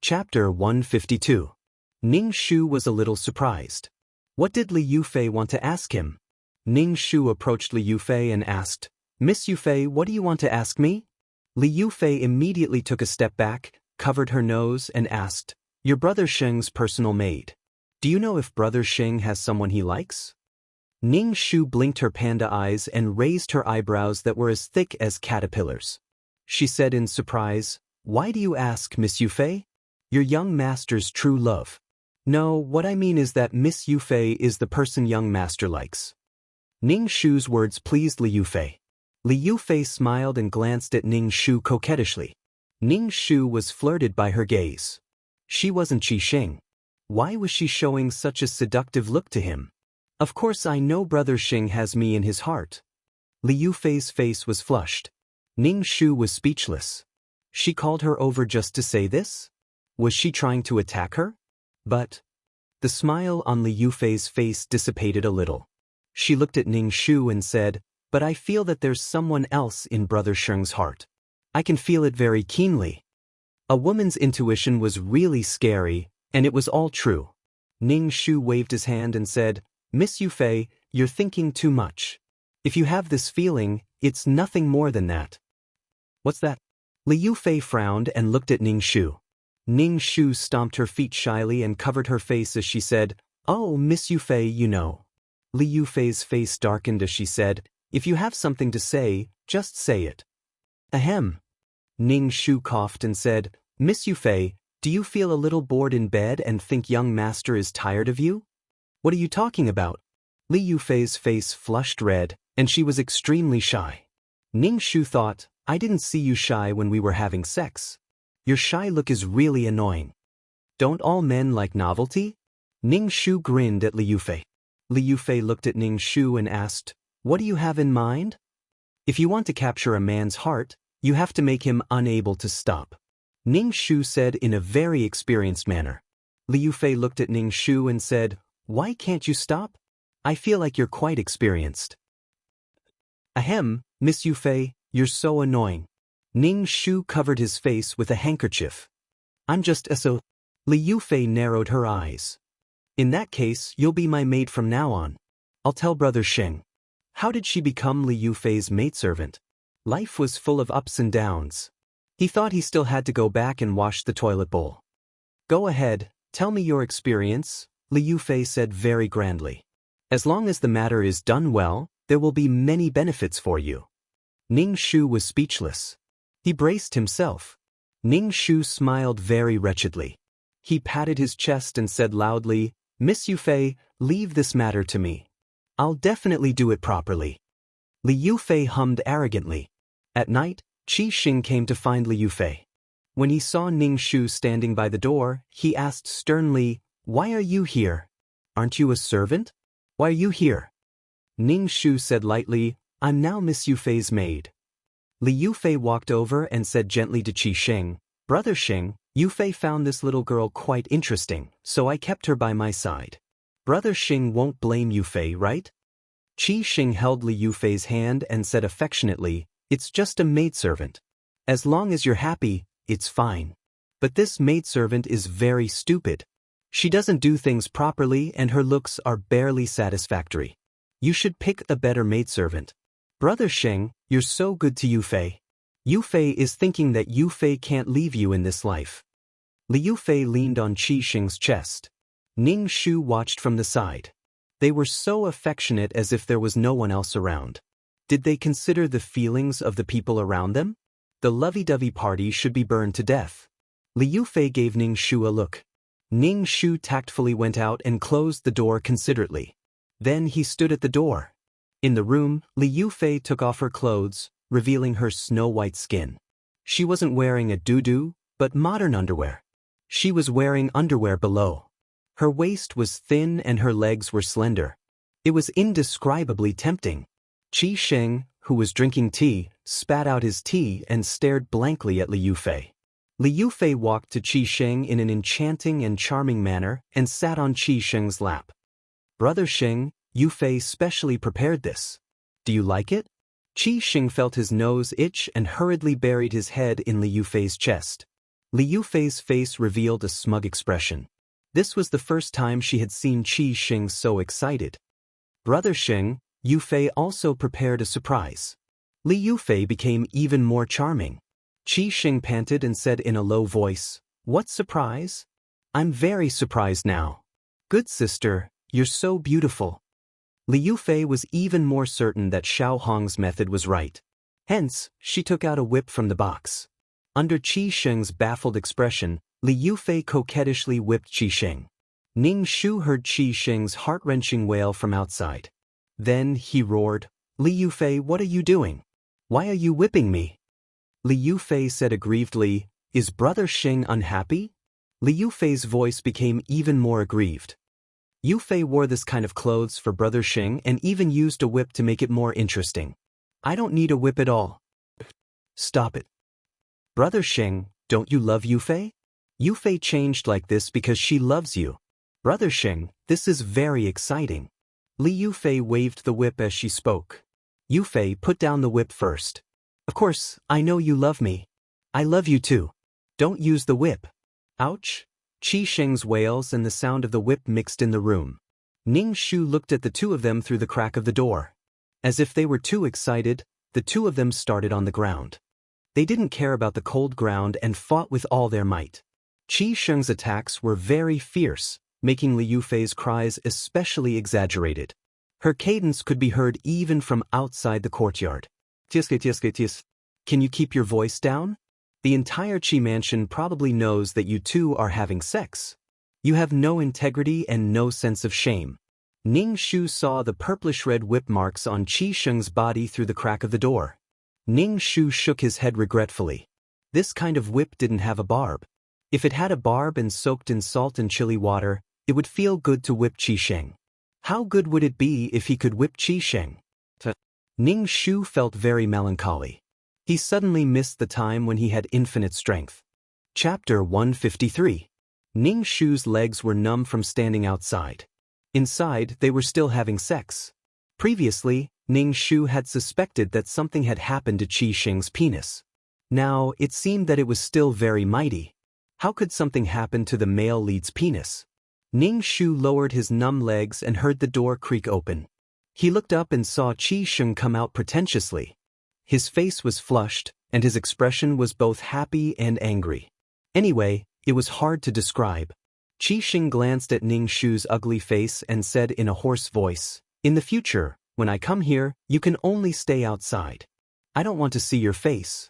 Chapter 152. Ning Shu was a little surprised. What did Li Yufei want to ask him? Ning Shu approached Li Yufei and asked, "Miss Yufei, what do you want to ask me?" Li Yufei immediately took a step back, covered her nose and asked, "Your brother Sheng's personal maid. Do you know if brother Sheng has someone he likes?" Ning Shu blinked her panda eyes and raised her eyebrows that were as thick as caterpillars. She said in surprise, "Why do you ask, Miss Yufei? Your young master's true love." "No, what I mean is that Miss Yufei is the person young master likes." Ning Shu's words pleased Li Yufei. Li Yufei smiled and glanced at Ning Shu coquettishly. Ning Shu was flirted by her gaze. She wasn't Qi Sheng. Why was she showing such a seductive look to him? "Of course I know brother Sheng has me in his heart." Li Yufei's face was flushed. Ning Shu was speechless. She called her over just to say this? Was she trying to attack her? But the smile on Li Yufei's face dissipated a little. She looked at Ning Shu and said, "But I feel that there's someone else in brother Sheng's heart. I can feel it very keenly." A woman's intuition was really scary, and it was all true. Ning Shu waved his hand and said, "Miss Yufei, you're thinking too much. If you have this feeling, it's nothing more than that." "What's that?" Li Yufei frowned and looked at Ning Shu. Ning Shu stomped her feet shyly and covered her face as she said, "Oh, Miss Yufei, you know." Li Yufei's face darkened as she said, "If you have something to say, just say it." "Ahem." Ning Shu coughed and said, "Miss Yufei, do you feel a little bored in bed and think young master is tired of you?" "What are you talking about?" Li Yufei's face flushed red, and she was extremely shy. Ning Shu thought, "I didn't see you shy when we were having sex. Your shy look is really annoying. Don't all men like novelty?" Ning Shu grinned at Li Yufei. Li Yufei looked at Ning Shu and asked, "What do you have in mind?" "If you want to capture a man's heart, you have to make him unable to stop," Ning Shu said in a very experienced manner. Li Yufei looked at Ning Shu and said, "Why can't you stop? I feel like you're quite experienced." "Ahem, Miss Yufei, you're so annoying." Ning Shu covered his face with a handkerchief. "I'm just a so..." Li Yufei narrowed her eyes. "In that case, you'll be my maid from now on. I'll tell brother Sheng." How did she become Li Yufei's maidservant? Life was full of ups and downs. He thought he still had to go back and wash the toilet bowl. "Go ahead, tell me your experience," Li Yufei said very grandly. "As long as the matter is done well, there will be many benefits for you." Ning Shu was speechless. He braced himself. Ning Shu smiled very wretchedly. He patted his chest and said loudly, "Miss Yufei, leave this matter to me. I'll definitely do it properly." Li Yufei hummed arrogantly. At night, Qi Xing came to find Li Yufei. When he saw Ning Shu standing by the door, he asked sternly, "Why are you here? Aren't you a servant? Why are you here?" Ning Shu said lightly, "I'm now Miss Yufei's maid." Li Yufei walked over and said gently to Qi Sheng, "Brother Sheng, Yufei found this little girl quite interesting, so I kept her by my side. Brother Sheng won't blame Yufei, right?" Qi Sheng held Li Yufei's hand and said affectionately, "It's just a maidservant. As long as you're happy, it's fine. But this maidservant is very stupid. She doesn't do things properly and her looks are barely satisfactory. You should pick a better maidservant. Brother Sheng, you're so good to Yufei. Yufei is thinking that Yufei can't leave you in this life." Li Yufei leaned on Qi Sheng's chest. Ning Shu watched from the side. They were so affectionate as if there was no one else around. Did they consider the feelings of the people around them? The lovey-dovey party should be burned to death. Li Yufei gave Ning Shu a look. Ning Shu tactfully went out and closed the door considerately. Then he stood at the door. In the room, Li Yufei took off her clothes, revealing her snow-white skin. She wasn't wearing a doo-doo, but modern underwear. She was wearing underwear below. Her waist was thin and her legs were slender. It was indescribably tempting. Qi Sheng, who was drinking tea, spat out his tea and stared blankly at Li Yufei. Li Yufei walked to Qi Sheng in an enchanting and charming manner and sat on Qi Sheng's lap. "Brother Sheng, Yufei specially prepared this. Do you like it?" Qi Sheng felt his nose itch and hurriedly buried his head in Li Yufei's chest. Li Yufei's face revealed a smug expression. This was the first time she had seen Qi Xing so excited. Brother Xing, Yufei also prepared a surprise. Li Yufei became even more charming. Qi Xing panted and said in a low voice, "What surprise? I'm very surprised now. Good sister, you're so beautiful." Li Yufei was even more certain that Xiao Hong's method was right. Hence, she took out a whip from the box. Under Qi Xing's baffled expression, Li Yufei coquettishly whipped Qi Xing. Ning Shu heard Qi Xing's heart-wrenching wail from outside. Then he roared, "Li Yufei, what are you doing? Why are you whipping me?" Li Yufei said aggrievedly, "Is Brother Xing unhappy?" Li Yufei's voice became even more aggrieved. Yufei wore this kind of clothes for Brother Xing and even used a whip to make it more interesting. "I don't need a whip at all." "Stop it. Brother Xing, don't you love Yufei? Yufei changed like this because she loves you. Brother Xing, this is very exciting." Li Yufei waved the whip as she spoke. "Yufei, put down the whip first. Of course, I know you love me. I love you too. Don't use the whip." Ouch! Qi Xing's wails and the sound of the whip mixed in the room. Ning Shu looked at the two of them through the crack of the door. As if they were too excited, the two of them started on the ground. They didn't care about the cold ground and fought with all their might. Qi Xing's attacks were very fierce, making Li Yufei's cries especially exaggerated. Her cadence could be heard even from outside the courtyard. "Tis. Can you keep your voice down? The entire Qi mansion probably knows that you two are having sex. You have no integrity and no sense of shame." Ning Shu saw the purplish-red whip marks on Qi Xing's body through the crack of the door. Ning Shu shook his head regretfully. This kind of whip didn't have a barb. If it had a barb and soaked in salt and chili water, it would feel good to whip Qi Xing. How good would it be if he could whip Qi Xing? Ning Shu felt very melancholy. He suddenly missed the time when he had infinite strength. Chapter 153. Ning Shu's legs were numb from standing outside. Inside, they were still having sex. Previously, Ning Shu had suspected that something had happened to Qi Xing's penis. Now, it seemed that it was still very mighty. How could something happen to the male lead's penis? Ning Shu lowered his numb legs and heard the door creak open. He looked up and saw Qi Xing come out pretentiously. His face was flushed, and his expression was both happy and angry. Anyway, it was hard to describe. Qi Xing glanced at Ning Shu's ugly face and said in a hoarse voice, "In the future, when I come here, you can only stay outside. I don't want to see your face."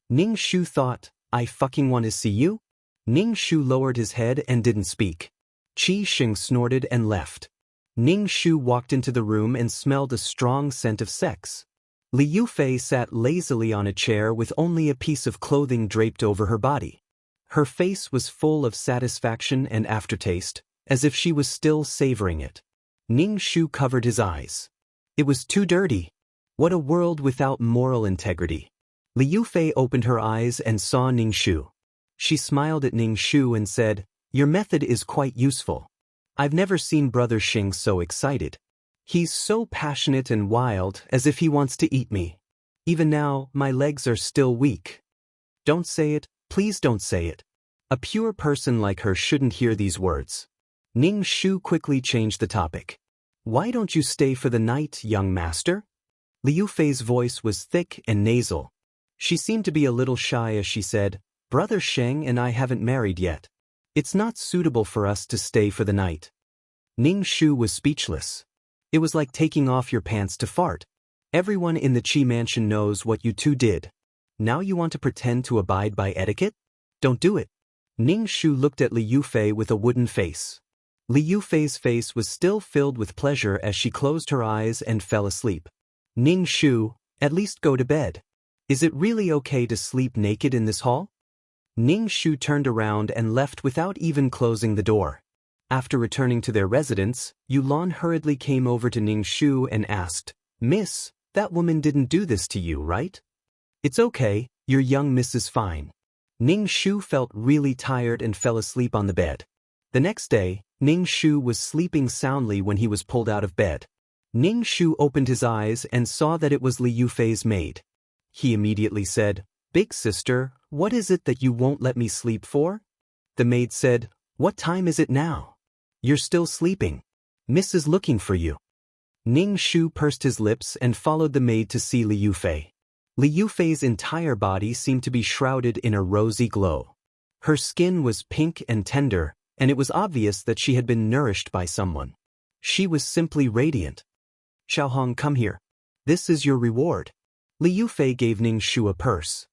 Ning Shu thought, "I fucking want to see you?" Ning Shu lowered his head and didn't speak. Qi Xing snorted and left. Ning Shu walked into the room and smelled a strong scent of sex. Li Yufei sat lazily on a chair with only a piece of clothing draped over her body. Her face was full of satisfaction and aftertaste, as if she was still savoring it. Ning Shu covered his eyes. It was too dirty. What a world without moral integrity. Li Yufei opened her eyes and saw Ning Shu. She smiled at Ning Shu and said, "Your method is quite useful. I've never seen Brother Xing so excited. He's so passionate and wild, as if he wants to eat me. Even now, my legs are still weak." "Don't say it, please don't say it. A pure person like her shouldn't hear these words." Ning Shu quickly changed the topic. "Why don't you stay for the night, young master?" Li Yufei's voice was thick and nasal. She seemed to be a little shy as she said, "Brother Xing and I haven't married yet. It's not suitable for us to stay for the night." Ning Shu was speechless. It was like taking off your pants to fart. Everyone in the Qi mansion knows what you two did. Now you want to pretend to abide by etiquette? Don't do it. Ning Shu looked at Li Yufei with a wooden face. Li Yufei's face was still filled with pleasure as she closed her eyes and fell asleep. "Ning Shu, at least go to bed. Is it really okay to sleep naked in this hall?" Ning Shu turned around and left without even closing the door. After returning to their residence, Yulan hurriedly came over to Ning Shu and asked, "Miss, that woman didn't do this to you, right?" "It's okay, your young miss is fine." Ning Shu felt really tired and fell asleep on the bed. The next day, Ning Shu was sleeping soundly when he was pulled out of bed. Ning Shu opened his eyes and saw that it was Li Yufei's maid. He immediately said, "Big sister, what is it that you won't let me sleep for?" The maid said, "What time is it now? You're still sleeping. Miss is looking for you." Ning Shu pursed his lips and followed the maid to see Li Yufei. Li Yufei's entire body seemed to be shrouded in a rosy glow. Her skin was pink and tender, and it was obvious that she had been nourished by someone. She was simply radiant. "Xiaohong, come here. This is your reward." Li Yufei gave Ning Shu a purse.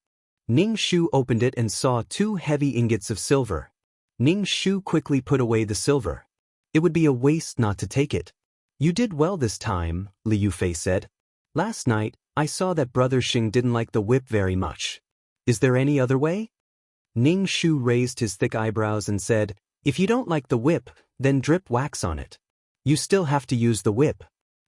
Ning Shu opened it and saw 2 heavy ingots of silver. Ning Shu quickly put away the silver. It would be a waste not to take it. "You did well this time," Li Yufei said. "Last night, I saw that Brother Xing didn't like the whip very much. Is there any other way?" Ning Shu raised his thick eyebrows and said, "If you don't like the whip, then drip wax on it. You still have to use the whip.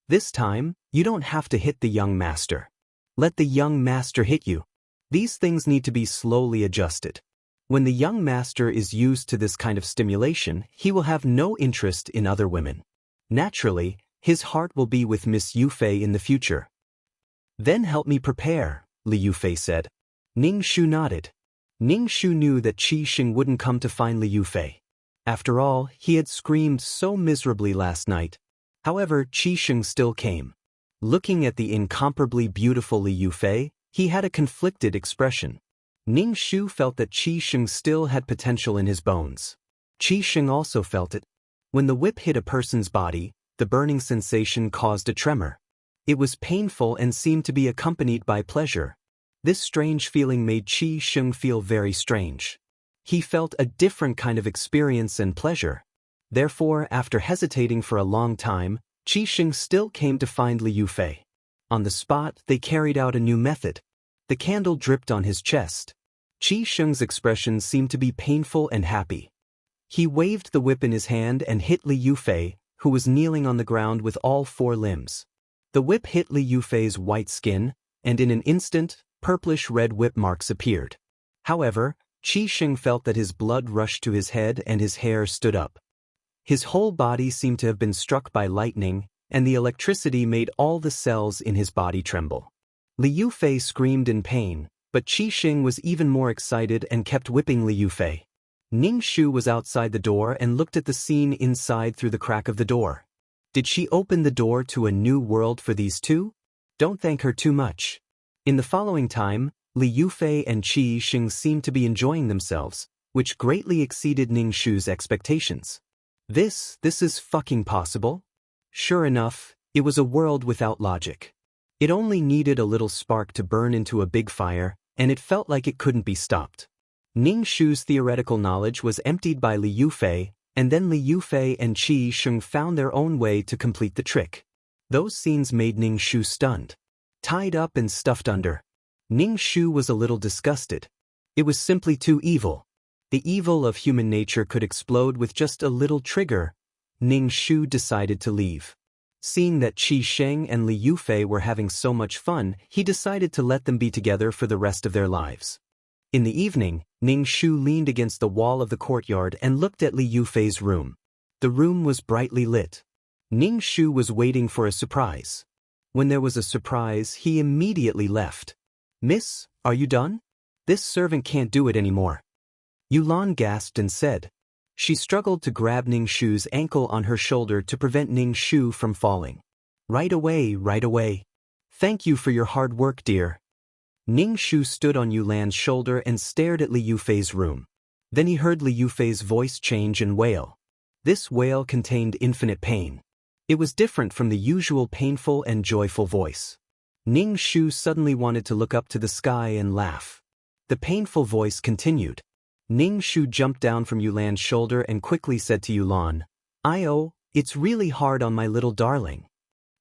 This time, you don't have to hit the young master. Let the young master hit you. These things need to be slowly adjusted. When the young master is used to this kind of stimulation, he will have no interest in other women. Naturally, his heart will be with Miss Yufei in the future." "Then help me prepare," Li Yufei said. Ning Shu nodded. Ning Shu knew that Qi Xing wouldn't come to find Li Yufei. After all, he had screamed so miserably last night. However, Qi Xing still came. Looking at the incomparably beautiful Li Yufei, he had a conflicted expression. Ning Shu felt that Qi Xing still had potential in his bones. Qi Xing also felt it. When the whip hit a person's body, the burning sensation caused a tremor. It was painful and seemed to be accompanied by pleasure. This strange feeling made Qi Xing feel very strange. He felt a different kind of experience and pleasure. Therefore, after hesitating for a long time, Qi Xing still came to find Li Yufei. On the spot, they carried out a new method. The candle dripped on his chest. Qi Xing's expression seemed to be painful and happy. He waved the whip in his hand and hit Li Yufei, who was kneeling on the ground with all 4 limbs. The whip hit Li Yufei's white skin, and in an instant, purplish-red whip marks appeared. However, Qi Xing felt that his blood rushed to his head and his hair stood up. His whole body seemed to have been struck by lightning, and the electricity made all the cells in his body tremble. Li Yufei screamed in pain, but Qi Xing was even more excited and kept whipping Li Yufei. Ning Shu was outside the door and looked at the scene inside through the crack of the door. Did she open the door to a new world for these two? Don't thank her too much. In the following time, Li Yufei and Qi Xing seemed to be enjoying themselves, which greatly exceeded Ning Shu's expectations. This is fucking possible? Sure enough, it was a world without logic. It only needed a little spark to burn into a big fire, and it felt like it couldn't be stopped. Ning Shu's theoretical knowledge was emptied by Li Yufei, and then Li Yufei and Qi Xing found their own way to complete the trick. Those scenes made Ning Shu stunned. Tied up and stuffed under. Ning Shu was a little disgusted. It was simply too evil. The evil of human nature could explode with just a little trigger. Ning Shu decided to leave. Seeing that Qi Xing and Li Yufei were having so much fun, he decided to let them be together for the rest of their lives. In the evening, Ning Shu leaned against the wall of the courtyard and looked at Li Yufei's room. The room was brightly lit. Ning Shu was waiting for a surprise. When there was a surprise, he immediately left. "Miss, are you done? This servant can't do it anymore." Yulan gasped and said. She struggled to grab Ning Shu's ankle on her shoulder to prevent Ning Shu from falling. Right away, right away. Thank you for your hard work, dear." Ning Shu stood on Yulan's shoulder and stared at Li Yufei's room. Then he heard Li Yufei's voice change and wail. This wail contained infinite pain. It was different from the usual painful and joyful voice. Ning Shu suddenly wanted to look up to the sky and laugh. The painful voice continued. Ning Shu jumped down from Yulan's shoulder and quickly said to Yulan, "Oh, it's really hard on my little darling."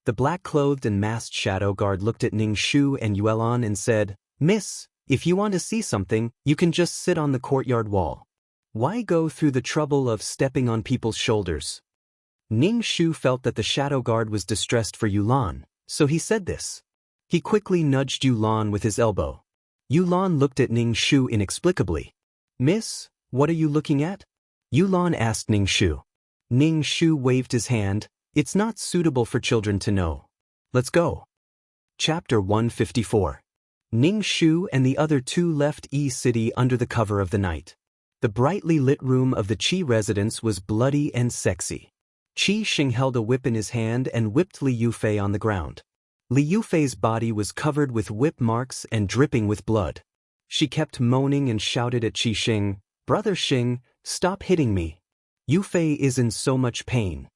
The black-clothed and masked shadow guard looked at Ning Shu and Yulan and said, "Miss, if you want to see something, you can just sit on the courtyard wall. Why go through the trouble of stepping on people's shoulders?" Ning Shu felt that the shadow guard was distressed for Yulan, so he said this. He quickly nudged Yulan with his elbow. Yulan looked at Ning Shu inexplicably. "Miss, what are you looking at?" Yulan asked Ning Shu. Ning Shu waved his hand. "It's not suitable for children to know. Let's go." Chapter 154. Ning Shu and the other two left E City under the cover of the night. The brightly lit room of the Qi residence was bloody and sexy. Qi Xing held a whip in his hand and whipped Li Yufei on the ground. Li Yufei's body was covered with whip marks and dripping with blood. She kept moaning and shouted at Qi Xing, "Brother Xing, stop hitting me. Yufei is in so much pain."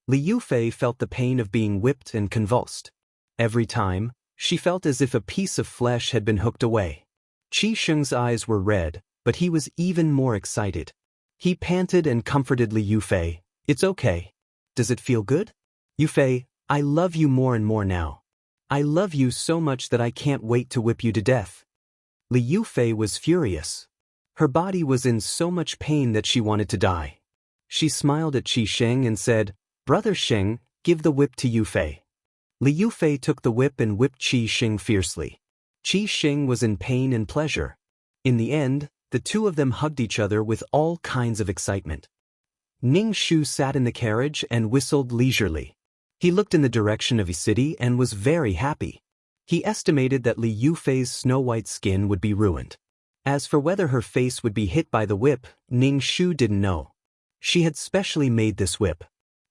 Li Yufei felt the pain of being whipped and convulsed. Every time, she felt as if a piece of flesh had been hooked away. Qi Xing's eyes were red, but he was even more excited. He panted and comforted Li Yufei, "It's okay. Does it feel good? Yufei, I love you more and more now. I love you so much that I can't wait to whip you to death." Li Yufei was furious. Her body was in so much pain that she wanted to die. She smiled at Qi Xing and said, "Brother Xing, give the whip to Yufei." Li Yufei took the whip and whipped Qi Xing fiercely. Qi Xing was in pain and pleasure. In the end, the two of them hugged each other with all kinds of excitement. Ning Shu sat in the carriage and whistled leisurely. He looked in the direction of the city and was very happy. He estimated that Li Yufei's snow-white skin would be ruined. As for whether her face would be hit by the whip, Ning Shu didn't know. She had specially made this whip.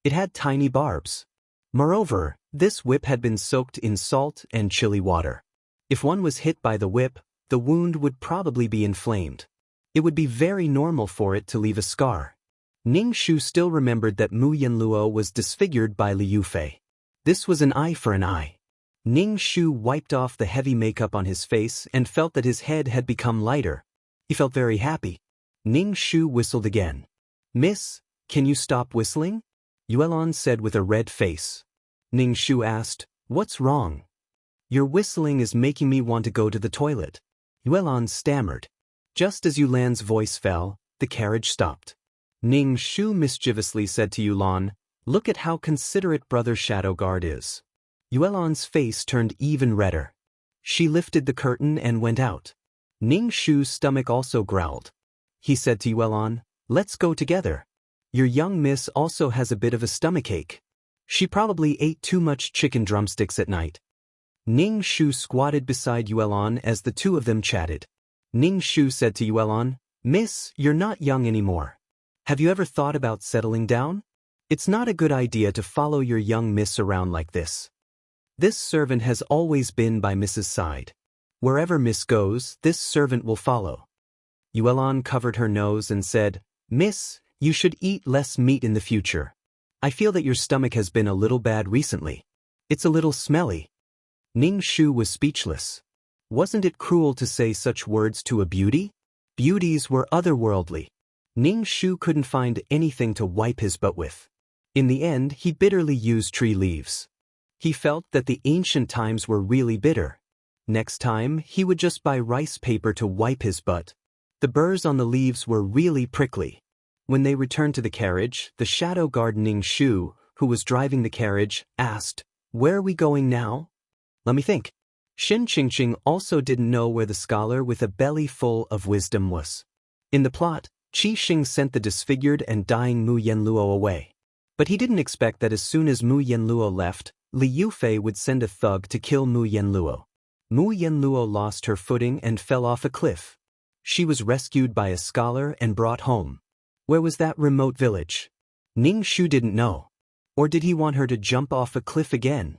It had tiny barbs. Moreover, this whip had been soaked in salt and chilly water. If one was hit by the whip, the wound would probably be inflamed. It would be very normal for it to leave a scar. Ning Shu still remembered that Mu Yanluo was disfigured by Li Yufei. This was an eye for an eye. Ning Shu wiped off the heavy makeup on his face and felt that his head had become lighter. He felt very happy. Ning Shu whistled again. "Miss, can you stop whistling?" Yuelon said with a red face. Ning Shu asked, "What's wrong?" "Your whistling is making me want to go to the toilet." Yuelon stammered. Just as Yulan's voice fell, the carriage stopped. Ning Shu mischievously said to Yulan, "Look at how considerate Brother Shadowguard is." Yuelon's face turned even redder. She lifted the curtain and went out. Ning Shu's stomach also growled. He said to Yuelon, "Let's go together. Your young miss also has a bit of a stomachache. She probably ate too much chicken drumsticks at night." Ning Shu squatted beside Yuelon as the two of them chatted. Ning Shu said to Yuelon, "Miss, you're not young anymore. Have you ever thought about settling down? It's not a good idea to follow your young miss around like this. This servant has always been by Miss's side. Wherever Miss goes, this servant will follow." Yuelon covered her nose and said, "Miss, you should eat less meat in the future. I feel that your stomach has been a little bad recently. It's a little smelly." Ning Shu was speechless. Wasn't it cruel to say such words to a beauty? Beauties were otherworldly. Ning Shu couldn't find anything to wipe his butt with. In the end, he bitterly used tree leaves. He felt that the ancient times were really bitter. Next time, he would just buy rice paper to wipe his butt. The burrs on the leaves were really prickly. When they returned to the carriage, the shadow guard Ning Shu, who was driving the carriage, asked, "Where are we going now?" "Let me think." Shin Qingqing also didn't know where the scholar with a belly full of wisdom was. In the plot, Qi Xing sent the disfigured and dying Mu Yanluo away. But he didn't expect that as soon as Mu Yanluo left, Li Yufei would send a thug to kill Mu Yanluo. Mu Yanluo lost her footing and fell off a cliff. She was rescued by a scholar and brought home. Where was that remote village? Ning Shu didn't know. Or did he want her to jump off a cliff again?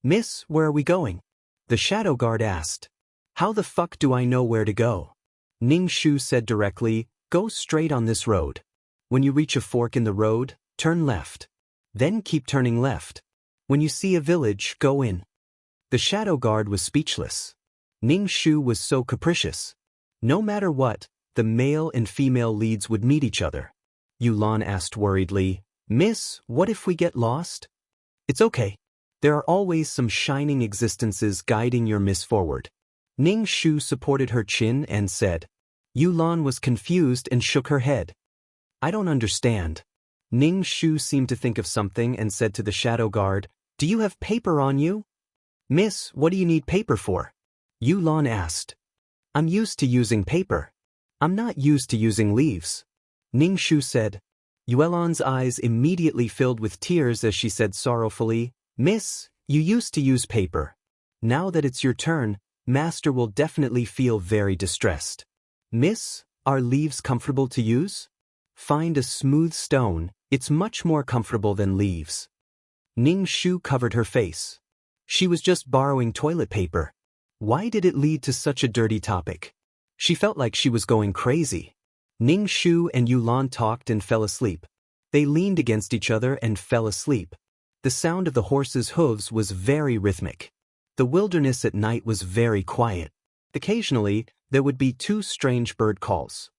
"Miss, where are we going?" the shadow guard asked. "How the fuck do I know where to go?" Ning Shu said directly, "Go straight on this road. When you reach a fork in the road, turn left. Then keep turning left. When you see a village, go in." The shadow guard was speechless. Ning Shu was so capricious. No matter what, the male and female leads would meet each other. Yulan asked worriedly, "Miss, what if we get lost?" "It's okay. There are always some shining existences guiding your miss forward." Ning Shu supported her chin and said. Yulan was confused and shook her head. "I don't understand." Ning Shu seemed to think of something and said to the shadow guard, "Do you have paper on you?" "Miss, what do you need paper for?" Yulan asked. "I'm used to using paper. I'm not used to using leaves." Ning Shu said. Yuelan's eyes immediately filled with tears as she said sorrowfully, "Miss, you used to use paper. Now that it's your turn, Master will definitely feel very distressed. Miss, are leaves comfortable to use? Find a smooth stone, it's much more comfortable than leaves. Ning Shu covered her face. She was just borrowing toilet paper. Why did it lead to such a dirty topic? She felt like she was going crazy. Ning Shu and Yulan talked and fell asleep. They leaned against each other and fell asleep. The sound of the horses' hooves was very rhythmic. The wilderness at night was very quiet. Occasionally, there would be two strange bird calls.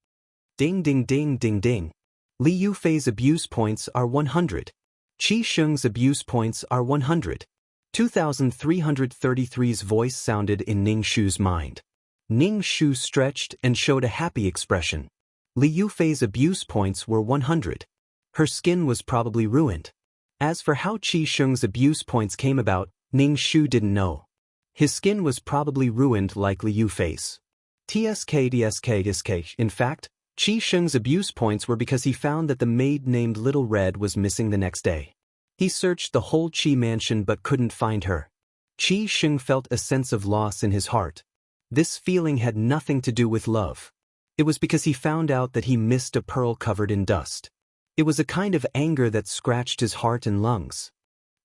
Ding ding ding ding ding. Li Yufei's abuse points are 100. Qi Sheng's abuse points are 100. 2333's voice sounded in Ning Shu's mind. Ning Shu stretched and showed a happy expression. Li Yufei's abuse points were 100. Her skin was probably ruined. As for how Qi Sheng's abuse points came about, Ning Shu didn't know. His skin was probably ruined like Li Yufei's. In fact, Qi Sheng's abuse points were because he found that the maid named Little Red was missing the next day. He searched the whole Qi mansion but couldn't find her. Qi Sheng felt a sense of loss in his heart. This feeling had nothing to do with love. It was because he found out that he missed a pearl covered in dust. It was a kind of anger that scratched his heart and lungs.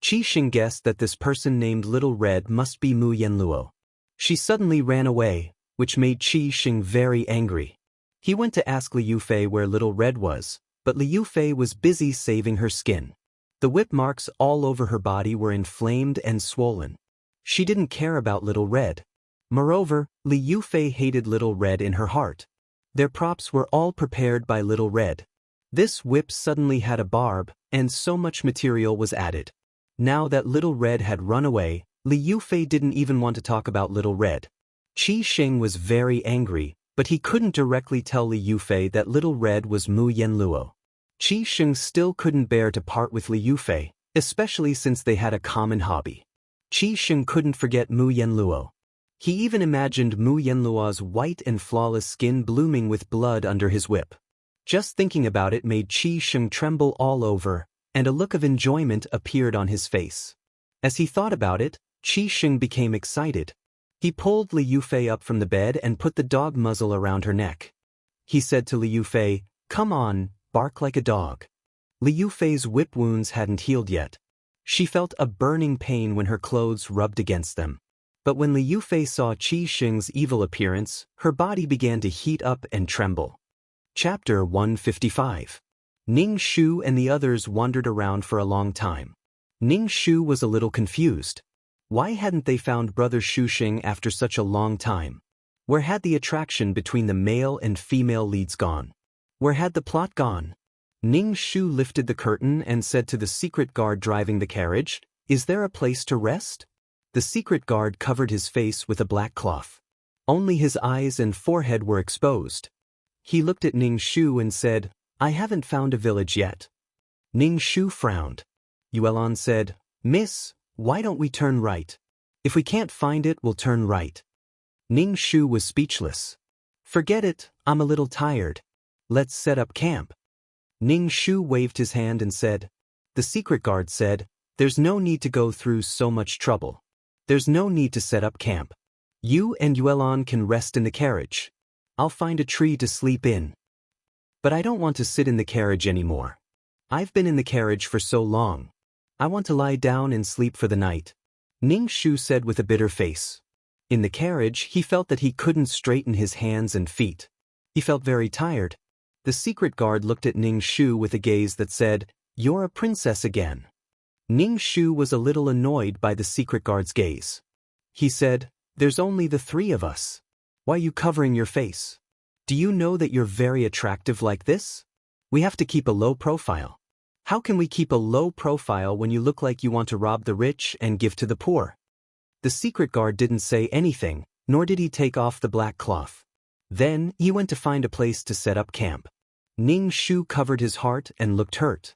Qi Sheng guessed that this person named Little Red must be Mu Yanluo. She suddenly ran away, which made Qi Sheng very angry. He went to ask Li Yufei where Little Red was, but Li Yufei was busy saving her skin. The whip marks all over her body were inflamed and swollen. She didn't care about Little Red. Moreover, Li Yufei hated Little Red in her heart. Their props were all prepared by Little Red. This whip suddenly had a barb, and so much material was added. Now that Little Red had run away, Li Yufei didn't even want to talk about Little Red. Qi Sheng was very angry, but he couldn't directly tell Li Yufei that Little Red was Mu Yanluo. Qi Sheng still couldn't bear to part with Li Yufei, especially since they had a common hobby. Qi Sheng couldn't forget Mu Yanluo. He even imagined Mu Yanluo's white and flawless skin blooming with blood under his whip. Just thinking about it made Qi Sheng tremble all over, and a look of enjoyment appeared on his face. As he thought about it, Qi Sheng became excited. He pulled Li Yufei up from the bed and put the dog muzzle around her neck. He said to Li Yufei, "Come on, bark like a dog." Li Yufei's whip wounds hadn't healed yet. She felt a burning pain when her clothes rubbed against them. But when Li Yufei saw Qi Sheng's evil appearance, her body began to heat up and tremble. Chapter 155. Ning Shu and the others wandered around for a long time. Ning Shu was a little confused. Why hadn't they found Brother Shu Xing after such a long time? Where had the attraction between the male and female leads gone? Where had the plot gone? Ning Shu lifted the curtain and said to the secret guard driving the carriage, "Is there a place to rest?" The secret guard covered his face with a black cloth. Only his eyes and forehead were exposed. He looked at Ning Shu and said, "I haven't found a village yet." Ning Shu frowned. Yuelan said, "Miss, why don't we turn right? If we can't find it, we'll turn right." Ning Shu was speechless. "Forget it, I'm a little tired. Let's set up camp." Ning Shu waved his hand and said, "The secret guard said, there's no need to go through so much trouble. There's no need to set up camp. You and Yuelan can rest in the carriage. I'll find a tree to sleep in. But I don't want to sit in the carriage anymore. I've been in the carriage for so long. I want to lie down and sleep for the night," Ning Shu said with a bitter face. In the carriage, he felt that he couldn't straighten his hands and feet. He felt very tired. The secret guard looked at Ning Shu with a gaze that said, "You're a princess again." Ning Shu was a little annoyed by the secret guard's gaze. He said, "There's only the three of us. Why are you covering your face? Do you know that you're very attractive like this? We have to keep a low profile." "How can we keep a low profile when you look like you want to rob the rich and give to the poor?" The secret guard didn't say anything, nor did he take off the black cloth. Then, he went to find a place to set up camp. Ning Shu covered his heart and looked hurt.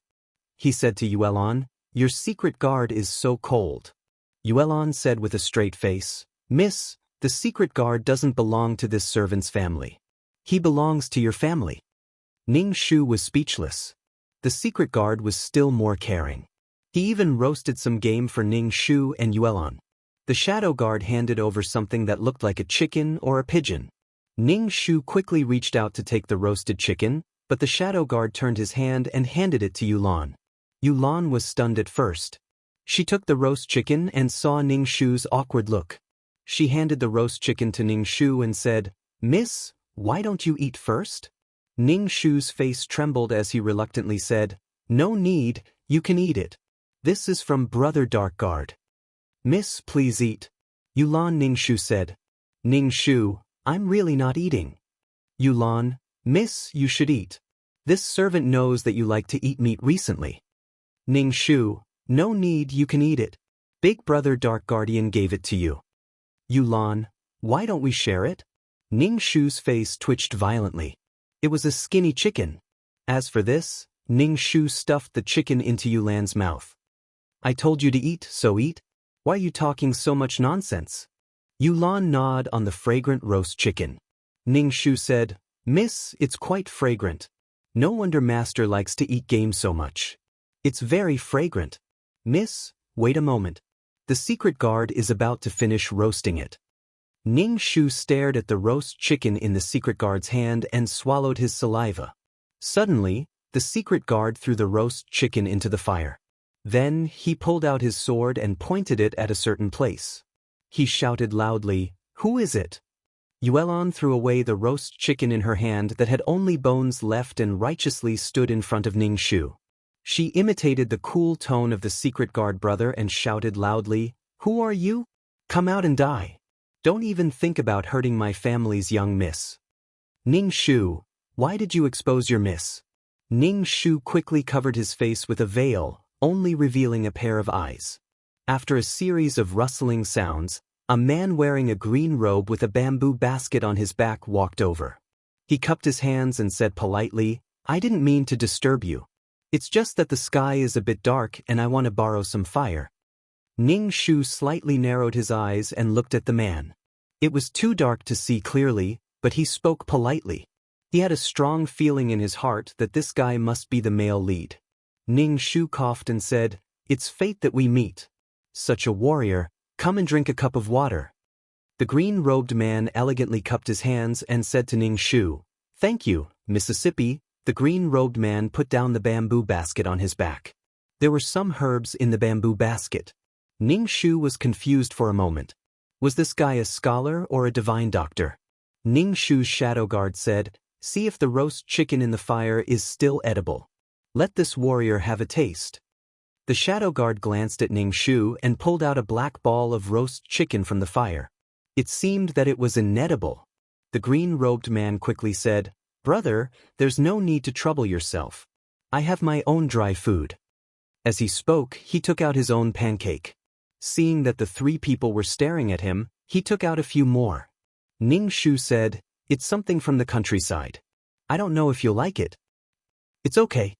He said to Yuelan, "Your secret guard is so cold." Yuelan said with a straight face, "Miss, the secret guard doesn't belong to this servant's family. He belongs to your family." Ning Shu was speechless. The secret guard was still more caring. He even roasted some game for Ning Shu and Yuelan. The shadow guard handed over something that looked like a chicken or a pigeon. Ning Shu quickly reached out to take the roasted chicken, but the shadow guard turned his hand and handed it to Yulan. Yulan was stunned at first. She took the roast chicken and saw Ning Shu's awkward look. She handed the roast chicken to Ning Shu and said, "Miss, why don't you eat first?" Ning Shu's face trembled as he reluctantly said, "No need, you can eat it. This is from Brother Dark Guard." "Miss, please eat." Yulan, Ning Shu said. "Ning Shu, I'm really not eating." Yulan, "Miss, you should eat. This servant knows that you like to eat meat recently." Ning Shu, "No need, you can eat it. Big Brother Dark Guardian gave it to you." Yulan, "Why don't we share it?" Ning Shu's face twitched violently. It was a skinny chicken. As for this, Ning Shu stuffed the chicken into Yulan's mouth. "I told you to eat, so eat. Why are you talking so much nonsense?" Yulan gnawed on the fragrant roast chicken. Ning Shu said, "Miss, it's quite fragrant. No wonder Master likes to eat game so much. It's very fragrant. Miss, wait a moment. The secret guard is about to finish roasting it." Ning Shu stared at the roast chicken in the secret guard's hand and swallowed his saliva. Suddenly, the secret guard threw the roast chicken into the fire. Then, he pulled out his sword and pointed it at a certain place. He shouted loudly, "Who is it?" Yuelan threw away the roast chicken in her hand that had only bones left and righteously stood in front of Ning Shu. She imitated the cool tone of the secret guard brother and shouted loudly, "Who are you? Come out and die. Don't even think about hurting my family's young miss." "Ning Shu, why did you expose your miss?" Ning Shu quickly covered his face with a veil, only revealing a pair of eyes. After a series of rustling sounds, a man wearing a green robe with a bamboo basket on his back walked over. He cupped his hands and said politely, "I didn't mean to disturb you. It's just that the sky is a bit dark and I want to borrow some fire." Ning Shu slightly narrowed his eyes and looked at the man. It was too dark to see clearly, but he spoke politely. He had a strong feeling in his heart that this guy must be the male lead. Ning Shu coughed and said, "It's fate that we meet. Such a warrior, come and drink a cup of water." The green-robed man elegantly cupped his hands and said to Ning Shu, "Thank you, Mississippi." The green-robed man put down the bamboo basket on his back. There were some herbs in the bamboo basket. Ning Shu was confused for a moment. Was this guy a scholar or a divine doctor? Ning Shu's shadow guard said, "See if the roast chicken in the fire is still edible. Let this warrior have a taste." The shadow guard glanced at Ning Shu and pulled out a black ball of roast chicken from the fire. It seemed that it was inedible. The green-robed man quickly said, "Brother, there's no need to trouble yourself. I have my own dry food." As he spoke, he took out his own pancake. Seeing that the three people were staring at him, he took out a few more. Ning Shu said, "It's something from the countryside. I don't know if you'll like it." "It's okay."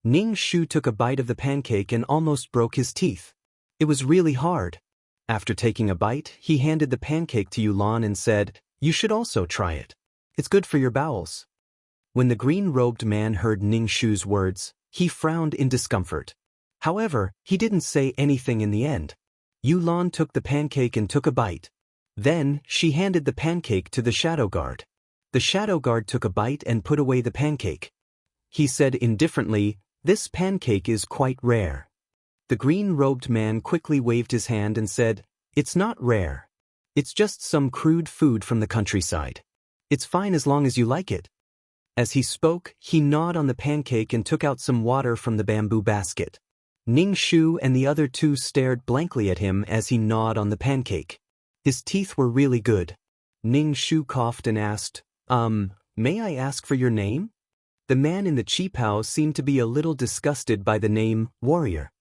Ning Shu took a bite of the pancake and almost broke his teeth. It was really hard. After taking a bite, he handed the pancake to Yulan and said, "You should also try it. It's good for your bowels." When the green-robed man heard Ning Shu's words, he frowned in discomfort. However, he didn't say anything in the end. Yulan took the pancake and took a bite. Then, she handed the pancake to the shadow guard. The shadow guard took a bite and put away the pancake. He said indifferently, "This pancake is quite rare." The green-robed man quickly waved his hand and said, "It's not rare. It's just some crude food from the countryside. It's fine as long as you like it." As he spoke, he gnawed on the pancake and took out some water from the bamboo basket. Ning Shu and the other two stared blankly at him as he gnawed on the pancake. His teeth were really good. Ning Shu coughed and asked, May I ask for your name?" The man in the cheaphouse seemed to be a little disgusted by the name, Warrior.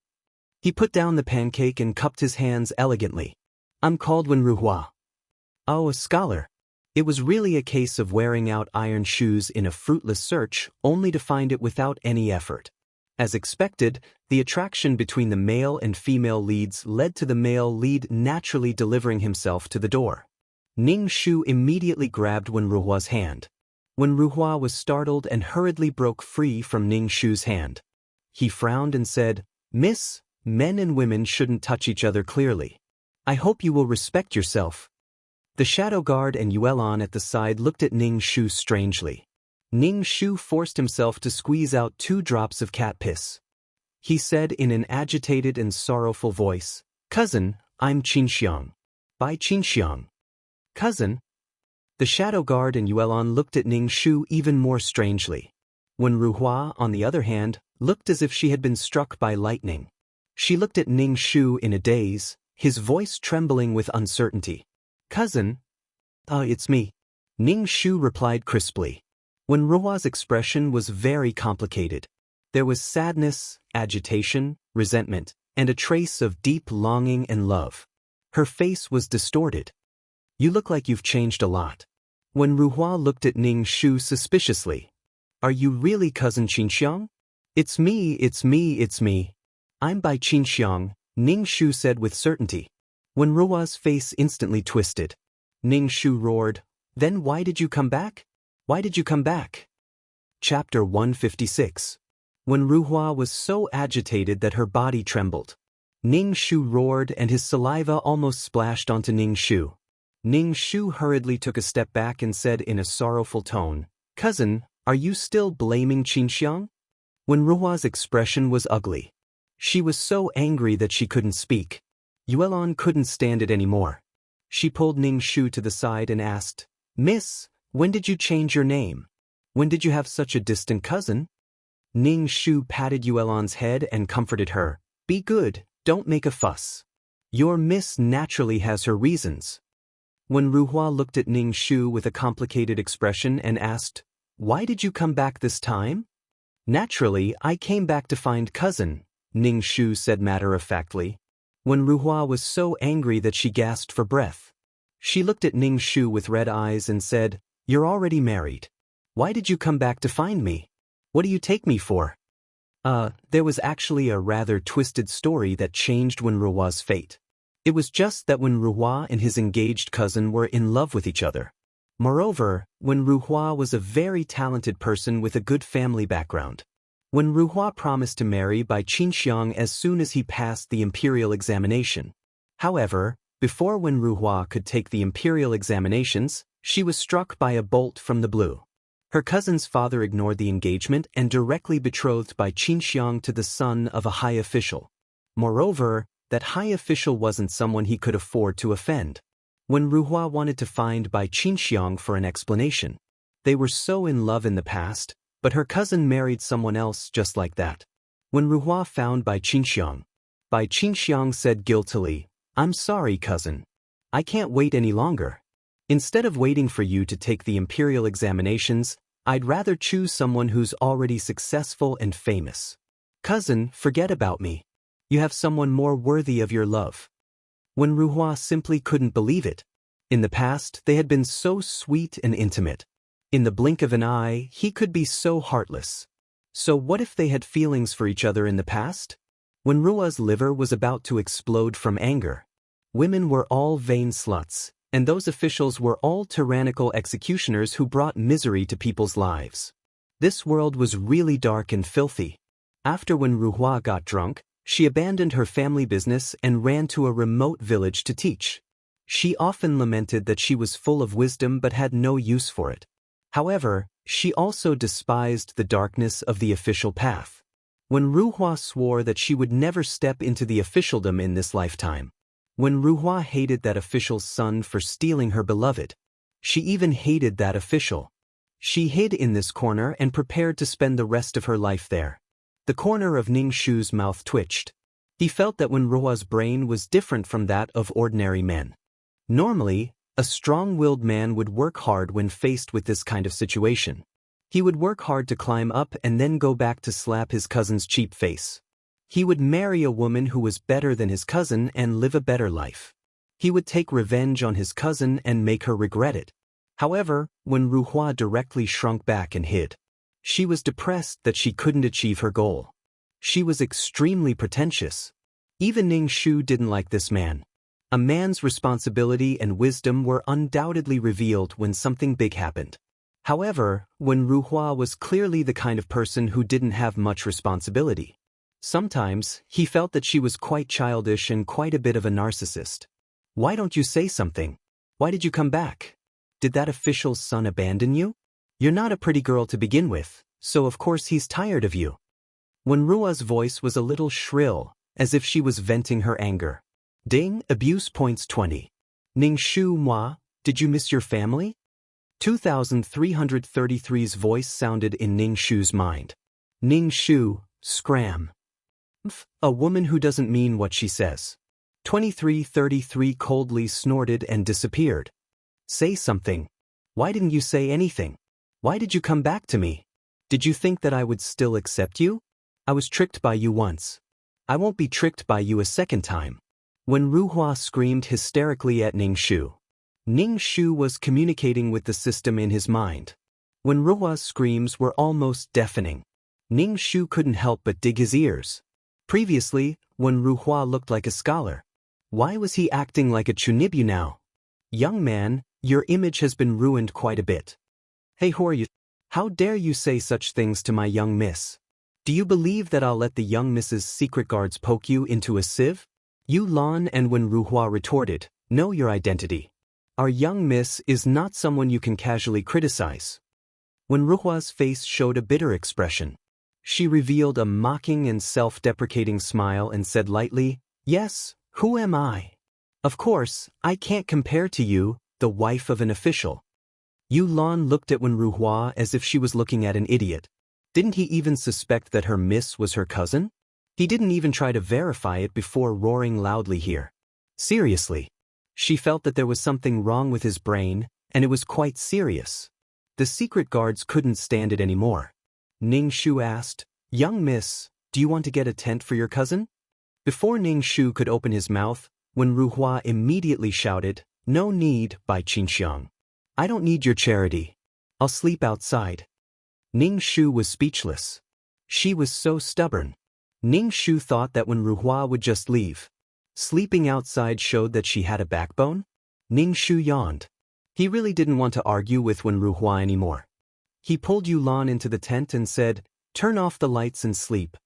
He put down the pancake and cupped his hands elegantly. "I'm called Wenruhua." "Oh, a scholar." It was really a case of wearing out iron shoes in a fruitless search, only to find it without any effort. As expected, the attraction between the male and female leads led to the male lead naturally delivering himself to the door. Ning Shu immediately grabbed Wenruhua's hand. Wenruhua was startled and hurriedly broke free from Ning Shu's hand. He frowned and said, "Miss, men and women shouldn't touch each other clearly. I hope you will respect yourself. The shadow guard and Yuelon at the side looked at Ning Shu strangely. Ning Shu forced himself to squeeze out 2 drops of cat piss. He said in an agitated and sorrowful voice, "Cousin, I'm Qinxiang. By Qinxiang." Cousin? The shadow guard and Yuelon looked at Ning Shu even more strangely. Wen Ruhua, on the other hand, looked as if she had been struck by lightning. She looked at Ning Shu in a daze, his voice trembling with uncertainty. "Cousin? It's me." Ning Shu replied crisply. Wen Ruhua's expression was very complicated. There was sadness, agitation, resentment, and a trace of deep longing and love. Her face was distorted. "You look like you've changed a lot." Wen Ruhua looked at Ning Shu suspiciously. "Are you really cousin Qinxiang?" It's me. I'm by Qinxiang," Ning Shu said with certainty. Wen Ruhua's face instantly twisted. Ning Shu roared, "Then why did you come back? Why did you come back?" Chapter 156. Wen Ruhua was so agitated that her body trembled. Ning Shu roared and his saliva almost splashed onto Ning Shu. Ning Shu hurriedly took a step back and said in a sorrowful tone, "Cousin, are you still blaming Qinxiang?" Wen Ruhua's expression was ugly. She was so angry that she couldn't speak. Yuelon couldn't stand it anymore. She pulled Ning Shu to the side and asked, "Miss, when did you change your name? When did you have such a distant cousin?" Ning Shu patted Yuelon's head and comforted her. "Be good, don't make a fuss. Your miss naturally has her reasons." Wen Ruhua looked at Ning Shu with a complicated expression and asked, "Why did you come back this time?" "Naturally, I came back to find cousin," Ning Shu said matter-of-factly. Wen Ruhua was so angry that she gasped for breath. She looked at Ning Shu with red eyes and said, "You're already married. Why did you come back to find me? What do you take me for?" There was actually a rather twisted story that changed Wen Ruhua's fate. It was just that Wen Ruhua and his engaged cousin were in love with each other. Moreover, Wen Ruhua was a very talented person with a good family background. Wen Ruhua promised to marry Bai Qinxiang as soon as he passed the imperial examination. However, before Wen Ruhua could take the imperial examinations, she was struck by a bolt from the blue. Her cousin's father ignored the engagement and directly betrothed Bai Qinxiang to the son of a high official. Moreover, that high official wasn't someone he could afford to offend. Wen Ruhua wanted to find Bai Qinxiang for an explanation. They were so in love in the past, but her cousin married someone else just like that. Wen Ruhua found Bai Qinxiang said guiltily, "I'm sorry, cousin. I can't wait any longer. Instead of waiting for you to take the imperial examinations, I'd rather choose someone who's already successful and famous. Cousin, forget about me. You have someone more worthy of your love." Wen Ruhua simply couldn't believe it. In the past, they had been so sweet and intimate. In the blink of an eye, he could be so heartless. So what if they had feelings for each other in the past? Wen Ruhua's liver was about to explode from anger. Women were all vain sluts, and those officials were all tyrannical executioners who brought misery to people's lives. This world was really dark and filthy. After Wen Ruhua got drunk, she abandoned her family business and ran to a remote village to teach. She often lamented that she was full of wisdom but had no use for it. However, she also despised the darkness of the official path. Wen Ruhua swore that she would never step into the officialdom in this lifetime. Wen Ruhua hated that official's son for stealing her beloved. She even hated that official. She hid in this corner and prepared to spend the rest of her life there. The corner of Ning Shu's mouth twitched. He felt that Wen Ruhua's brain was different from that of ordinary men. Normally, a strong-willed man would work hard when faced with this kind of situation. He would work hard to climb up and then go back to slap his cousin's cheap face. He would marry a woman who was better than his cousin and live a better life. He would take revenge on his cousin and make her regret it. However, Wen Ruhua directly shrunk back and hid. She was depressed that she couldn't achieve her goal. She was extremely pretentious. Even Ning Shu didn't like this man. A man's responsibility and wisdom were undoubtedly revealed when something big happened. However, Wen Ruhua was clearly the kind of person who didn't have much responsibility. Sometimes, he felt that she was quite childish and quite a bit of a narcissist. Why don't you say something? Why did you come back? Did that official's son abandon you? You're not a pretty girl to begin with, so of course he's tired of you. Wenrua's voice was a little shrill, as if she was venting her anger. Ding, abuse points 20. Ning Shu moi, did you miss your family? 2333's voice sounded in Ning Shu's mind. Ning Shu, scram. A woman who doesn't mean what she says. 2333 coldly snorted and disappeared. Say something. Why didn't you say anything? Why did you come back to me? Did you think that I would still accept you? I was tricked by you once. I won't be tricked by you a second time. Wenruhua screamed hysterically at Ning Shu. Ning Shu was communicating with the system in his mind. Wenruhua's screams were almost deafening. Ning Shu couldn't help but dig his ears. Previously, Wenruhua looked like a scholar. Why was he acting like a chunibu now? Young man, your image has been ruined quite a bit. Hey, who are you? How dare you say such things to my young miss? Do you believe that I'll let the young miss's secret guards poke you into a sieve? Yu Lan and Wenruhua retorted, know your identity. Our young miss is not someone you can casually criticize. Wenruhua's face showed a bitter expression. She revealed a mocking and self-deprecating smile and said lightly, yes, who am I? Of course, I can't compare to you, the wife of an official. Yu Lan looked at Wenruhua as if she was looking at an idiot. Didn't he even suspect that her miss was her cousin? He didn't even try to verify it before roaring loudly here. Seriously. She felt that there was something wrong with his brain, and it was quite serious. The secret guards couldn't stand it anymore. Ning Shu asked, young miss, do you want to get a tent for your cousin? Before Ning Shu could open his mouth, Wenruhua immediately shouted, no need, Bai Qinxiang. I don't need your charity. I'll sleep outside. Ning Shu was speechless. She was so stubborn. Ning Shu thought that Wenruhua would just leave. Sleeping outside showed that she had a backbone? Ning Shu yawned. He really didn't want to argue with Wenruhua anymore. He pulled Yu Lan into the tent and said, turn off the lights and sleep.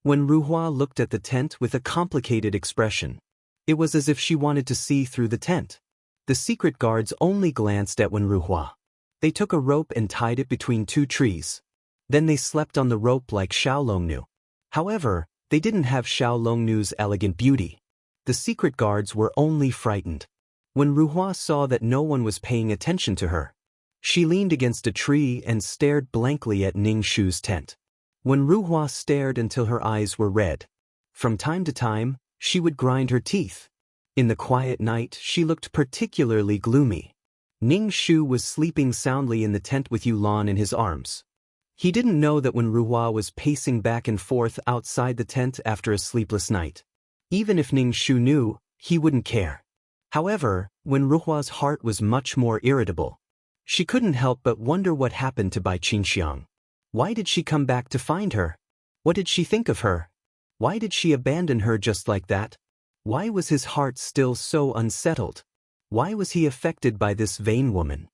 Wenruhua looked at the tent with a complicated expression. It was as if she wanted to see through the tent. The secret guards only glanced at Wenruhua. They took a rope and tied it between two trees. Then they slept on the rope like Xiaolongnu. However, they didn't have Xiaolongnu's elegant beauty. The secret guards were only frightened. Wenruhua saw that no one was paying attention to her. She leaned against a tree and stared blankly at Ning Shu's tent. Wenruhua stared until her eyes were red. From time to time, she would grind her teeth. In the quiet night, she looked particularly gloomy. Ning Shu was sleeping soundly in the tent with Yu Lan in his arms. He didn't know that Wenruhua was pacing back and forth outside the tent after a sleepless night. Even if Ning Shu knew, he wouldn't care. However, Wenruhua's heart was much more irritable. She couldn't help but wonder what happened to Bai Qinxiang. Why did she come back to find her? What did she think of her? Why did she abandon her just like that? Why was his heart still so unsettled? Why was he affected by this vain woman?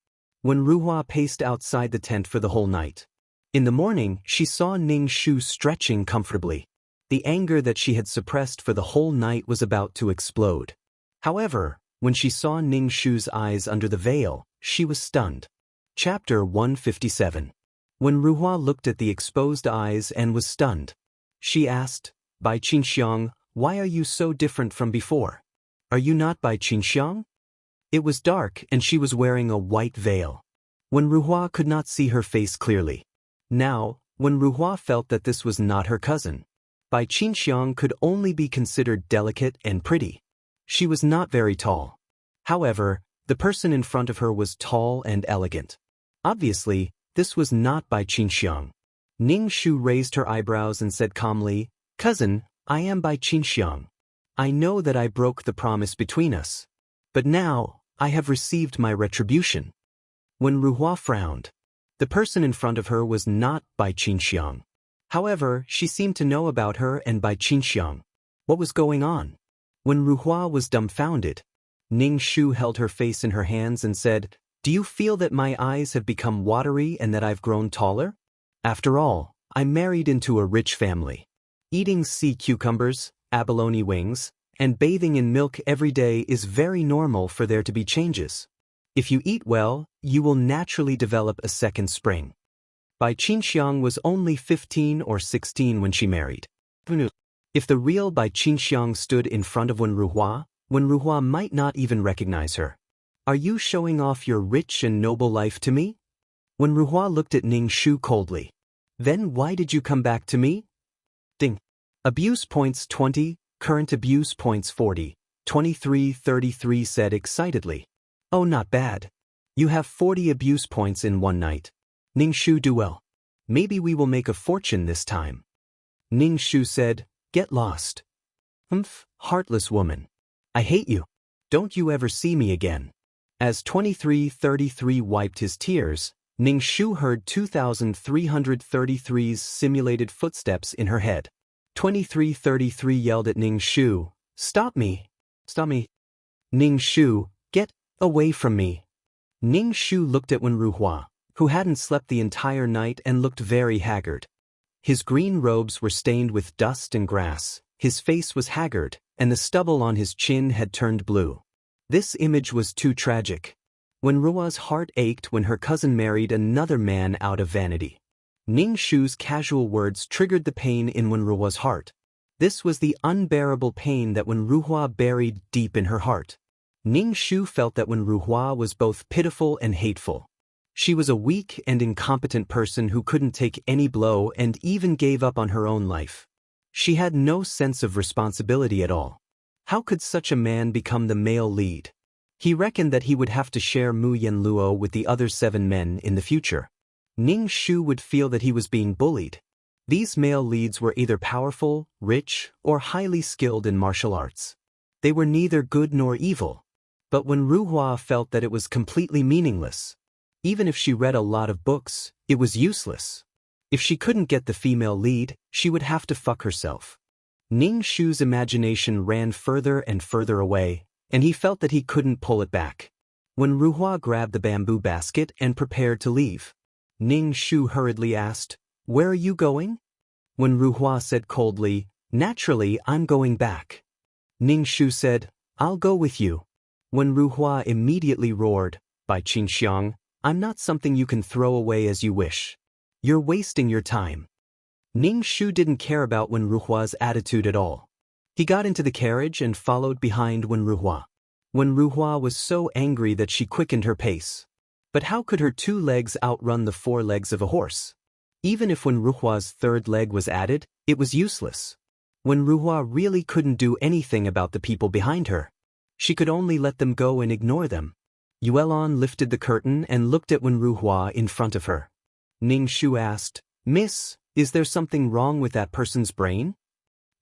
Wenruhua paced outside the tent for the whole night. In the morning, she saw Ning Shu stretching comfortably. The anger that she had suppressed for the whole night was about to explode. However, when she saw Ning Shu's eyes under the veil, she was stunned. Chapter 157. Wenruhua looked at the exposed eyes and was stunned. She asked, Bai Qinxiang, why are you so different from before? Are you not Bai Qinxiang? It was dark and she was wearing a white veil. Wenruhua could not see her face clearly. Now, Wenruhua felt that this was not her cousin. Bai Qinxiang could only be considered delicate and pretty. She was not very tall. However, the person in front of her was tall and elegant. Obviously, this was not Bai Qinxiang. Ning Shu raised her eyebrows and said calmly, Cousin, I am Bai Qinxiang. I know that I broke the promise between us. But now, I have received my retribution. Wenruhua frowned. The person in front of her was not Bai Qinxiang. However, she seemed to know about her and Bai Qinxiang. What was going on? Wenruhua was dumbfounded. Ning Shu held her face in her hands and said, Do you feel that my eyes have become watery and that I've grown taller? After all, I married into a rich family. Eating sea cucumbers, abalone wings, and bathing in milk every day is very normal for there to be changes. If you eat well, you will naturally develop a second spring. Bai Qinxiang was only 15 or 16 when she married. If the real Bai Qinxiang stood in front of Wen Ruhua might not even recognize her. Are you showing off your rich and noble life to me? Wen Ruhua looked at Ning Shu coldly. Then why did you come back to me? Ding. Abuse points 20, current abuse points 40, 2333 said excitedly. Oh, not bad. You have 40 abuse points in one night. Ning Shu, do well. Maybe we will make a fortune this time. Ning Shu said, get lost. Humph, heartless woman. I hate you. Don't you ever see me again. As 2333 wiped his tears, Ning Shu heard 2333's simulated footsteps in her head. 2333 yelled at Ning Shu, stop me. Stop me. Ning Shu, get away from me. Ning Shu looked at Wen Ruhua, who hadn't slept the entire night and looked very haggard. His green robes were stained with dust and grass, his face was haggard, and the stubble on his chin had turned blue. This image was too tragic. Wen Rua's heart ached when her cousin married another man out of vanity. Ning Shu's casual words triggered the pain in Wen Rua's heart. This was the unbearable pain that Wen Ruhua buried deep in her heart. Ning Shu felt that Wen Ruhua was both pitiful and hateful. She was a weak and incompetent person who couldn't take any blow and even gave up on her own life. She had no sense of responsibility at all. How could such a man become the male lead? He reckoned that he would have to share Mu Yanluo with the other 7 men in the future. Ning Shu would feel that he was being bullied. These male leads were either powerful, rich, or highly skilled in martial arts. They were neither good nor evil. But Wen Ruhua felt that it was completely meaningless. Even if she read a lot of books, it was useless. If she couldn't get the female lead, she would have to fuck herself. Ning Shu's imagination ran further and further away, and he felt that he couldn't pull it back. Wen Ruhua grabbed the bamboo basket and prepared to leave. Ning Shu hurriedly asked, where are you going? Wen Ruhua said coldly, naturally, I'm going back. Ning Shu said, I'll go with you. Wen Ruhua immediately roared, Bai Qinxiang, I'm not something you can throw away as you wish. You're wasting your time. Ning Shu didn't care about Wen Ruhua's attitude at all. He got into the carriage and followed behind Wen Ruhua. Wen Ruhua was so angry that she quickened her pace. But how could her 2 legs outrun the 4 legs of a horse? Even if Wen Ruhua's 3rd leg was added, it was useless. Wen Ruhua really couldn't do anything about the people behind her. She could only let them go and ignore them. Yuelon lifted the curtain and looked at Wen Ruhua in front of her. Ning Shu asked, Miss, is there something wrong with that person's brain?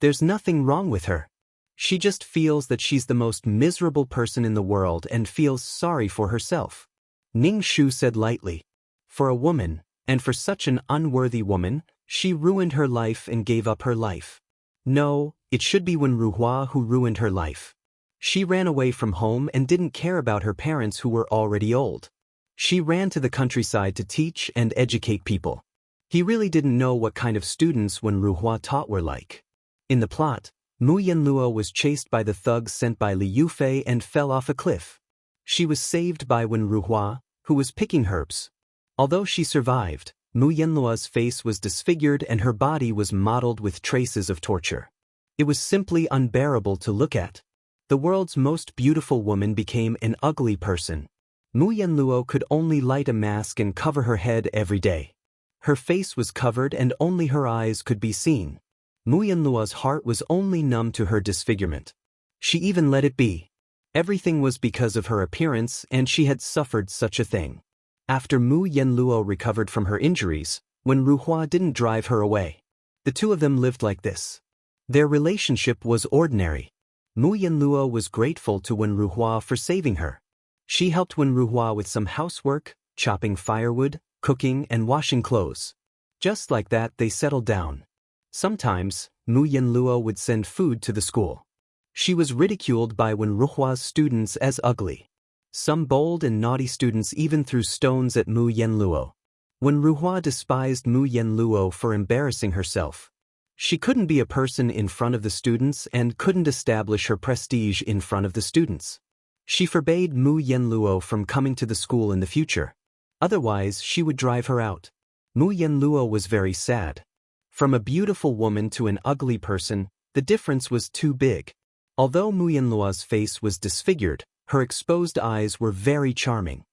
There's nothing wrong with her. She just feels that she's the most miserable person in the world and feels sorry for herself. Ning Shu said lightly, for a woman, and for such an unworthy woman, she ruined her life and gave up her life. No, it should be Wen Ruhua who ruined her life. She ran away from home and didn't care about her parents who were already old. She ran to the countryside to teach and educate people. He really didn't know what kind of students Wen Ruhua taught were like. In the plot, Mu Yanluo was chased by the thugs sent by Li Yufei and fell off a cliff. She was saved by Wen Ruhua, who was picking herbs. Although she survived, Mu Yanluo's face was disfigured and her body was mottled with traces of torture. It was simply unbearable to look at. The world's most beautiful woman became an ugly person. Mu Yanluo could only light a mask and cover her head every day. Her face was covered and only her eyes could be seen. Mu Yanluo's heart was only numb to her disfigurement. She even let it be. Everything was because of her appearance and she had suffered such a thing. After Mu Yanluo recovered from her injuries, Wen Ruhua didn't drive her away. The 2 of them lived like this. Their relationship was ordinary. Mu Yanluo was grateful to Wen Ruhua for saving her. She helped Wen Ruhua with some housework, chopping firewood, cooking, and washing clothes. Just like that, they settled down. Sometimes, Mu Yanluo would send food to the school. She was ridiculed by Wen Ruhua's students as ugly. Some bold and naughty students even threw stones at Mu Yanluo. Wen Ruhua despised Mu Yanluo for embarrassing herself. She couldn't be a person in front of the students and couldn't establish her prestige in front of the students. She forbade Mu Yenluo from coming to the school in the future. Otherwise, she would drive her out. Mu Yenluo was very sad. From a beautiful woman to an ugly person, the difference was too big. Although Mu Yenluo's face was disfigured, her exposed eyes were very charming.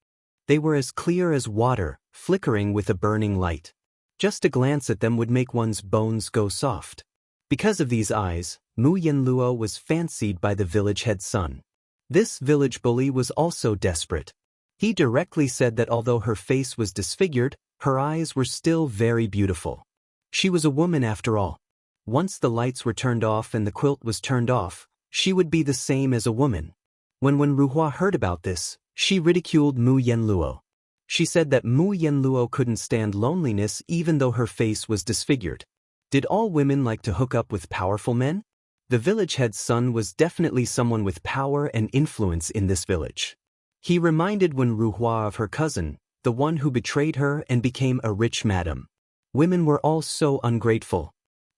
They were as clear as water, flickering with a burning light. Just a glance at them would make one's bones go soft. Because of these eyes, Mu Yenluo was fancied by the village head's son. This village bully was also desperate. He directly said that although her face was disfigured, her eyes were still very beautiful. She was a woman after all. Once the lights were turned off and the quilt was turned off, she would be the same as a woman. When Ruhua heard about this, she ridiculed Mu Yenluo. She said that Mu Yenluo couldn't stand loneliness even though her face was disfigured. Did all women like to hook up with powerful men? The village head's son was definitely someone with power and influence in this village. He reminded Ruhua of her cousin, the one who betrayed her and became a rich madam. Women were all so ungrateful.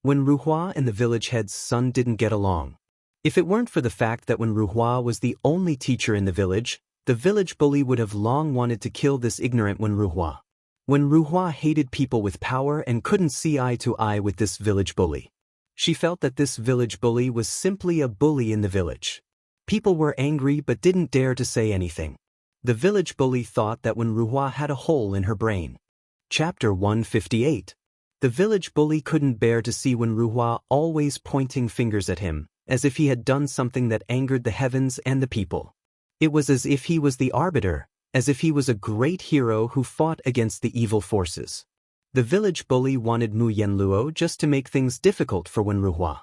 Ruhua and the village head's son didn't get along. If it weren't for the fact that Ruhua was the only teacher in the village bully would have long wanted to kill this ignorant Ruhua. Ruhua hated people with power and couldn't see eye to eye with this village bully. She felt that this village bully was simply a bully in the village. People were angry but didn't dare to say anything. The village bully thought that Ruhua had a hole in her brain. Chapter 158. The village bully couldn't bear to see Ruhua always pointing fingers at him, as if he had done something that angered the heavens and the people. It was as if he was the arbiter, as if he was a great hero who fought against the evil forces. The village bully wanted Mu Yenluo just to make things difficult for Ruhua.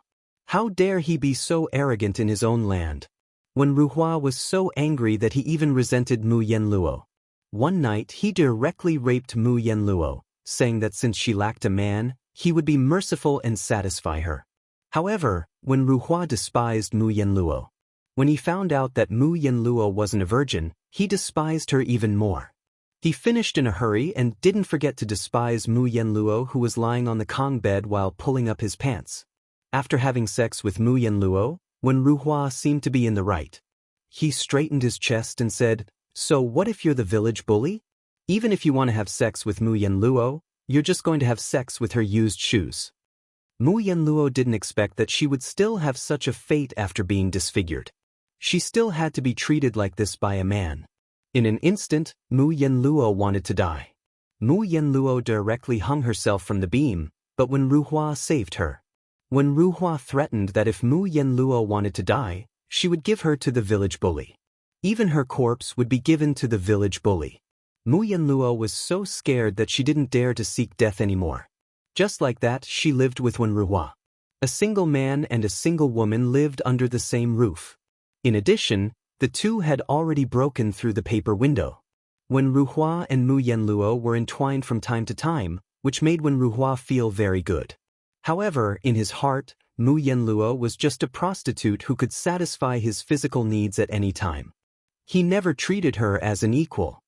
How dare he be so arrogant in his own land? Ruhua was so angry that he even resented Mu Yenluo. One night he directly raped Mu Yenluo, saying that since she lacked a man, he would be merciful and satisfy her. However, Ruhua despised Mu Yenluo. When he found out that Mu Yenluo wasn't a virgin, he despised her even more. He finished in a hurry and didn't forget to despise Mu Yenluo, who was lying on the Kong bed while pulling up his pants. After having sex with Mu Yenluo, Ruhua seemed to be in the right. He straightened his chest and said, "So what if you're the village bully? Even if you want to have sex with Mu Yenluo, you're just going to have sex with her used shoes." Mu Yenluo didn't expect that she would still have such a fate after being disfigured. She still had to be treated like this by a man. In an instant, Mu Yenluo wanted to die. Mu Yenluo directly hung herself from the beam, but Ruhua saved her. Ruhua threatened that if Mu Yenluo wanted to die, she would give her to the village bully. Even her corpse would be given to the village bully. Mu Yenluo was so scared that she didn't dare to seek death anymore. Just like that, she lived with Ruhua. A single man and a single woman lived under the same roof. In addition, the two had already broken through the paper window. Ruhua and Mu Yenluo were entwined from time to time, which made Ruhua feel very good. However, in his heart, Mu Yenluo was just a prostitute who could satisfy his physical needs at any time. He never treated her as an equal.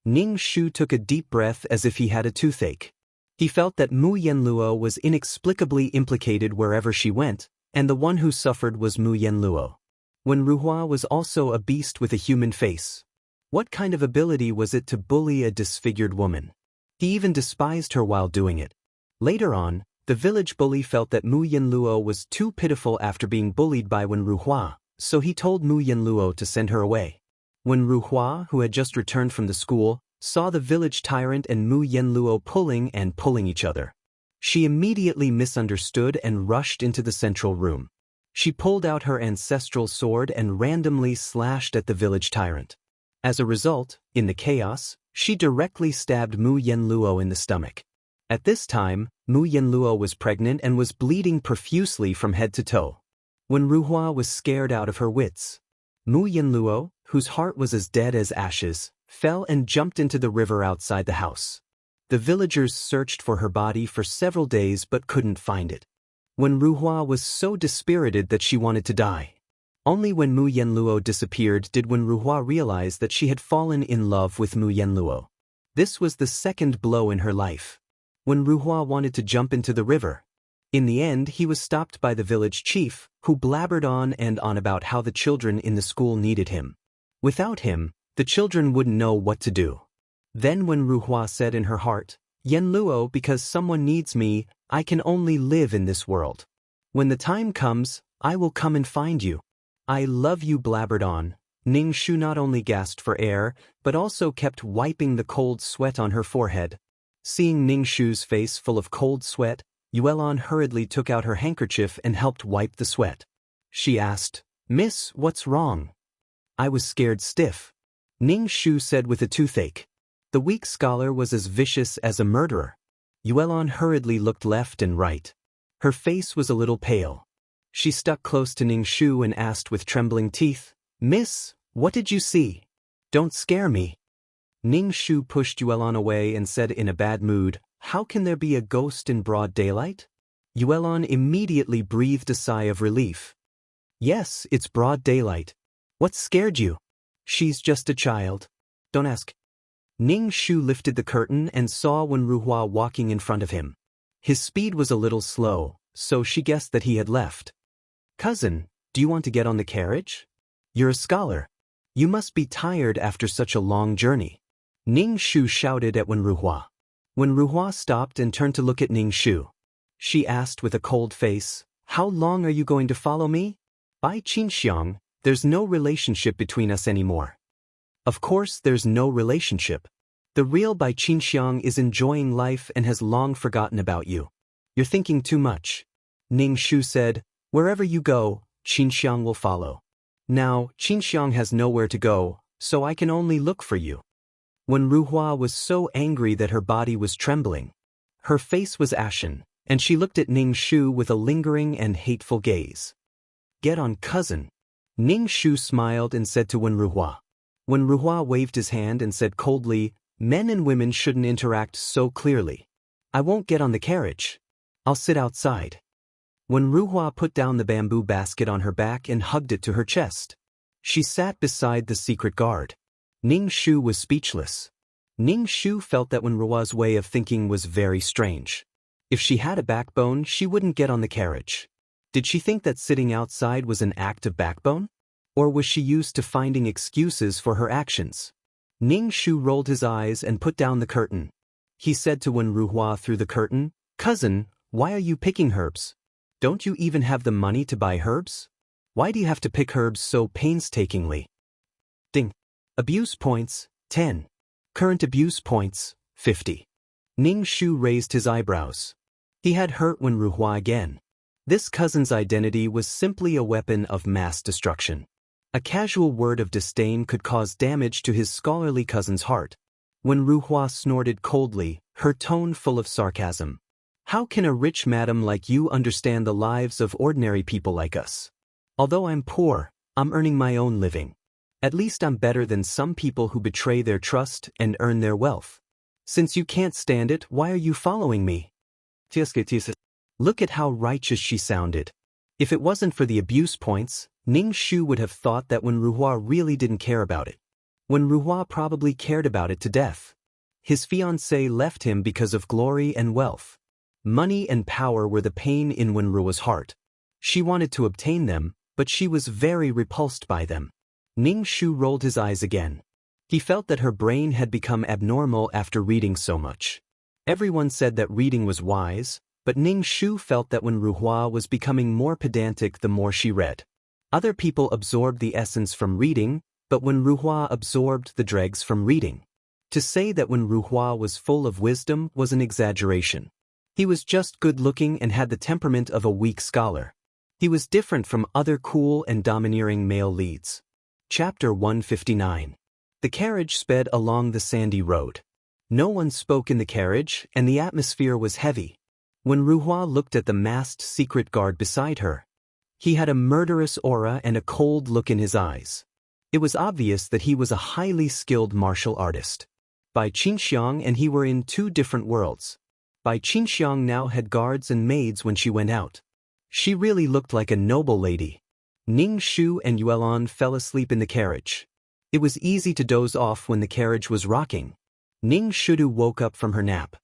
Ning Shu took a deep breath as if he had a toothache. He felt that Mu Yenluo was inexplicably implicated wherever she went, and the one who suffered was Mu Yenluo. Ruhua was also a beast with a human face. What kind of ability was it to bully a disfigured woman? He even despised her while doing it. Later on, the village bully felt that Mu Yenluo was too pitiful after being bullied by Ruhua, so he told Mu Yenluo to send her away. Ruhua, who had just returned from the school, saw the village tyrant and Mu Yenluo pulling each other. She immediately misunderstood and rushed into the central room. She pulled out her ancestral sword and randomly slashed at the village tyrant. As a result, in the chaos, she directly stabbed Mu Yenluo in the stomach. At this time, Mu Yenluo was pregnant and was bleeding profusely from head to toe. Ruhua was scared out of her wits. Mu Yenluo, whose heart was as dead as ashes, fell and jumped into the river outside the house. The villagers searched for her body for several days but couldn't find it. Ruhua was so dispirited that she wanted to die. Only when Mu Yenluo disappeared did Ruhua realize that she had fallen in love with Mu Yenluo. This was the second blow in her life. Ruhua wanted to jump into the river. In the end, he was stopped by the village chief, who blabbered on and on about how the children in the school needed him. Without him, the children wouldn't know what to do. Then when Ruhua said in her heart, "Yen Luo, because someone needs me, I can only live in this world. When the time comes, I will come and find you. I love you," blabbered on. Ning Shu not only gasped for air, but also kept wiping the cold sweat on her forehead. Seeing Ning Shu's face full of cold sweat, Yuelon hurriedly took out her handkerchief and helped wipe the sweat. She asked, "Miss, what's wrong?" "I was scared stiff," Ning Shu said with a toothache. The weak scholar was as vicious as a murderer. Yuelon hurriedly looked left and right. Her face was a little pale. She stuck close to Ning Shu and asked with trembling teeth, "Miss, what did you see? Don't scare me." Ning Shu pushed Yuelon away and said in a bad mood, "How can there be a ghost in broad daylight?" Yuelon immediately breathed a sigh of relief. "Yes, it's broad daylight. What scared you? She's just a child. Don't ask." Ning Shu lifted the curtain and saw Wen Ruhua walking in front of him. His speed was a little slow, so she guessed that he had left. "Cousin, do you want to get on the carriage? You're a scholar. You must be tired after such a long journey." Ning Shu shouted at Wen Ruhua. Wen Ruhua stopped and turned to look at Ning Shu. She asked with a cold face, "How long are you going to follow me?" "Bai Qinxiang, there's no relationship between us anymore." "Of course there's no relationship. The real Bai Qinxiang is enjoying life and has long forgotten about you. You're thinking too much." Ning Shu said, "Wherever you go, Qinxiang will follow. Now, Qinxiang has nowhere to go, so I can only look for you." When Ruhua was so angry that her body was trembling. Her face was ashen, and she looked at Ning Shu with a lingering and hateful gaze. "Get on, cousin." Ning Shu smiled and said to Wen Ruhua. Wen Ruhua waved his hand and said coldly, "Men and women shouldn't interact so clearly. I won't get on the carriage. I'll sit outside." When Ruhua put down the bamboo basket on her back and hugged it to her chest. She sat beside the secret guard. Ning Shu was speechless. Ning Shu felt that Wen Ruhua's way of thinking was very strange. If she had a backbone, she wouldn't get on the carriage. Did she think that sitting outside was an act of backbone? Or was she used to finding excuses for her actions? Ning Shu rolled his eyes and put down the curtain. He said to Wen Ruhua through the curtain, "Cousin, why are you picking herbs? Don't you even have the money to buy herbs? Why do you have to pick herbs so painstakingly?" Ding. Abuse points, 10. Current abuse points, 50. Ning Shu raised his eyebrows. He had hurt Wen Ruhua again. This cousin's identity was simply a weapon of mass destruction. A casual word of disdain could cause damage to his scholarly cousin's heart. Wen Ruhua snorted coldly, her tone full of sarcasm. "How can a rich madam like you understand the lives of ordinary people like us? Although I'm poor, I'm earning my own living. At least I'm better than some people who betray their trust and earn their wealth. Since you can't stand it, why are you following me?" Look at how righteous she sounded. If it wasn't for the abuse points, Ning Shu would have thought that Wen Ruhua really didn't care about it. Wen Ruhua probably cared about it to death. His fiancée left him because of glory and wealth. Money and power were the pain in Wen Ruhua's heart. She wanted to obtain them, but she was very repulsed by them. Ning Shu rolled his eyes again. He felt that her brain had become abnormal after reading so much. Everyone said that reading was wise, but Ning Shu felt that Wen Ruhua was becoming more pedantic the more she read. Other people absorbed the essence from reading, but Wen Ruhua absorbed the dregs from reading. To say that Wen Ruhua was full of wisdom was an exaggeration. He was just good-looking and had the temperament of a weak scholar. He was different from other cool and domineering male leads. Chapter 159. The carriage sped along the sandy road. No one spoke in the carriage, and the atmosphere was heavy. When Ruhua looked at the masked secret guard beside her, he had a murderous aura and a cold look in his eyes. It was obvious that he was a highly skilled martial artist. Bai Qinxiang and he were in two different worlds. Bai Qinxiang now had guards and maids when she went out. She really looked like a noble lady. Ning Shu and Yuelon fell asleep in the carriage. It was easy to doze off when the carriage was rocking. Ning Shudu woke up from her nap.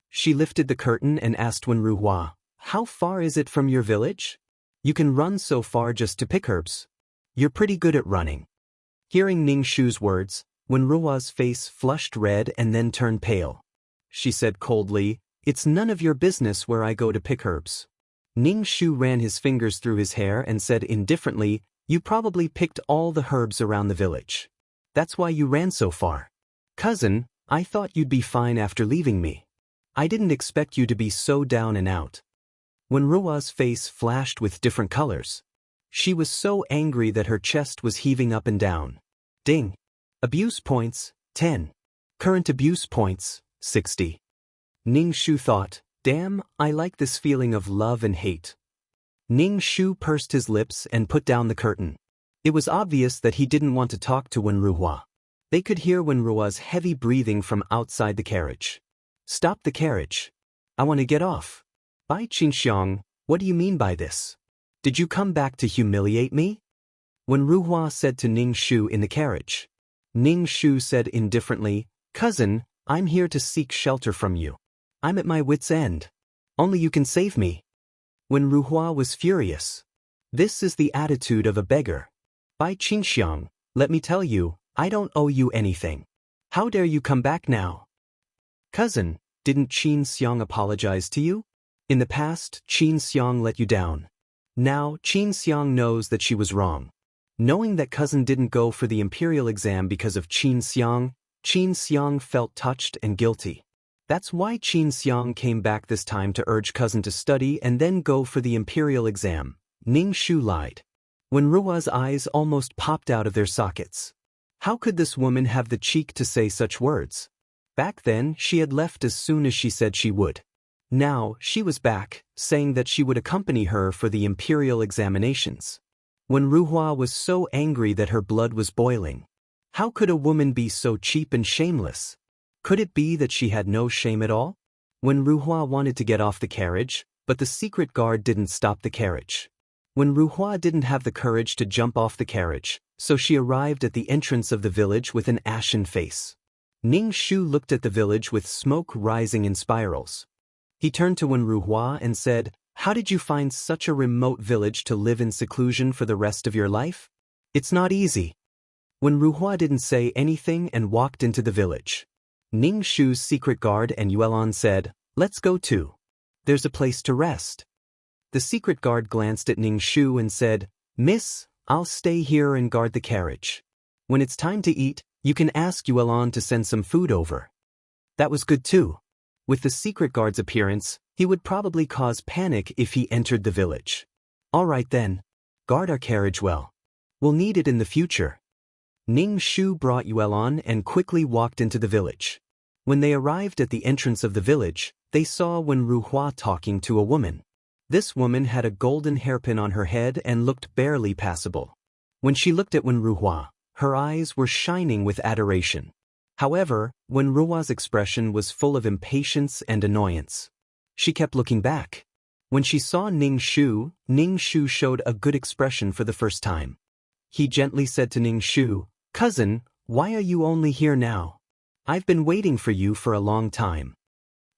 She lifted the curtain and asked Wen Ruhua, how far is it from your village? You can run so far just to pick herbs. You're pretty good at running. Hearing Ning Shu's words, Wenrua's face flushed red and then turned pale. She said coldly, "It's none of your business where I go to pick herbs." Ning Shu ran his fingers through his hair and said indifferently, "You probably picked all the herbs around the village. That's why you ran so far. Cousin, I thought you'd be fine after leaving me. I didn't expect you to be so down and out." Wenrua's face flashed with different colors. She was so angry that her chest was heaving up and down. Ding. Abuse points, 10. Current abuse points, 60. Ning Shu thought, "Damn, I like this feeling of love and hate." Ning Shu pursed his lips and put down the curtain. It was obvious that he didn't want to talk to Wenruhua. They could hear Wenrua's heavy breathing from outside the carriage. "Stop the carriage. I want to get off." "Bai Qingxiang, what do you mean by this? Did you come back to humiliate me?" Wenruhua said to Ning Shu in the carriage. Ning Shu said indifferently, "Cousin, I'm here to seek shelter from you. I'm at my wit's end. Only you can save me." Wenruhua was furious. "This is the attitude of a beggar. Bai Qingxiang, let me tell you, I don't owe you anything. How dare you come back now?" "Cousin, didn't Qin Xiang apologize to you? In the past, Qin Xiang let you down. Now, Qin Xiang knows that she was wrong. Knowing that cousin didn't go for the imperial exam because of Qin Xiang felt touched and guilty. That's why Qin Xiang came back this time to urge cousin to study and then go for the imperial exam." Ning Shu lied. Wenrua's eyes almost popped out of their sockets. How could this woman have the cheek to say such words? Back then, she had left as soon as she said she would. Now, she was back, saying that she would accompany her for the imperial examinations. Wenruhua was so angry that her blood was boiling. How could a woman be so cheap and shameless? Could it be that she had no shame at all? Wenruhua wanted to get off the carriage, but the secret guard didn't stop the carriage. Wenruhua didn't have the courage to jump off the carriage, so she arrived at the entrance of the village with an ashen face. Ning Shu looked at the village with smoke rising in spirals. He turned to Wenruhua and said, "How did you find such a remote village to live in seclusion for the rest of your life? It's not easy." Wenruhua didn't say anything and walked into the village. Ning Shu's secret guard and Yuelan said, "Let's go too. There's a place to rest." The secret guard glanced at Ning Shu and said, "Miss, I'll stay here and guard the carriage. When it's time to eat, you can ask Yuelan to send some food over." That was good too. With the secret guard's appearance, he would probably cause panic if he entered the village. "All right then. Guard our carriage well. We'll need it in the future." Ning Shu brought Yuelan and quickly walked into the village. When they arrived at the entrance of the village, they saw Wenruhua talking to a woman. This woman had a golden hairpin on her head and looked barely passable. When she looked at Wenruhua, her eyes were shining with adoration. However, Wenrua's expression was full of impatience and annoyance. She kept looking back. When she saw Ning Shu showed a good expression for the first time. He gently said to Ning Shu, "Cousin, why are you only here now? I've been waiting for you for a long time."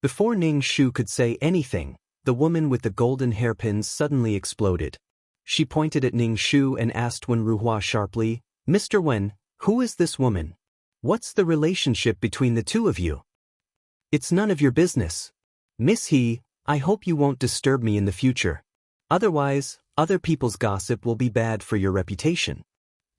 Before Ning Shu could say anything, the woman with the golden hairpins suddenly exploded. She pointed at Ning Shu and asked Wenruhua sharply, "Mr. Wen, who is this woman? What's the relationship between the two of you?" "It's none of your business. Miss He, I hope you won't disturb me in the future. Otherwise, other people's gossip will be bad for your reputation."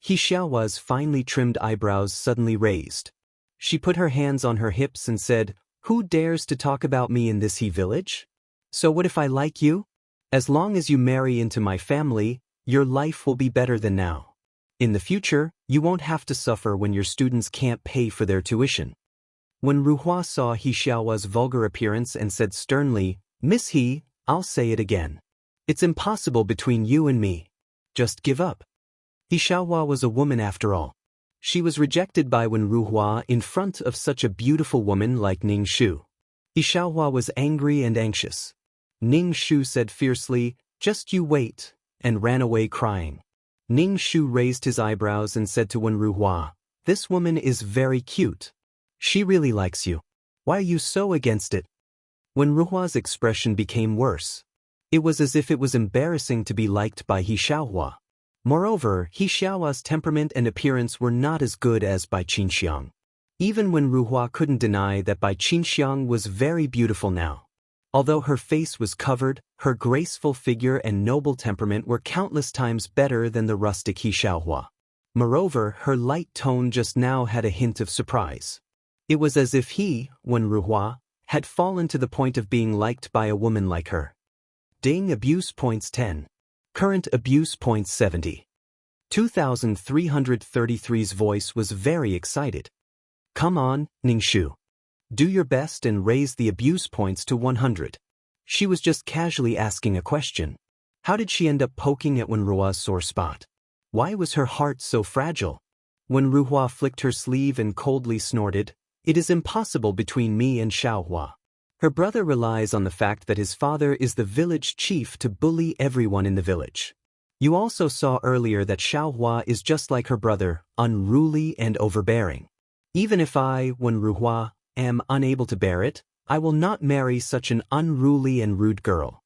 He Xiaohua's finely trimmed eyebrows suddenly raised. She put her hands on her hips and said, "Who dares to talk about me in this He village? So what if I like you? As long as you marry into my family, your life will be better than now. In the future, you won't have to suffer when your students can't pay for their tuition." When Ruhua saw He Xiaohua's vulgar appearance and said sternly, "Miss He, I'll say it again. It's impossible between you and me. Just give up." He Xiaohua was a woman after all. She was rejected by Wen Ruhua in front of such a beautiful woman like Ning Shu. He Xiaohua was angry and anxious. Ning Shu said fiercely, "Just you wait," and ran away crying. Ning Shu raised his eyebrows and said to Wen Ruhua, "This woman is very cute. She really likes you. Why are you so against it?" Wen Ruhua's expression became worse. It was as if it was embarrassing to be liked by He Xiaohua. Moreover, He Xiaohua's temperament and appearance were not as good as Bai Qinxiang. Even when Ruhua couldn't deny that Bai Qinxiang was very beautiful now. Although her face was covered, her graceful figure and noble temperament were countless times better than the rustic He Xiaohua. Moreover, her light tone just now had a hint of surprise. It was as if he, when Ruhua, had fallen to the point of being liked by a woman like her. Ding abuse points 10. Current abuse points 70. 2333's voice was very excited. Come on, Ningshu. Do your best and raise the abuse points to 100. She was just casually asking a question. How did she end up poking at Wenrua's sore spot? Why was her heart so fragile? When Ruhua flicked her sleeve and coldly snorted, "It is impossible between me and Xiaohua. Her brother relies on the fact that his father is the village chief to bully everyone in the village. You also saw earlier that Xiaohua is just like her brother, unruly and overbearing. Even if I, when Ruhua, am unable to bear it, I will not marry such an unruly and rude girl."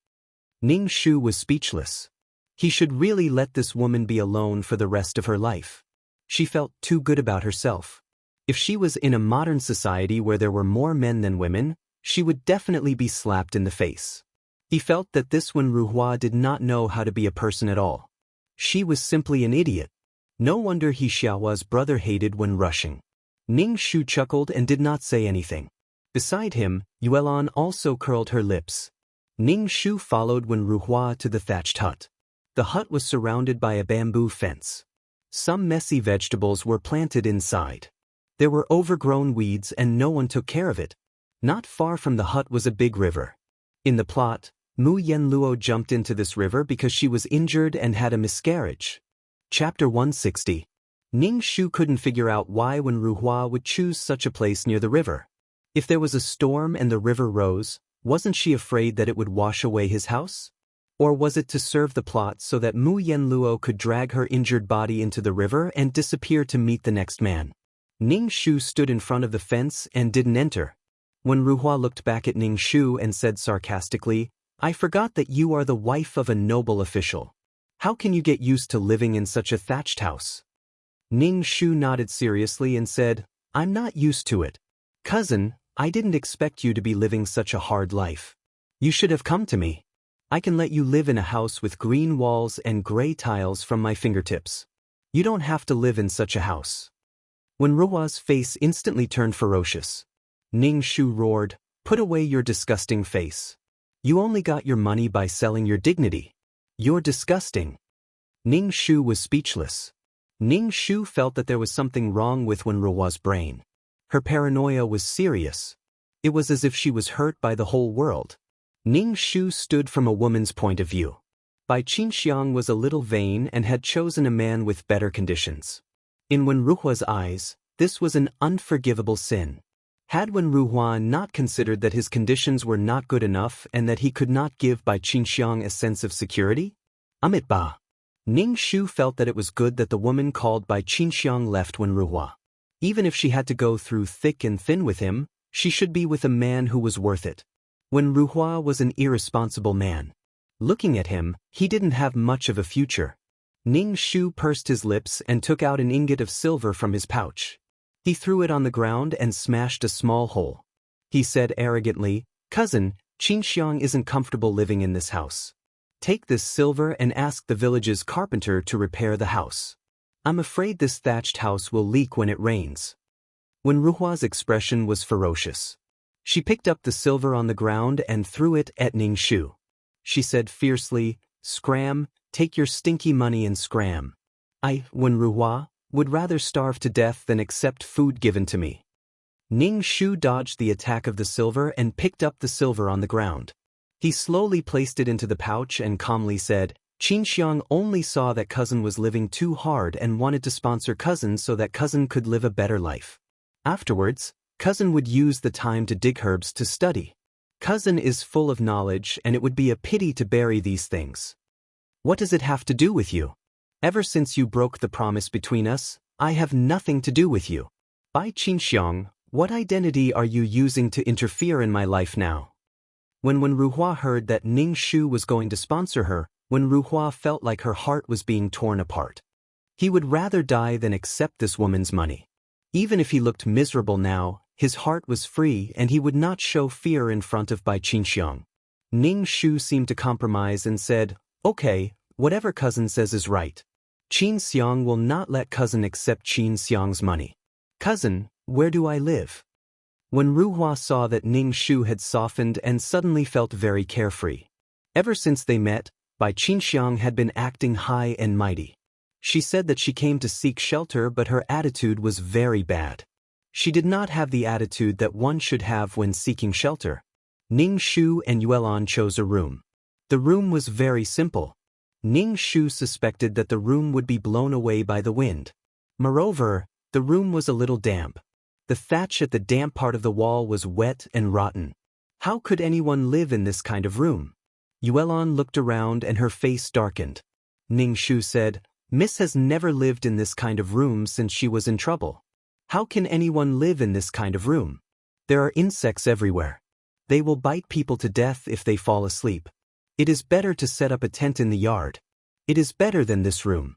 Ning Shu was speechless. He should really let this woman be alone for the rest of her life. She felt too good about herself. If she was in a modern society where there were more men than women, she would definitely be slapped in the face. He felt that this Wen Ruhua did not know how to be a person at all. She was simply an idiot. No wonder He Xiaohua's brother hated when rushing. Ning Shu chuckled and did not say anything. Beside him, Yuelan also curled her lips. Ning Shu followed Wen Ruhua to the thatched hut. The hut was surrounded by a bamboo fence. Some messy vegetables were planted inside. There were overgrown weeds and no one took care of it. Not far from the hut was a big river. In the plot, Mu Yanluo jumped into this river because she was injured and had a miscarriage. Chapter 160. Ning Shu couldn't figure out why Wen Ruhua would choose such a place near the river. If there was a storm and the river rose, wasn't she afraid that it would wash away his house? Or was it to serve the plot so that Mu Yanluo could drag her injured body into the river and disappear to meet the next man? Ning Shu stood in front of the fence and didn't enter. When Ruhua looked back at Ning Shu and said sarcastically, "I forgot that you are the wife of a noble official. How can you get used to living in such a thatched house?" Ning Shu nodded seriously and said, "I'm not used to it. Cousin, I didn't expect you to be living such a hard life. You should have come to me. I can let you live in a house with green walls and gray tiles from my fingertips. You don't have to live in such a house." When Ruhua's face instantly turned ferocious, Ning Shu roared, "Put away your disgusting face. You only got your money by selling your dignity. You're disgusting." Ning Shu was speechless. Ning Shu felt that there was something wrong with Wen Ruhua's brain. Her paranoia was serious. It was as if she was hurt by the whole world. Ning Shu stood from a woman's point of view. Bai Qinxiang was a little vain and had chosen a man with better conditions. In Wen Ruhua's eyes, this was an unforgivable sin. Had Wen Ruhua not considered that his conditions were not good enough and that he could not give Bai Qinxiang a sense of security? Amitba. Ning Shu felt that it was good that the woman called Bai Qinxiang left Wen Ruhua. Even if she had to go through thick and thin with him, she should be with a man who was worth it. Wen Ruhua was an irresponsible man. Looking at him, he didn't have much of a future. Ning Shu pursed his lips and took out an ingot of silver from his pouch. He threw it on the ground and smashed a small hole. He said arrogantly, "Cousin, Qinxiang isn't comfortable living in this house. Take this silver and ask the village's carpenter to repair the house. I'm afraid this thatched house will leak when it rains." When Ruhua's expression was ferocious, she picked up the silver on the ground and threw it at Ning Shu. She said fiercely, "Scram, take your stinky money and scram. Wen Ruhua, would rather starve to death than accept food given to me." Ning Shu dodged the attack of the silver and picked up the silver on the ground. He slowly placed it into the pouch and calmly said, "Qinxiang only saw that cousin was living too hard and wanted to sponsor cousin so that cousin could live a better life. Afterwards, cousin would use the time to dig herbs to study. Cousin is full of knowledge and it would be a pity to bury these things. What does it have to do with you? Ever since you broke the promise between us, I have nothing to do with you. Bai Qinxiang, what identity are you using to interfere in my life now?" When Ruhua heard that Ning Shu was going to sponsor her, Ruhua felt like her heart was being torn apart. He would rather die than accept this woman's money. Even if he looked miserable now, his heart was free and he would not show fear in front of Bai Qinxiang. Ning Shu seemed to compromise and said, "Okay, whatever cousin says is right. Qin Xiang will not let cousin accept Qin Xiang's money. Cousin, where do I live?" When Ruhua saw that Ning Shu had softened and suddenly felt very carefree. Ever since they met, Bai Qinxiang had been acting high and mighty. She said that she came to seek shelter, but her attitude was very bad. She did not have the attitude that one should have when seeking shelter. Ning Shu and Yuelan chose a room. The room was very simple. Ning Shu suspected that the room would be blown away by the wind. Moreover, the room was a little damp. The thatch at the damp part of the wall was wet and rotten. How could anyone live in this kind of room? Yuelan looked around and her face darkened. Ning Shu said, "Miss has never lived in this kind of room since she was in trouble. How can anyone live in this kind of room? There are insects everywhere. They will bite people to death if they fall asleep. It is better to set up a tent in the yard. It is better than this room."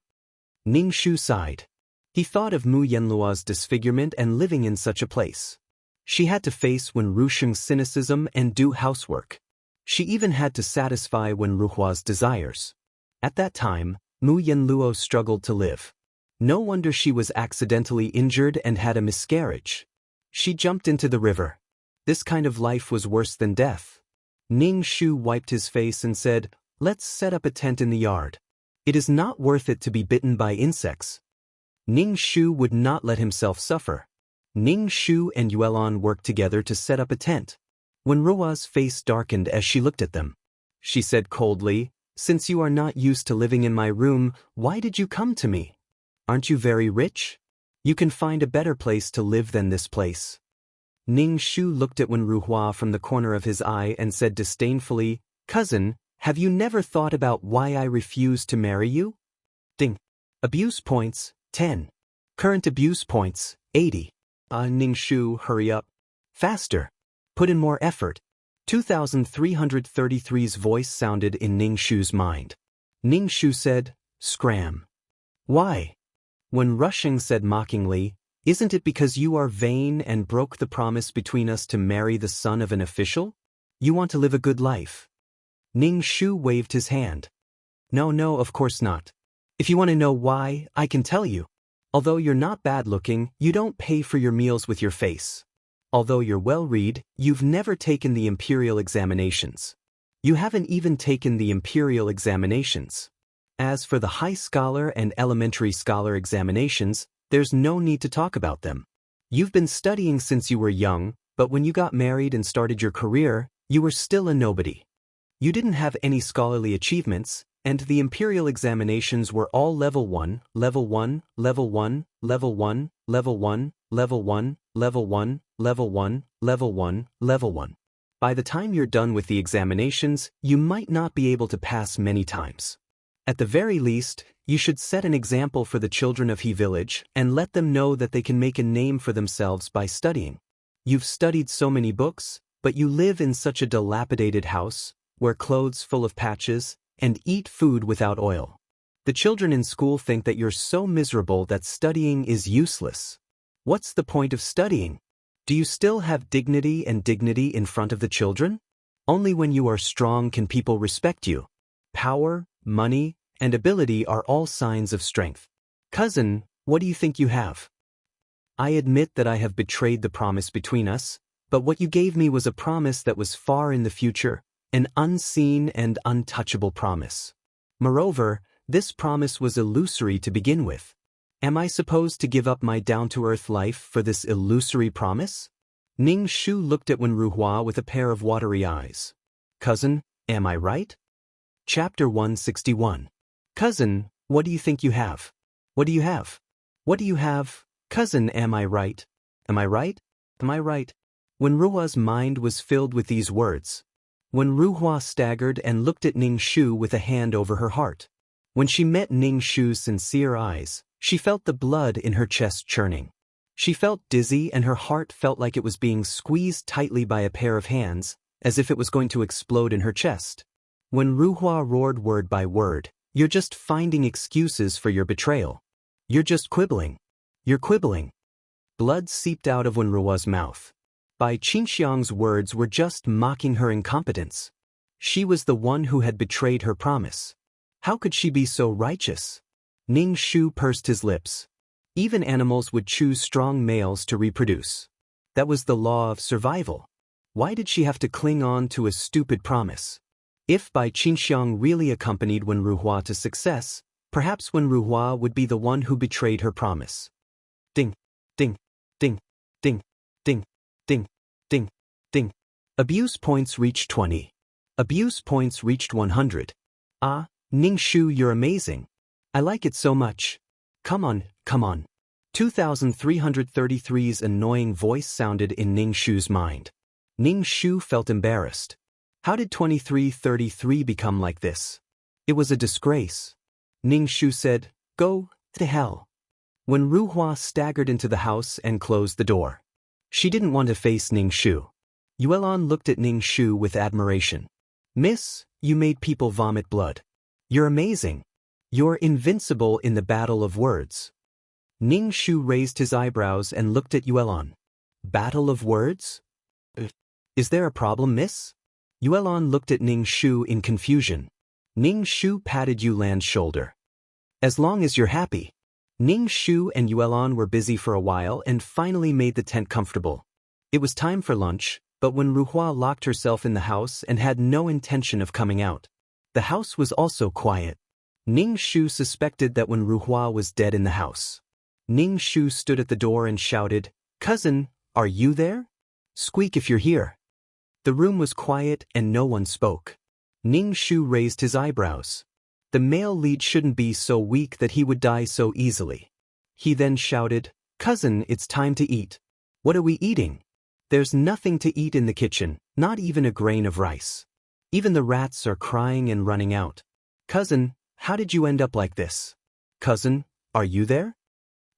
Ning Shu sighed. He thought of Mu Yanluo's disfigurement and living in such a place. She had to face Wen Rusheng's cynicism and do housework. She even had to satisfy Wen Ruhua's desires. At that time, Mu Yanluo struggled to live. No wonder she was accidentally injured and had a miscarriage. She jumped into the river. This kind of life was worse than death. Ning Shu wiped his face and said, "Let's set up a tent in the yard. It is not worth it to be bitten by insects." Ning Shu would not let himself suffer. Ning Shu and Yuelan worked together to set up a tent. When Rua's face darkened as she looked at them, she said coldly, "Since you are not used to living in my room, why did you come to me? Aren't you very rich? You can find a better place to live than this place." Ning Shu looked at Wen Ruhua from the corner of his eye and said disdainfully, "Cousin, have you never thought about why I refused to marry you?" Ding. Abuse points, 10. Current abuse points, 80. Ning Shu, hurry up. Faster. Put in more effort. 2333's voice sounded in Ning Shu's mind. Ning Shu said, "Scram." "Why?" When Rusheng said mockingly, "Isn't it because you are vain and broke the promise between us to marry the son of an official? You want to live a good life." Ning Shu waved his hand. No, of course not. If you want to know why, I can tell you. Although you're not bad-looking, you don't pay for your meals with your face. Although you're well-read, you've never taken the imperial examinations. You haven't even taken the imperial examinations. As for the high scholar and elementary scholar examinations, there's no need to talk about them. You've been studying since you were young, but when you got married and started your career, you were still a nobody. You didn't have any scholarly achievements, and the imperial examinations were all level 1, level 1, level 1, level 1, level 1, level 1, level 1, level 1, level 1, level 1. By the time you're done with the examinations, you might not be able to pass many times. At the very least, you should set an example for the children of He Village and let them know that they can make a name for themselves by studying. You've studied so many books, but you live in such a dilapidated house, wear clothes full of patches, and eat food without oil. The children in school think that you're so miserable that studying is useless. What's the point of studying? Do you still have dignity in front of the children? Only when you are strong can people respect you. Power, money, and ability are all signs of strength. Cousin, what do you think you have? I admit that I have betrayed the promise between us, but what you gave me was a promise that was far in the future, an unseen and untouchable promise. Moreover, this promise was illusory to begin with. Am I supposed to give up my down-to-earth life for this illusory promise? Ning Shu looked at Wen Ruhua with a pair of watery eyes. Cousin, am I right? Chapter 161. Cousin, what do you think you have? What do you have? What do you have? Cousin, am I right? Am I right? Am I right? Wen Ruhua's mind was filled with these words. Wen Ruhua staggered and looked at Ning Shu with a hand over her heart. When she met Ning Shu's sincere eyes, she felt the blood in her chest churning. She felt dizzy and her heart felt like it was being squeezed tightly by a pair of hands, as if it was going to explode in her chest. When Ruhua roared word by word, "You're just finding excuses for your betrayal. You're just quibbling. You're quibbling." Blood seeped out of Wenrua's mouth. Bai Qingxiang's words were just mocking her incompetence. She was the one who had betrayed her promise. How could she be so righteous? Ning Shu pursed his lips. Even animals would choose strong males to reproduce. That was the law of survival. Why did she have to cling on to a stupid promise? If Bai Qingxiang really accompanied Wenruhua to success, perhaps Wenruhua would be the one who betrayed her promise. Ding, ding, ding, ding, ding, ding, ding, ding. Abuse points reached 20. Abuse points reached 100. Ah, Ning Shu, you're amazing. I like it so much. Come on, come on. 2333's annoying voice sounded in Ning Shu's mind. Ning Shu felt embarrassed. How did 2333 become like this? It was a disgrace. Ning Shu said, "Go to hell." When Ruhua staggered into the house and closed the door. She didn't want to face Ning Shu. Yuelon looked at Ning Shu with admiration. "Miss, you made people vomit blood. You're amazing. You're invincible in the battle of words." Ning Shu raised his eyebrows and looked at Yuelon. "Battle of words? Is there a problem, miss?" Yuelon looked at Ning Shu in confusion. Ning Shu patted Yulan's shoulder. "As long as you're happy." Ning Shu and Yuelon were busy for a while and finally made the tent comfortable. It was time for lunch, but when Ruhua locked herself in the house and had no intention of coming out. The house was also quiet. Ning Shu suspected that when Ruhua was dead in the house. Ning Shu stood at the door and shouted, "Cousin, are you there? Squeak if you're here." The room was quiet and no one spoke. Ning Shu raised his eyebrows. The male lead shouldn't be so weak that he would die so easily. He then shouted, "Cousin, it's time to eat. What are we eating?" There's nothing to eat in the kitchen, not even a grain of rice. Even the rats are crying and running out. "Cousin, how did you end up like this? Cousin, are you there?"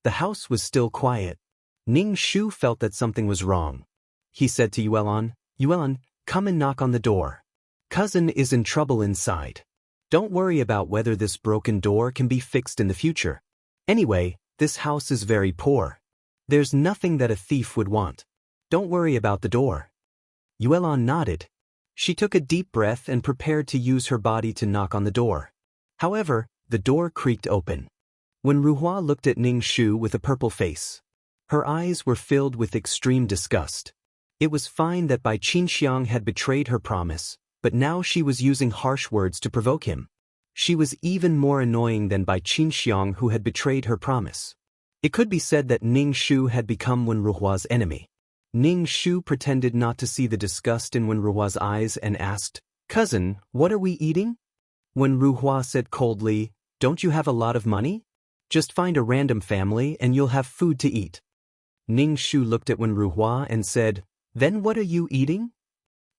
The house was still quiet. Ning Shu felt that something was wrong. He said to Yuelon, "Yuelon, come and knock on the door. Cousin is in trouble inside. Don't worry about whether this broken door can be fixed in the future. Anyway, this house is very poor. There's nothing that a thief would want. Don't worry about the door." Yuelon nodded. She took a deep breath and prepared to use her body to knock on the door. However, the door creaked open. When Ruhua looked at Ning Shu with a purple face, her eyes were filled with extreme disgust. It was fine that Bai Qingxiang had betrayed her promise, but now she was using harsh words to provoke him. She was even more annoying than Bai Qingxiang, who had betrayed her promise. It could be said that Ning Shu had become Wenruhua's enemy. Ning Shu pretended not to see the disgust in Wenruhua's eyes and asked, "Cousin, what are we eating?" Wenruhua said coldly, "Don't you have a lot of money? Just find a random family and you'll have food to eat." Ning Shu looked at Wenruhua and said, "Then what are you eating?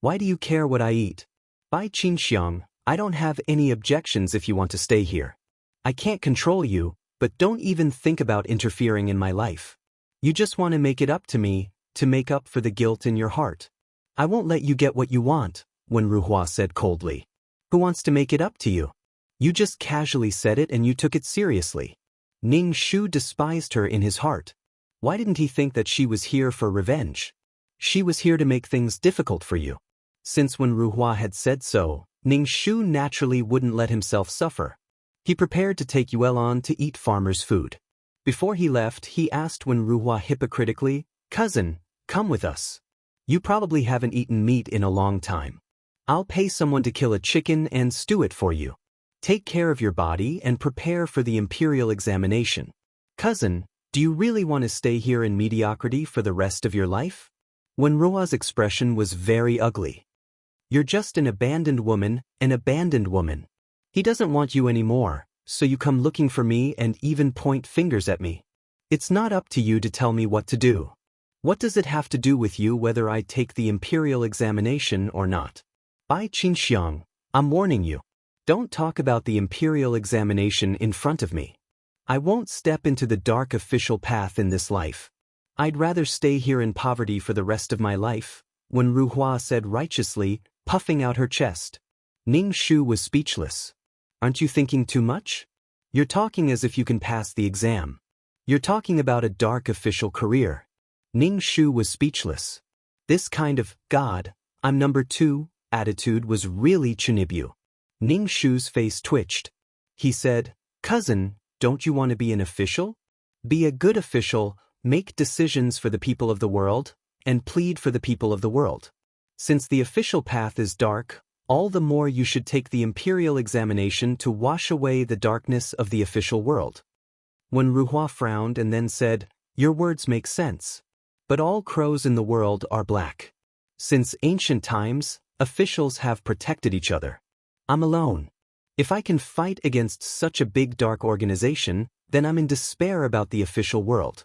Why do you care what I eat? Bai Qingxiang, I don't have any objections if you want to stay here. I can't control you, but don't even think about interfering in my life. You just want to make it up to me, to make up for the guilt in your heart. I won't let you get what you want," Wenruhua said coldly. "Who wants to make it up to you? You just casually said it and you took it seriously." Ning Shu despised her in his heart. Why didn't he think that she was here for revenge? She was here to make things difficult for you. Since Wenruhua had said so, Ning Shu naturally wouldn't let himself suffer. He prepared to take Yuelon to eat farmer's food. Before he left, he asked Wenruhua hypocritically, "Cousin, come with us. You probably haven't eaten meat in a long time. I'll pay someone to kill a chicken and stew it for you. Take care of your body and prepare for the imperial examination. Cousin, do you really want to stay here in mediocrity for the rest of your life?" Wenruhua's expression was very ugly. "You're just an abandoned woman, an abandoned woman. He doesn't want you anymore, so you come looking for me and even point fingers at me. It's not up to you to tell me what to do. What does it have to do with you whether I take the imperial examination or not? Bai Qingxiang, I'm warning you. Don't talk about the imperial examination in front of me. I won't step into the dark official path in this life. I'd rather stay here in poverty for the rest of my life, Wen Ruhua said righteously, puffing out her chest. Ning Shu was speechless. Aren't you thinking too much? You're talking as if you can pass the exam. You're talking about a dark official career. Ning Shu was speechless. This kind of, God, I'm number 2, attitude was really Chinibu. Ning Shu's face twitched. He said, cousin, don't you want to be an official? Be a good official, make decisions for the people of the world, and plead for the people of the world. Since the official path is dark, all the more you should take the imperial examination to wash away the darkness of the official world. Wen Ruhua frowned and then said, your words make sense. But all crows in the world are black. Since ancient times, officials have protected each other. I'm alone. If I can fight against such a big dark organization, then I'm in despair about the official world.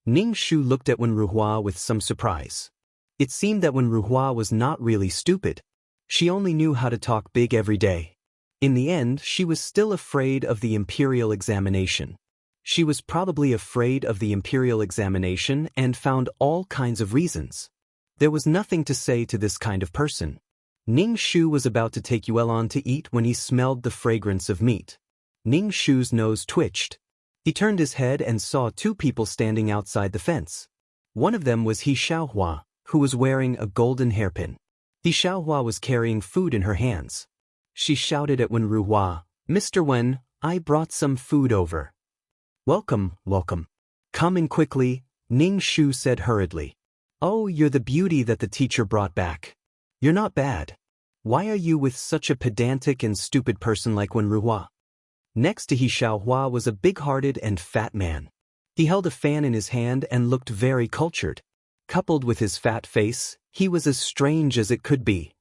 Ning Shu looked at Wen Ruhua with some surprise. It seemed that Wen Ruhua was not really stupid. She only knew how to talk big every day. In the end, she was still afraid of the imperial examination. She was probably afraid of the imperial examination and found all kinds of reasons. There was nothing to say to this kind of person. Ning Shu was about to take Yuelon to eat when he smelled the fragrance of meat. Ning Shu's nose twitched. He turned his head and saw 2 people standing outside the fence. One of them was He Xiaohua, who was wearing a golden hairpin. He Xiaohua was carrying food in her hands. She shouted at Wen Ruhua, Mr. Wen, I brought some food over. Welcome, welcome. Come in quickly, Ning Shu said hurriedly. Oh, you're the beauty that the teacher brought back. You're not bad. Why are you with such a pedantic and stupid person like Wen Ruhua? Next to He Xiaohua was a big-hearted and fat man. He held a fan in his hand and looked very cultured. Coupled with his fat face, he was as strange as it could be.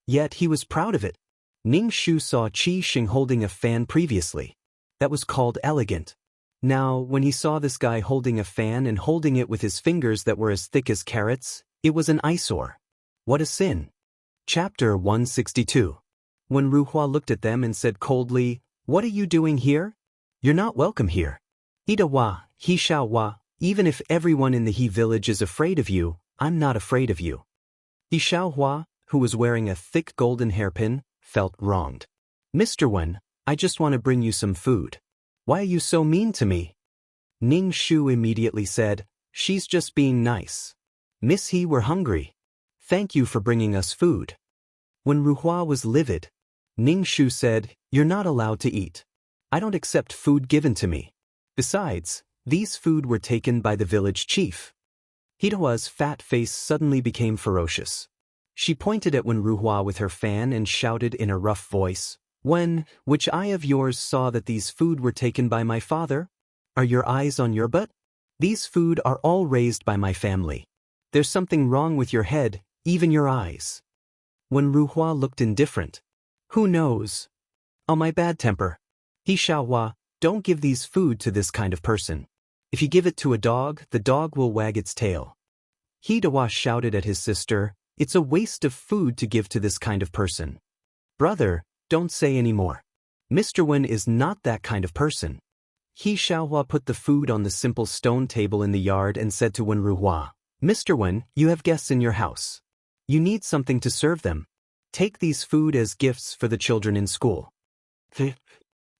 Yet he was proud of it. Ning Shu saw Qi Xing holding a fan previously. That was called elegant. Now, when he saw this guy holding a fan and holding it with his fingers that were as thick as carrots, it was an eyesore. What a sin. Chapter 162. When Ruhua looked at them and said coldly, What are you doing here? You're not welcome here. Hidawa, He Xiaohua, even if everyone in the He village is afraid of you, I'm not afraid of you. He Xiaohua, who was wearing a thick golden hairpin, felt wronged. Mr. Wen, I just want to bring you some food. Why are you so mean to me? Ning Shu immediately said, She's just being nice. Miss He, we're hungry. Thank you for bringing us food. When Ruhua was livid, Ning Shu said, You're not allowed to eat. I don't accept food given to me. Besides, these food were taken by the village chief. Hidawa's fat face suddenly became ferocious. She pointed at Wen Ruhua with her fan and shouted in a rough voice, Wen, which eye of yours saw that these food were taken by my father? Are your eyes on your butt? These food are all raised by my family. There's something wrong with your head, even your eyes. Wen Ruhua looked indifferent. Who knows? Oh, my bad temper. He Xiaohua, don't give these food to this kind of person. If you give it to a dog, the dog will wag its tail. Hidawa shouted at his sister, It's a waste of food to give to this kind of person. Brother, don't say any more. Mr. Wen is not that kind of person. He Xiaohua put the food on the simple stone table in the yard and said to Wen Ruhua, Mr. Wen, you have guests in your house. You need something to serve them. Take these food as gifts for the children in school.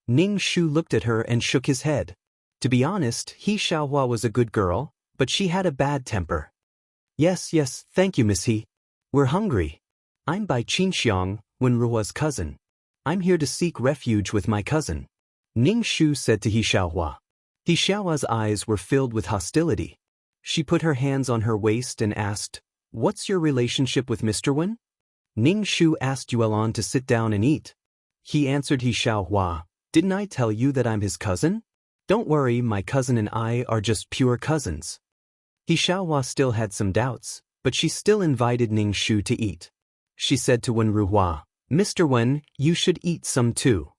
Ning Shu looked at her and shook his head. To be honest, He Xiaohua was a good girl, but she had a bad temper. Yes, thank you, Miss He. We're hungry. I'm Bai Qinxiang, Wen Ruhua's cousin. I'm here to seek refuge with my cousin. Ning Shu said to He Xiaohua. He Xiaohua's eyes were filled with hostility. She put her hands on her waist and asked, What's your relationship with Mr. Wen? Ning Shu asked Yuelon to sit down and eat. He answered He Xiaohua, Didn't I tell you that I'm his cousin? Don't worry, my cousin and I are just pure cousins. He Xiaohua still had some doubts, but she still invited Ning Shu to eat. She said to Wen Ruhua, Mr. Wen, you should eat some too.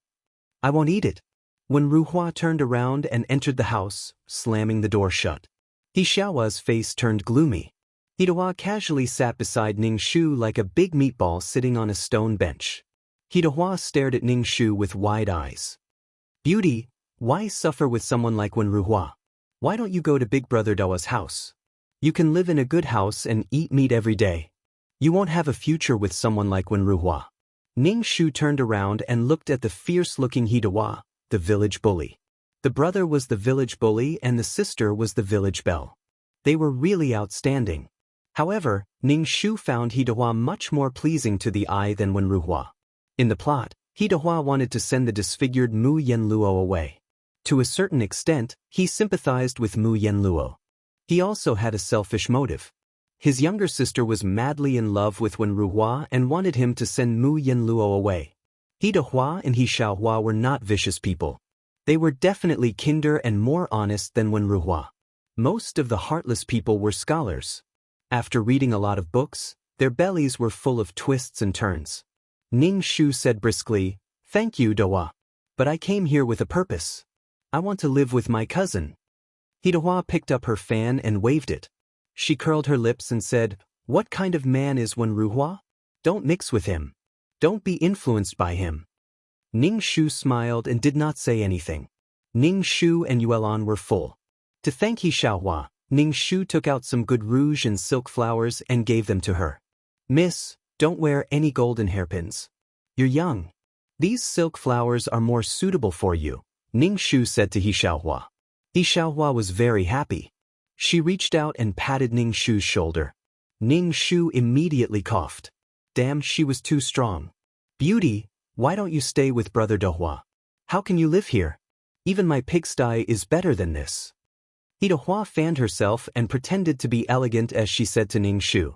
I won't eat it. Wen Ruhua turned around and entered the house, slamming the door shut. He Xiaohua's face turned gloomy. Hidawa casually sat beside Ning Shu like a big meatball sitting on a stone bench. Hidawa stared at Ning Shu with wide eyes. Beauty, why suffer with someone like Wen Ruhua? Why don't you go to Big Brother Dawa's house? You can live in a good house and eat meat every day. You won't have a future with someone like Wenruhua. Ning Shu turned around and looked at the fierce-looking Hidehua, the village bully. The brother was the village bully and the sister was the village belle. They were really outstanding. However, Ning Shu found Hidehua much more pleasing to the eye than Wenruhua. In the plot, Hidehua wanted to send the disfigured Mu Yenluo away. To a certain extent, he sympathized with Mu Yenluo. He also had a selfish motive. His younger sister was madly in love with Wenruhua and wanted him to send Mu Yenluo away. Hidehua and Xiaohua were not vicious people. They were definitely kinder and more honest than Wenruhua. Most of the heartless people were scholars. After reading a lot of books, their bellies were full of twists and turns. Ning Shu said briskly, "Thank you, Dehua. But I came here with a purpose. I want to live with my cousin." Hidehua picked up her fan and waved it. She curled her lips and said, "What kind of man is Wenruhua? Don't mix with him. Don't be influenced by him." Ning Shu smiled and did not say anything. Ning Shu and Yuelan were full. To thank Xiaohua, Ning Shu took out some good rouge and silk flowers and gave them to her. "Miss, don't wear any golden hairpins. You're young. These silk flowers are more suitable for you," Ning Shu said to Xiaohua. Xiaohua was very happy. She reached out and patted Ning Shu's shoulder. Ning Shu immediately coughed. Damn, she was too strong. "Beauty, why don't you stay with Brother Dehua? How can you live here? Even my pigsty is better than this." Hidehua fanned herself and pretended to be elegant as she said to Ning Shu.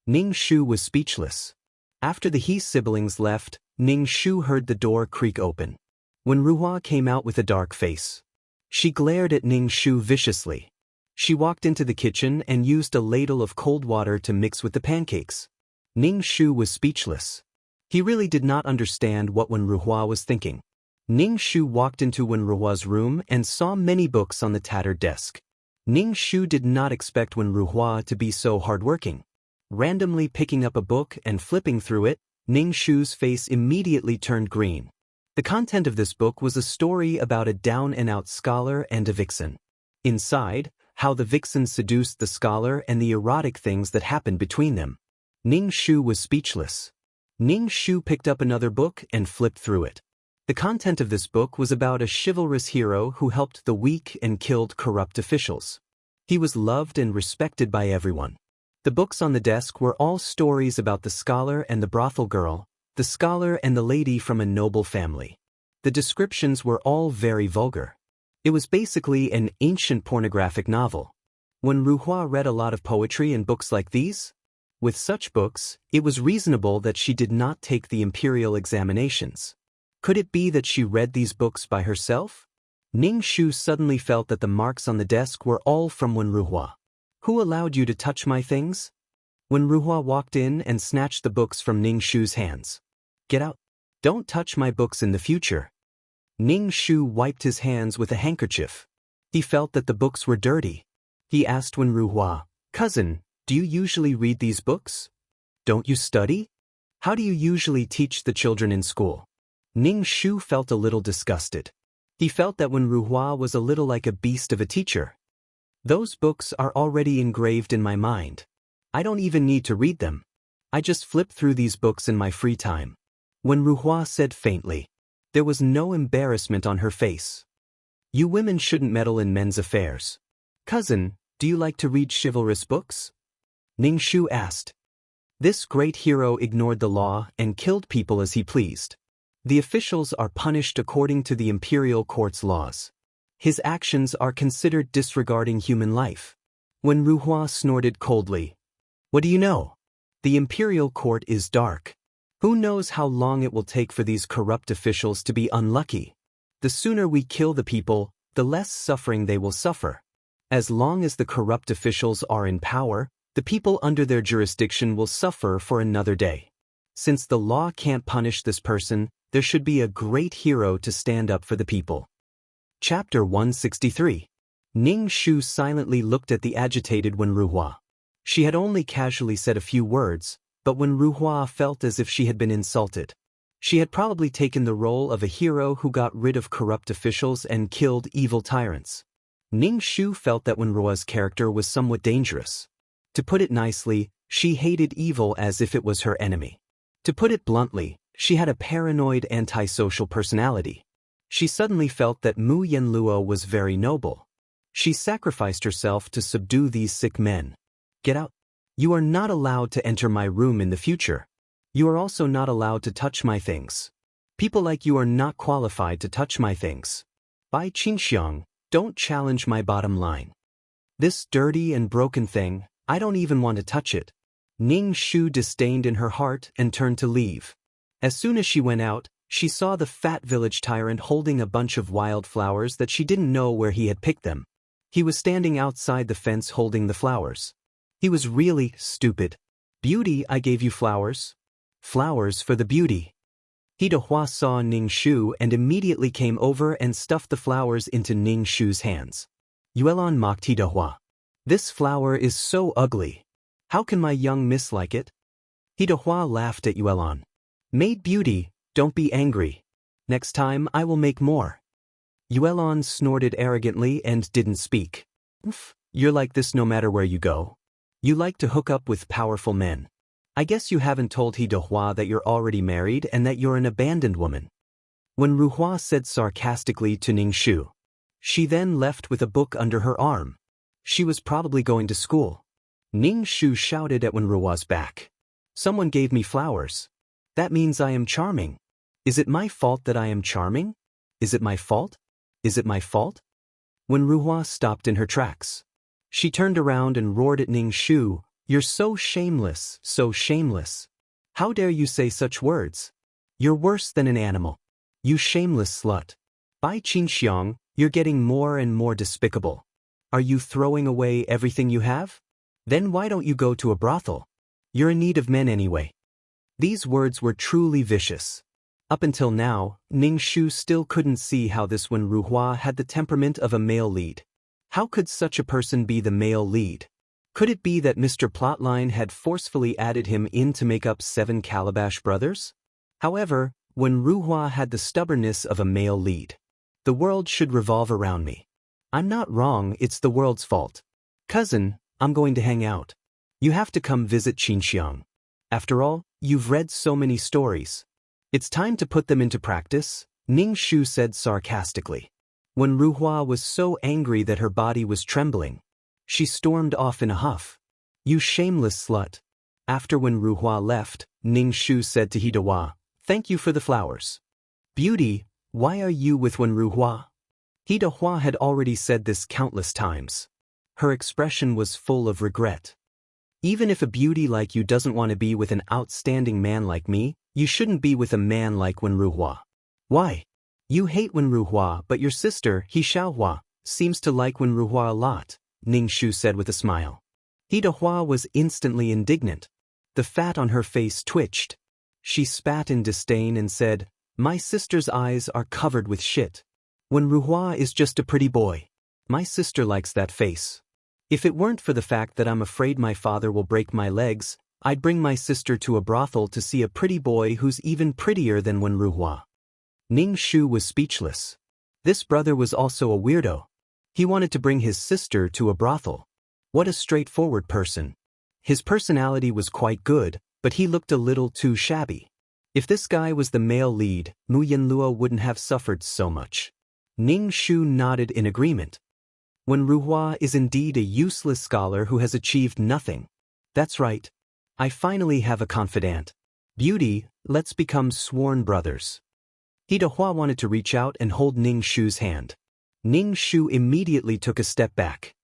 Ning Shu was speechless. After the He siblings left, Ning Shu heard the door creak open. Wenruhua came out with a dark face. She glared at Ning Shu viciously. She walked into the kitchen and used a ladle of cold water to mix with the pancakes. Ning Shu was speechless. He really did not understand what Wenruhua was thinking. Ning Shu walked into Wenruhua's room and saw many books on the tattered desk. Ning Shu did not expect Wenruhua to be so hardworking. Randomly picking up a book and flipping through it, Ning Shu's face immediately turned green. The content of this book was a story about a down-and-out scholar and a vixen. Inside, how the vixen seduced the scholar and the erotic things that happened between them. Ning Shu was speechless. Ning Shu picked up another book and flipped through it. The content of this book was about a chivalrous hero who helped the weak and killed corrupt officials. He was loved and respected by everyone. The books on the desk were all stories about the scholar and the brothel girl, the scholar and the lady from a noble family. The descriptions were all very vulgar. It was basically an ancient pornographic novel. Wenruhua read a lot of poetry and books like these. With such books, it was reasonable that she did not take the imperial examinations. Could it be that she read these books by herself? Ning Shu suddenly felt that the marks on the desk were all from Wenruhua. "Who allowed you to touch my things?" Wenruhua walked in and snatched the books from Ning Shu's hands. "Get out. Don't touch my books in the future." Ning Shu wiped his hands with a handkerchief. He felt that the books were dirty. He asked Wenruhua, "Cousin, do you usually read these books? Don't you study? How do you usually teach the children in school?" Ning Shu felt a little disgusted. He felt that Wenruhua was a little like a beast of a teacher. "Those books are already engraved in my mind. I don't even need to read them. I just flip through these books in my free time," Wenruhua said faintly. There was no embarrassment on her face. "You women shouldn't meddle in men's affairs. Cousin, do you like to read chivalrous books?" Ning Shu asked. This great hero ignored the law and killed people as he pleased. The officials are punished according to the imperial court's laws. His actions are considered disregarding human life. Wenruhua snorted coldly. "What do you know? The imperial court is dark. Who knows how long it will take for these corrupt officials to be unlucky? The sooner we kill the people, the less suffering they will suffer. As long as the corrupt officials are in power, the people under their jurisdiction will suffer for another day. Since the law can't punish this person, there should be a great hero to stand up for the people." Chapter 163. Ning Shu silently looked at the agitated Wenruhua. She had only casually said a few words, but Wenruhua felt as if she had been insulted. She had probably taken the role of a hero who got rid of corrupt officials and killed evil tyrants. Ning Shu felt that Wenruhua's character was somewhat dangerous. To put it nicely, She hated evil as if it was her enemy. To put it bluntly, she had a paranoid antisocial personality. She suddenly felt that Mu Yenluo was very noble. She sacrificed herself to subdue these sick men. Get out. You are not allowed to enter my room in the future. You are also not allowed to touch my things. People like you are not qualified to touch my things. Bai Qingxiang, don't challenge my bottom line. This dirty and broken thing, I don't even want to touch it. Ning Shu disdained in her heart and turned to leave. As soon as she went out, she saw the fat village tyrant holding a bunch of wild flowers that she didn't know where he had picked them. He was standing outside the fence holding the flowers. He was really stupid. Beauty, I gave you flowers. Flowers for the beauty. He Dehua saw Ning Shu and immediately came over and stuffed the flowers into Ning Shu's hands. Yuelon mocked He Dehua. This flower is so ugly. How can my young miss like it? He Dehua laughed at Yuelon. Maid Beauty, don't be angry. Next time I will make more. Yuelon snorted arrogantly and didn't speak. You're like this no matter where you go. You like to hook up with powerful men. I guess you haven't told He Dehua that you're already married and that you're an abandoned woman. When Ruhua said sarcastically to Ning Shu. She then left with a book under her arm. She was probably going to school. Ning Shu shouted at when Ruhua's back. Someone gave me flowers. That means I am charming. Is it my fault that I am charming? Is it my fault? Is it my fault? When Ruhua stopped in her tracks. She turned around and roared at Ning Shu, "You're so shameless, so shameless. How dare you say such words? You're worse than an animal. You shameless slut. Bai Qingxiang, you're getting more and more despicable. Are you throwing away everything you have? Then why don't you go to a brothel? You're in need of men anyway." These words were truly vicious. Up until now, Ning Shu still couldn't see how this Wen Ruhua had the temperament of a male lead. How could such a person be the male lead? Could it be that Mr. Plotline had forcefully added him in to make up 7 Calabash brothers? However, Wen Ruhua had the stubbornness of a male lead. The world should revolve around me. I'm not wrong, it's the world's fault. Cousin, I'm going to hang out. You have to come visit Qingxiang. After all, you've read so many stories. It's time to put them into practice, Ning Shu said sarcastically. When Ruhua was so angry that her body was trembling, she stormed off in a huff. You shameless slut. After when Ruhua left, Ning Shu said to He Dehua, "Thank you for the flowers." Beauty, why are you with Wen Ruhua? He Dehua had already said this countless times. Her expression was full of regret. Even if a beauty like you doesn't want to be with an outstanding man like me, you shouldn't be with a man like Wen Ruhua. Why? You hate Wen Ruhua, but your sister, He Xiaohua, seems to like Wen Ruhua a lot, Ning Shu said with a smile. He Dehua was instantly indignant. The fat on her face twitched. She spat in disdain and said, "My sister's eyes are covered with shit. Wen Ruhua is just a pretty boy. My sister likes that face. If it weren't for the fact that I'm afraid my father will break my legs, I'd bring my sister to a brothel to see a pretty boy who's even prettier than Wen Ruhua." Ning Shu was speechless. This brother was also a weirdo. He wanted to bring his sister to a brothel. What a straightforward person. His personality was quite good, but he looked a little too shabby. If this guy was the male lead, Mu Yenluo wouldn't have suffered so much. Ning Shu nodded in agreement. Wen Ruhua is indeed a useless scholar who has achieved nothing. That's right. I finally have a confidant. Beauty, let's become sworn brothers. He Dehua wanted to reach out and hold Ning Shu's hand. Ning Shu immediately took a step back.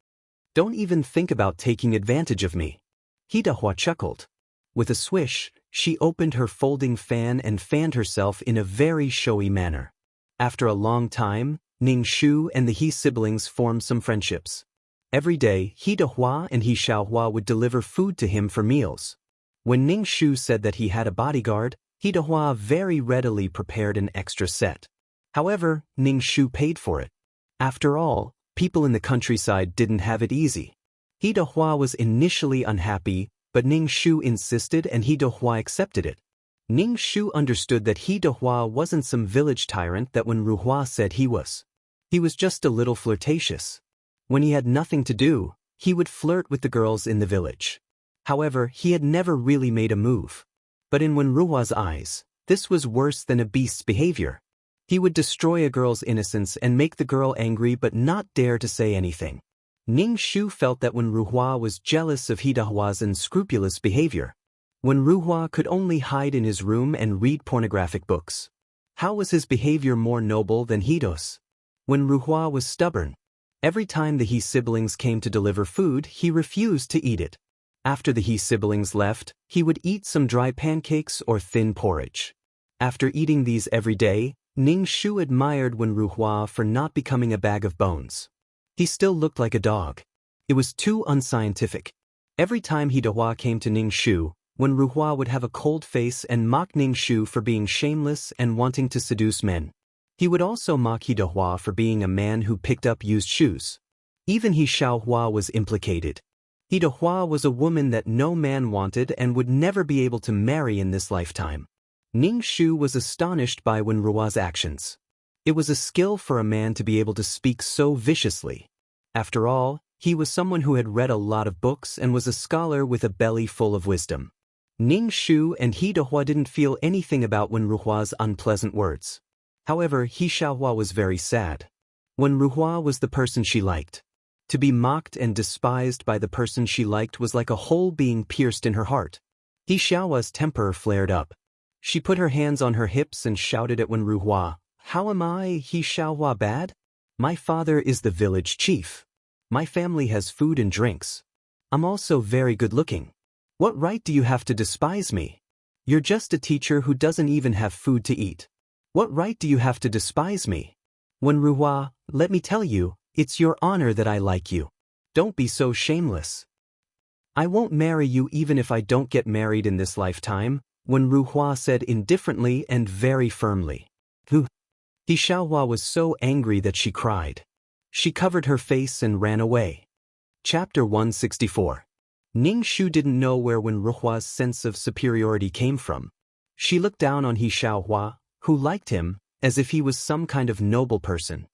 Don't even think about taking advantage of me. He Dehua chuckled. With a swish, she opened her folding fan and fanned herself in a very showy manner. After a long time, Ning Shu and the He siblings formed some friendships. Every day, He Dehua and He Xiaohua would deliver food to him for meals. When Ning Shu said that he had a bodyguard, He Dehua very readily prepared an extra set. However, Ning Shu paid for it. After all, people in the countryside didn't have it easy. He Dehua was initially unhappy, but Ning Shu insisted and He Dehua accepted it. Ning Shu understood that He Dehua wasn't some village tyrant that Wen Ruhua said he was. He was just a little flirtatious. When he had nothing to do, he would flirt with the girls in the village. However, he had never really made a move. But in Wenruhua's eyes, this was worse than a beast's behavior. He would destroy a girl's innocence and make the girl angry but not dare to say anything. Ning Shu felt that Wenruhua was jealous of Hidahua's unscrupulous behavior. Wenruhua could only hide in his room and read pornographic books. How was his behavior more noble than Hido's? Wenruhua was stubborn. Every time the He siblings came to deliver food, he refused to eat it. After the He siblings left, he would eat some dry pancakes or thin porridge. After eating these every day, Ning Shu admired Wenruhua for not becoming a bag of bones. He still looked like a dog. It was too unscientific. Every time Hidahua came to Ning Shu, Wenruhua would have a cold face and mock Ning Shu for being shameless and wanting to seduce men. He would also mock Hidahua for being a man who picked up used shoes. Even He Xiaohua was implicated. Hidahua was a woman that no man wanted and would never be able to marry in this lifetime. Ning Shu was astonished by Wenruhua's actions. It was a skill for a man to be able to speak so viciously. After all, he was someone who had read a lot of books and was a scholar with a belly full of wisdom. Ning Shu and Hidahua didn't feel anything about Wenruhua's unpleasant words. However, He Xiaohua was very sad. Wenruhua was the person she liked. To be mocked and despised by the person she liked was like a hole being pierced in her heart. He Xiaohua's temper flared up. She put her hands on her hips and shouted at Wenruhua, "How am I, He Xiaohua, bad? My father is the village chief. My family has food and drinks. I'm also very good looking. What right do you have to despise me? You're just a teacher who doesn't even have food to eat. What right do you have to despise me? Wenruhua, let me tell you, it's your honor that I like you. Don't be so shameless. I won't marry you even if I don't get married in this lifetime," Wenruhua said indifferently and very firmly. He Xiaohua was so angry that she cried. She covered her face and ran away. Chapter 164. Ning Shu didn't know where Wenruhua's sense of superiority came from. She looked down on He Xiaohua, who liked him, as if he was some kind of noble person.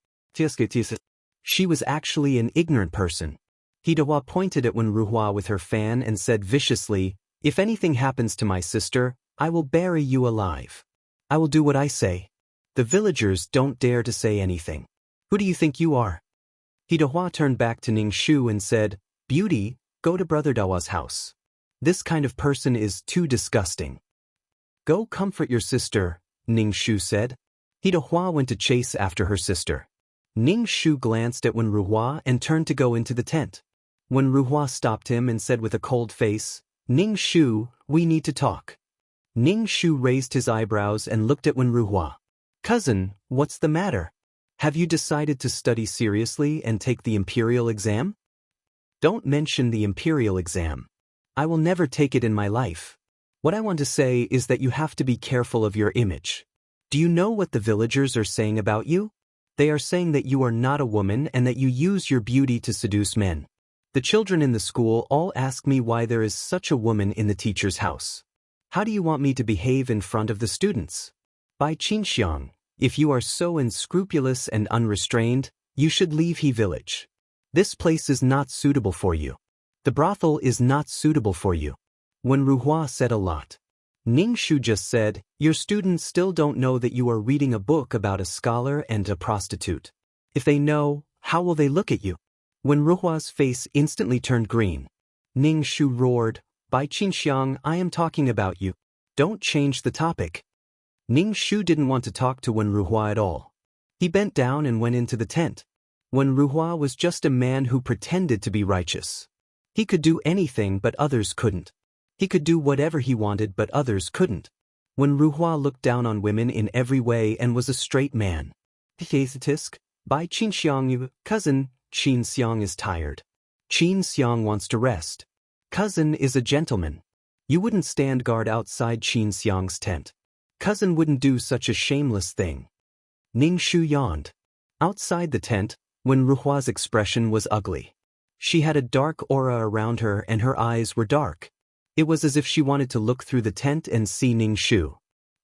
She was actually an ignorant person. Hidahua pointed at Wenruhua with her fan and said viciously, "If anything happens to my sister, I will bury you alive. I will do what I say. The villagers don't dare to say anything. Who do you think you are?" Hidahua turned back to Ning Shu and said, "Beauty, go to Brother Dawa's house. This kind of person is too disgusting." "Go comfort your sister," Ning Shu said. Hidahua went to chase after her sister. Ning Shu glanced at Wenruhua and turned to go into the tent. Wenruhua stopped him and said with a cold face, "Ning Shu, we need to talk." Ning Shu raised his eyebrows and looked at Wenruhua. "Cousin, what's the matter? Have you decided to study seriously and take the imperial exam?" "Don't mention the imperial exam. I will never take it in my life. What I want to say is that you have to be careful of your image. Do you know what the villagers are saying about you? They are saying that you are not a woman and that you use your beauty to seduce men. The children in the school all ask me why there is such a woman in the teacher's house. How do you want me to behave in front of the students? By Qinxiang, if you are so unscrupulous and unrestrained, you should leave He village. This place is not suitable for you. The brothel is not suitable for you." Wenruhua said a lot. Ning Shu just said, "Your students still don't know that you are reading a book about a scholar and a prostitute. If they know, how will they look at you?" Wenruhua's face instantly turned green. Ning Shu roared, "By Qinxiang, I am talking about you. Don't change the topic." Ning Shu didn't want to talk to Wenruhua at all. He bent down and went into the tent. Wenruhua was just a man who pretended to be righteous. He could do anything but others couldn't. He could do whatever he wanted but others couldn't. Wenruhua looked down on women in every way and was a straight man. "Tisk, by Qinxiang, cousin, Qinxiang is tired. Qinxiang wants to rest. Cousin is a gentleman. You wouldn't stand guard outside Qinxiang's tent. Cousin wouldn't do such a shameless thing." Ning Shu yawned. Outside the tent, Wenruhua's expression was ugly. She had a dark aura around her and her eyes were dark. It was as if she wanted to look through the tent and see Ning Shu.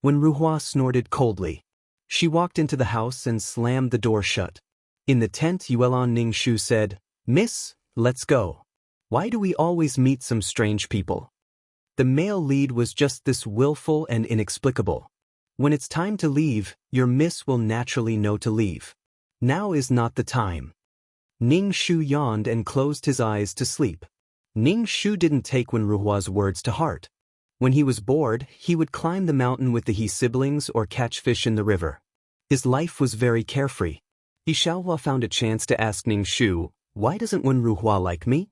Wenruhua snorted coldly. She walked into the house and slammed the door shut. In the tent, Yuelon Ning Shu said, "Miss, let's go." Why do we always meet some strange people? The male lead was just this willful and inexplicable. When it's time to leave, your miss will naturally know to leave. Now is not the time. Ning Shu yawned and closed his eyes to sleep. Ning Shu didn't take Wenruhua's words to heart. When he was bored, he would climb the mountain with the He siblings or catch fish in the river. His life was very carefree. He Xiaohua found a chance to ask Ning Shu, "Why doesn't Wenruhua like me?"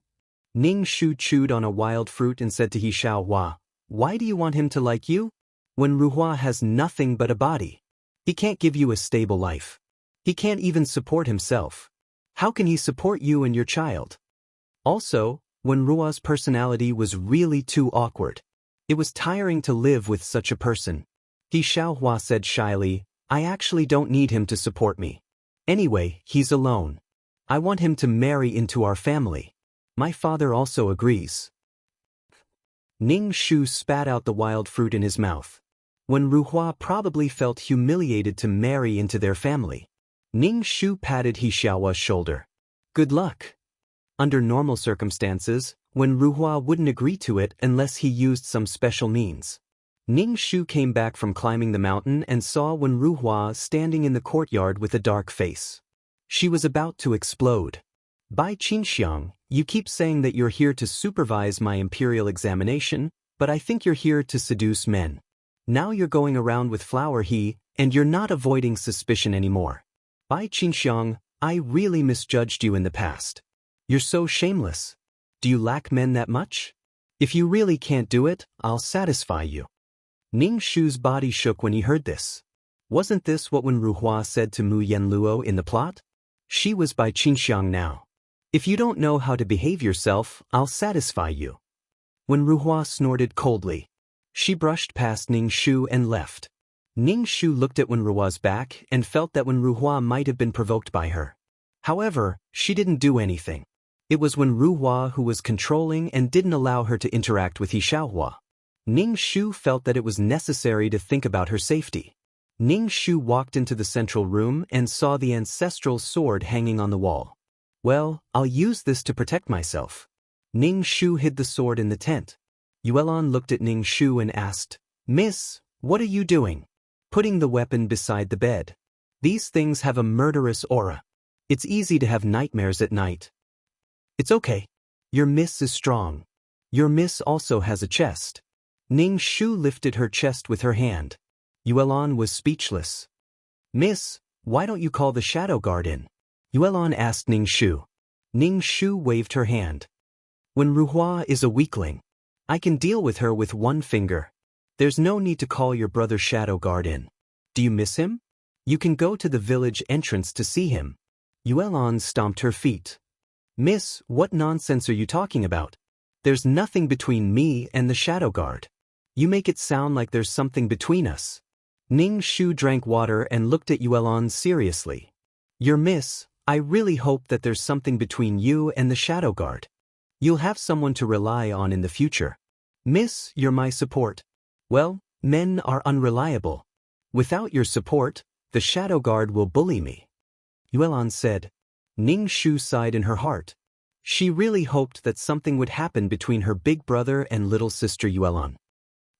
Ning Shu chewed on a wild fruit and said to He Xiaohua, "Why do you want him to like you? Wenruhua has nothing but a body. He can't give you a stable life. He can't even support himself. How can he support you and your child? Also, Wenrua's personality was really too awkward. It was tiring to live with such a person." He Xiaohua said shyly, "I actually don't need him to support me. Anyway, he's alone. I want him to marry into our family. My father also agrees." Ning Shu spat out the wild fruit in his mouth. Wenruhua probably felt humiliated to marry into their family. Ning Shu patted He Xiaohua's shoulder. "Good luck." Under normal circumstances, Wenruhua wouldn't agree to it unless he used some special means. Ning Shu came back from climbing the mountain and saw Wenruhua standing in the courtyard with a dark face. She was about to explode. "Bai Qinxiang, you keep saying that you're here to supervise my imperial examination, but I think you're here to seduce men. Now you're going around with flower he, and you're not avoiding suspicion anymore. Bai Qinxiang, I really misjudged you in the past. You're so shameless. Do you lack men that much? If you really can't do it, I'll satisfy you." Ning Shu's body shook when he heard this. Wasn't this what Wenruhua said to Mu Yanluo in the plot? She was Bai Qinxiang now. "If you don't know how to behave yourself, I'll satisfy you." Wenruhua snorted coldly. She brushed past Ning Shu and left. Ning Shu looked at Wenruhua's back and felt that Wenruhua might have been provoked by her. However, she didn't do anything. It was Wenruhua who was controlling and didn't allow her to interact with He Xiaohua. Ning Shu felt that it was necessary to think about her safety. Ning Shu walked into the central room and saw the ancestral sword hanging on the wall. "Well, I'll use this to protect myself." Ning Shu hid the sword in the tent. Yuelon looked at Ning Shu and asked, "Miss, what are you doing?" Putting the weapon beside the bed. "These things have a murderous aura. It's easy to have nightmares at night." "It's okay. Your miss is strong. Your miss also has a chest." Ning Shu lifted her chest with her hand. Yuelon was speechless. "Miss, why don't you call the shadow guard in?" Yuelon asked Ning Shu. Ning Shu waved her hand. "Wenruhua is a weakling. I can deal with her with one finger. There's no need to call your brother shadow guard in. Do you miss him? You can go to the village entrance to see him." Yuelon stomped her feet. "Miss, what nonsense are you talking about? There's nothing between me and the shadow guard. You make it sound like there's something between us." Ning Shu drank water and looked at Yuelon seriously. "Your miss, I really hope that there's something between you and the shadow guard. You'll have someone to rely on in the future. Miss, you're my support. Well, men are unreliable. Without your support, the shadow guard will bully me." Yuelon said. Ning Shu sighed in her heart. She really hoped that something would happen between her big brother and little sister Yuelon.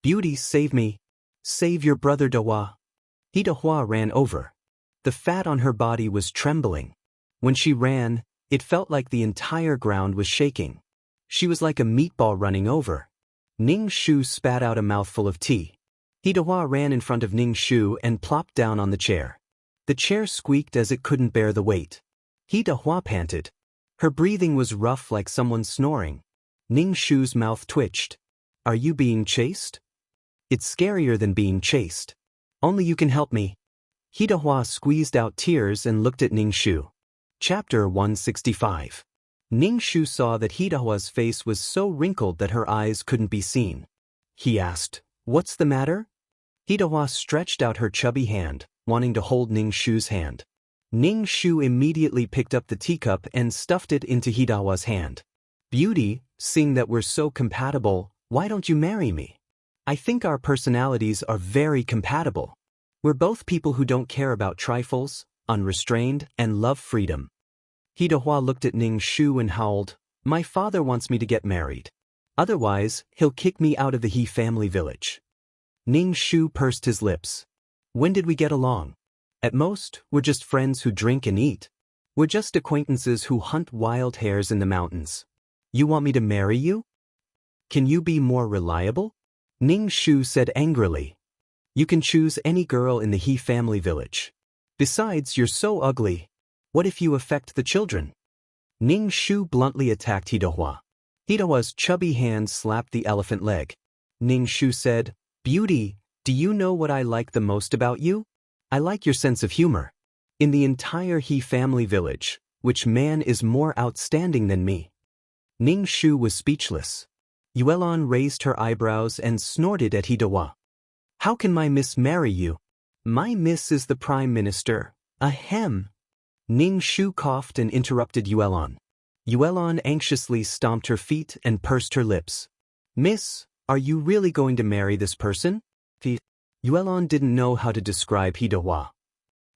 "Beauty, save me. Save your brother Dehua." He Dehua ran over. The fat on her body was trembling. When she ran, it felt like the entire ground was shaking. She was like a meatball running over. Ning Shu spat out a mouthful of tea. He Dehua ran in front of Ning Shu and plopped down on the chair. The chair squeaked as it couldn't bear the weight. He Dehua panted. Her breathing was rough like someone snoring. Ning Shu's mouth twitched. "Are you being chased?" "It's scarier than being chased. Only you can help me." He Dehua squeezed out tears and looked at Ning Shu. Chapter 165. Ning Shu saw that He Dehua's face was so wrinkled that her eyes couldn't be seen. He asked, "What's the matter?" He Dehua stretched out her chubby hand, wanting to hold Ning Shu's hand. Ning Shu immediately picked up the teacup and stuffed it into He Dehua's hand. "Beauty, seeing that we're so compatible, why don't you marry me? I think our personalities are very compatible. We're both people who don't care about trifles, unrestrained, and love freedom." He Dehua looked at Ning Shu and howled, My father wants me to get married. Otherwise, he'll kick me out of the He family village. Ning Shu pursed his lips. When did we get along? At most, we're just friends who drink and eat. We're just acquaintances who hunt wild hares in the mountains. You want me to marry you? Can you be more reliable? Ning Shu said angrily. You can choose any girl in the He family village. Besides, you're so ugly. What if you affect the children? Ning Shu bluntly attacked Hidehua. Hidehua's chubby hand slapped the elephant leg. Ning Shu said, Beauty, do you know what I like the most about you? I like your sense of humor. In the entire He family village, which man is more outstanding than me? Ning Shu was speechless. Yuelon raised her eyebrows and snorted at Hidehua. How can my miss marry you? My miss is the prime minister. Ahem. Ning Shu coughed and interrupted Yuelon. Yuelon anxiously stomped her feet and pursed her lips. Miss, are you really going to marry this person? Yuelon didn't know how to describe Hidehua.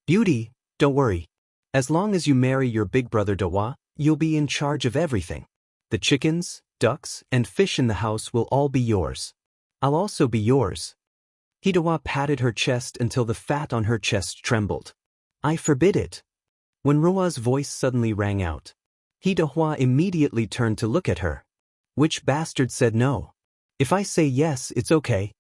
Beauty, don't worry. As long as you marry your big brother Dehua, you'll be in charge of everything. The chickens, ducks, and fish in the house will all be yours. I'll also be yours. Hidehua patted her chest until the fat on her chest trembled. I forbid it. When Rua's voice suddenly rang out, Hidehua immediately turned to look at her. Which bastard said no? If I say yes, it's okay.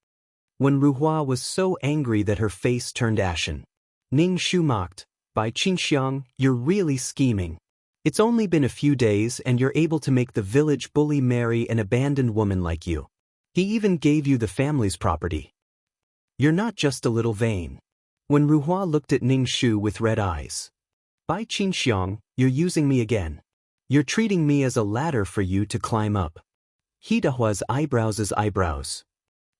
When Ruhua was so angry that her face turned ashen, Ning Shu mocked, By Qingxiang, you're really scheming. It's only been a few days and you're able to make the village bully marry an abandoned woman like you. He even gave you the family's property. You're not just a little vain. When Ruhua looked at Ning Shu with red eyes. By Qingxiang, you're using me again. You're treating me as a ladder for you to climb up. Hidehua's eyebrows as eyebrows.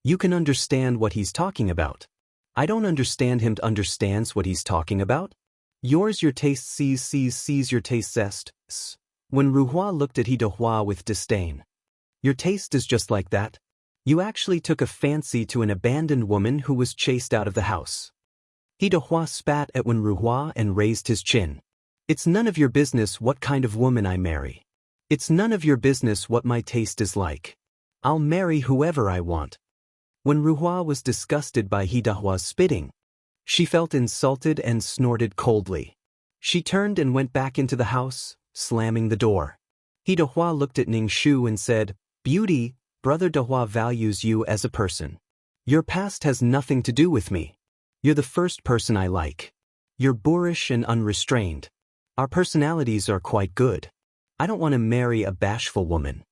You can understand what he's talking about. I don't understand him to understands what he's talking about. Yours your taste sees your taste zest. When Ruhua looked at Hidehua with disdain. Your taste is just like that. You actually took a fancy to an abandoned woman who was chased out of the house. Hidehua spat at when Ruhua and raised his chin. It's none of your business what kind of woman I marry. It's none of your business what my taste is like. I'll marry whoever I want. When Ruhua was disgusted by Hidehua's spitting, she felt insulted and snorted coldly. She turned and went back into the house, slamming the door. Hidehua looked at Ning Shu and said, Beauty, Brother Dehua values you as a person. Your past has nothing to do with me. You're the first person I like. You're boorish and unrestrained. Our personalities are quite good. I don't want to marry a bashful woman.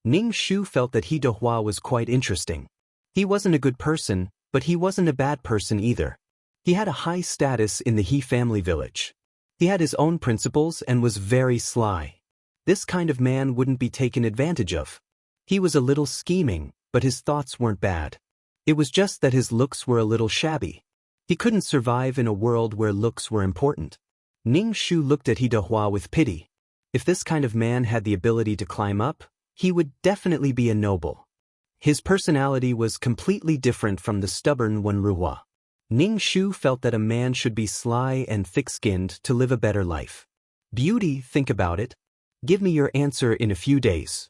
Ning Shu felt that Hidehua was quite interesting. He wasn't a good person, but he wasn't a bad person either. He had a high status in the He family village. He had his own principles and was very sly. This kind of man wouldn't be taken advantage of. He was a little scheming, but his thoughts weren't bad. It was just that his looks were a little shabby. He couldn't survive in a world where looks were important. Ning Shu looked at Hidehua with pity. If this kind of man had the ability to climb up, he would definitely be a noble. His personality was completely different from the stubborn one Ruhua. Ning Shu felt that a man should be sly and thick-skinned to live a better life. Beauty, think about it. Give me your answer in a few days.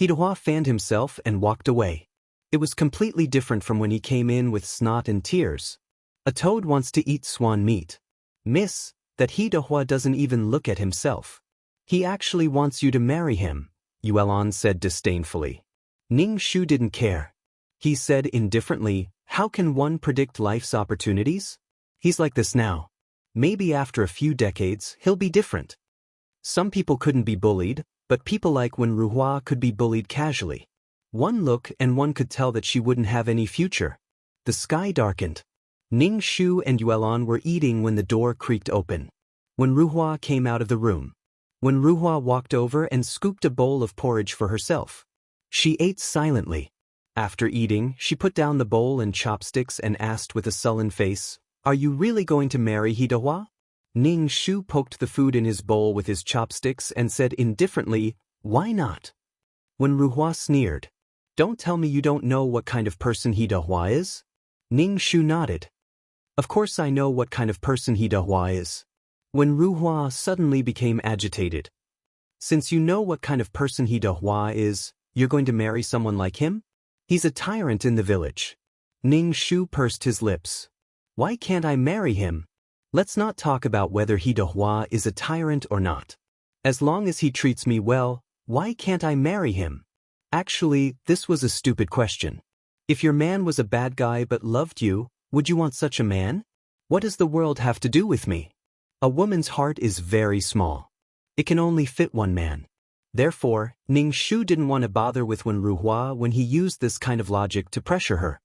Hidehua fanned himself and walked away. It was completely different from when he came in with snot and tears. A toad wants to eat swan meat. Miss, that Hidehua doesn't even look at himself. He actually wants you to marry him, Yuelon said disdainfully. Ning Shu didn't care. He said indifferently, how can one predict life's opportunities? He's like this now. Maybe after a few decades, he'll be different. Some people couldn't be bullied, but people like when Ruhua could be bullied casually. One look and one could tell that she wouldn't have any future. The sky darkened. Ning Shu and Yuelon were eating when the door creaked open. When Ruhua came out of the room. When Ruhua walked over and scooped a bowl of porridge for herself. She ate silently. After eating, she put down the bowl and chopsticks and asked with a sullen face, Are you really going to marry Hidehua? Ning Shu poked the food in his bowl with his chopsticks and said indifferently, Why not? When Ruhua sneered, Don't tell me you don't know what kind of person Hidehua is? Ning Shu nodded. Of course I know what kind of person Hidehua is. When Ruhua suddenly became agitated. Since you know what kind of person he Dehua is, you're going to marry someone like him? He's a tyrant in the village. Ning Shu pursed his lips. Why can't I marry him? Let's not talk about whether he Dehua is a tyrant or not. As long as he treats me well, why can't I marry him? Actually, this was a stupid question. If your man was a bad guy but loved you, would you want such a man? What does the world have to do with me? A woman's heart is very small. It can only fit one man. Therefore, Ning Shu didn't want to bother with Wen Ruhua when he used this kind of logic to pressure her.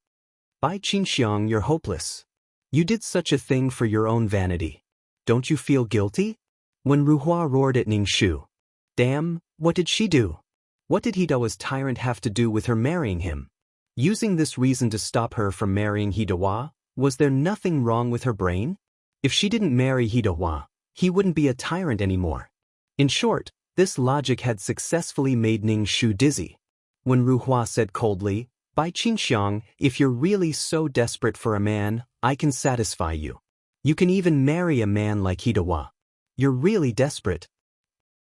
Bai Qinxiang, you're hopeless. You did such a thing for your own vanity. Don't you feel guilty? Wen Ruhua roared at Ning Shu. Damn, what did she do? What did He Dewa's tyrant have to do with her marrying him? Using this reason to stop her from marrying He Dewa, was there nothing wrong with her brain? If she didn't marry He Dewa, he wouldn't be a tyrant anymore. In short, this logic had successfully made Ning Shu dizzy. Wen Ruhua said coldly, Bai Qinxiang, if you're really so desperate for a man, I can satisfy you. You can even marry a man like He Dewa. You're really desperate.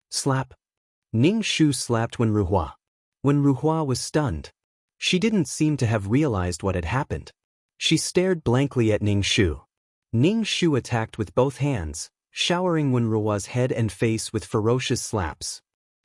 Slap. Ning Shu slapped Wen Ruhua. Wen Ruhua was stunned. She didn't seem to have realized what had happened. She stared blankly at Ning Shu. Ning Shu attacked with both hands, showering Wen Ruhua's head and face with ferocious slaps.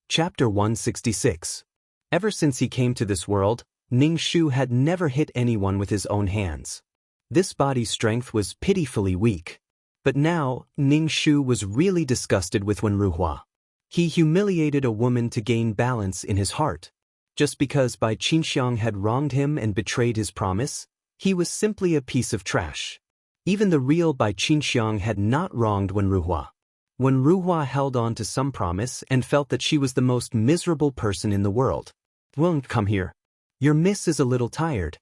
Chapter 166. Ever since he came to this world, Ning Shu had never hit anyone with his own hands. This body strength was pitifully weak. But now, Ning Shu was really disgusted with Wen Ruhua. He humiliated a woman to gain balance in his heart. Just because Bai Qinxiang had wronged him and betrayed his promise, he was simply a piece of trash. Even the real Bai Qinxiang had not wronged Wen Ruhua. Wen Ruhua held on to some promise and felt that she was the most miserable person in the world. Won't come here. Your miss is a little tired.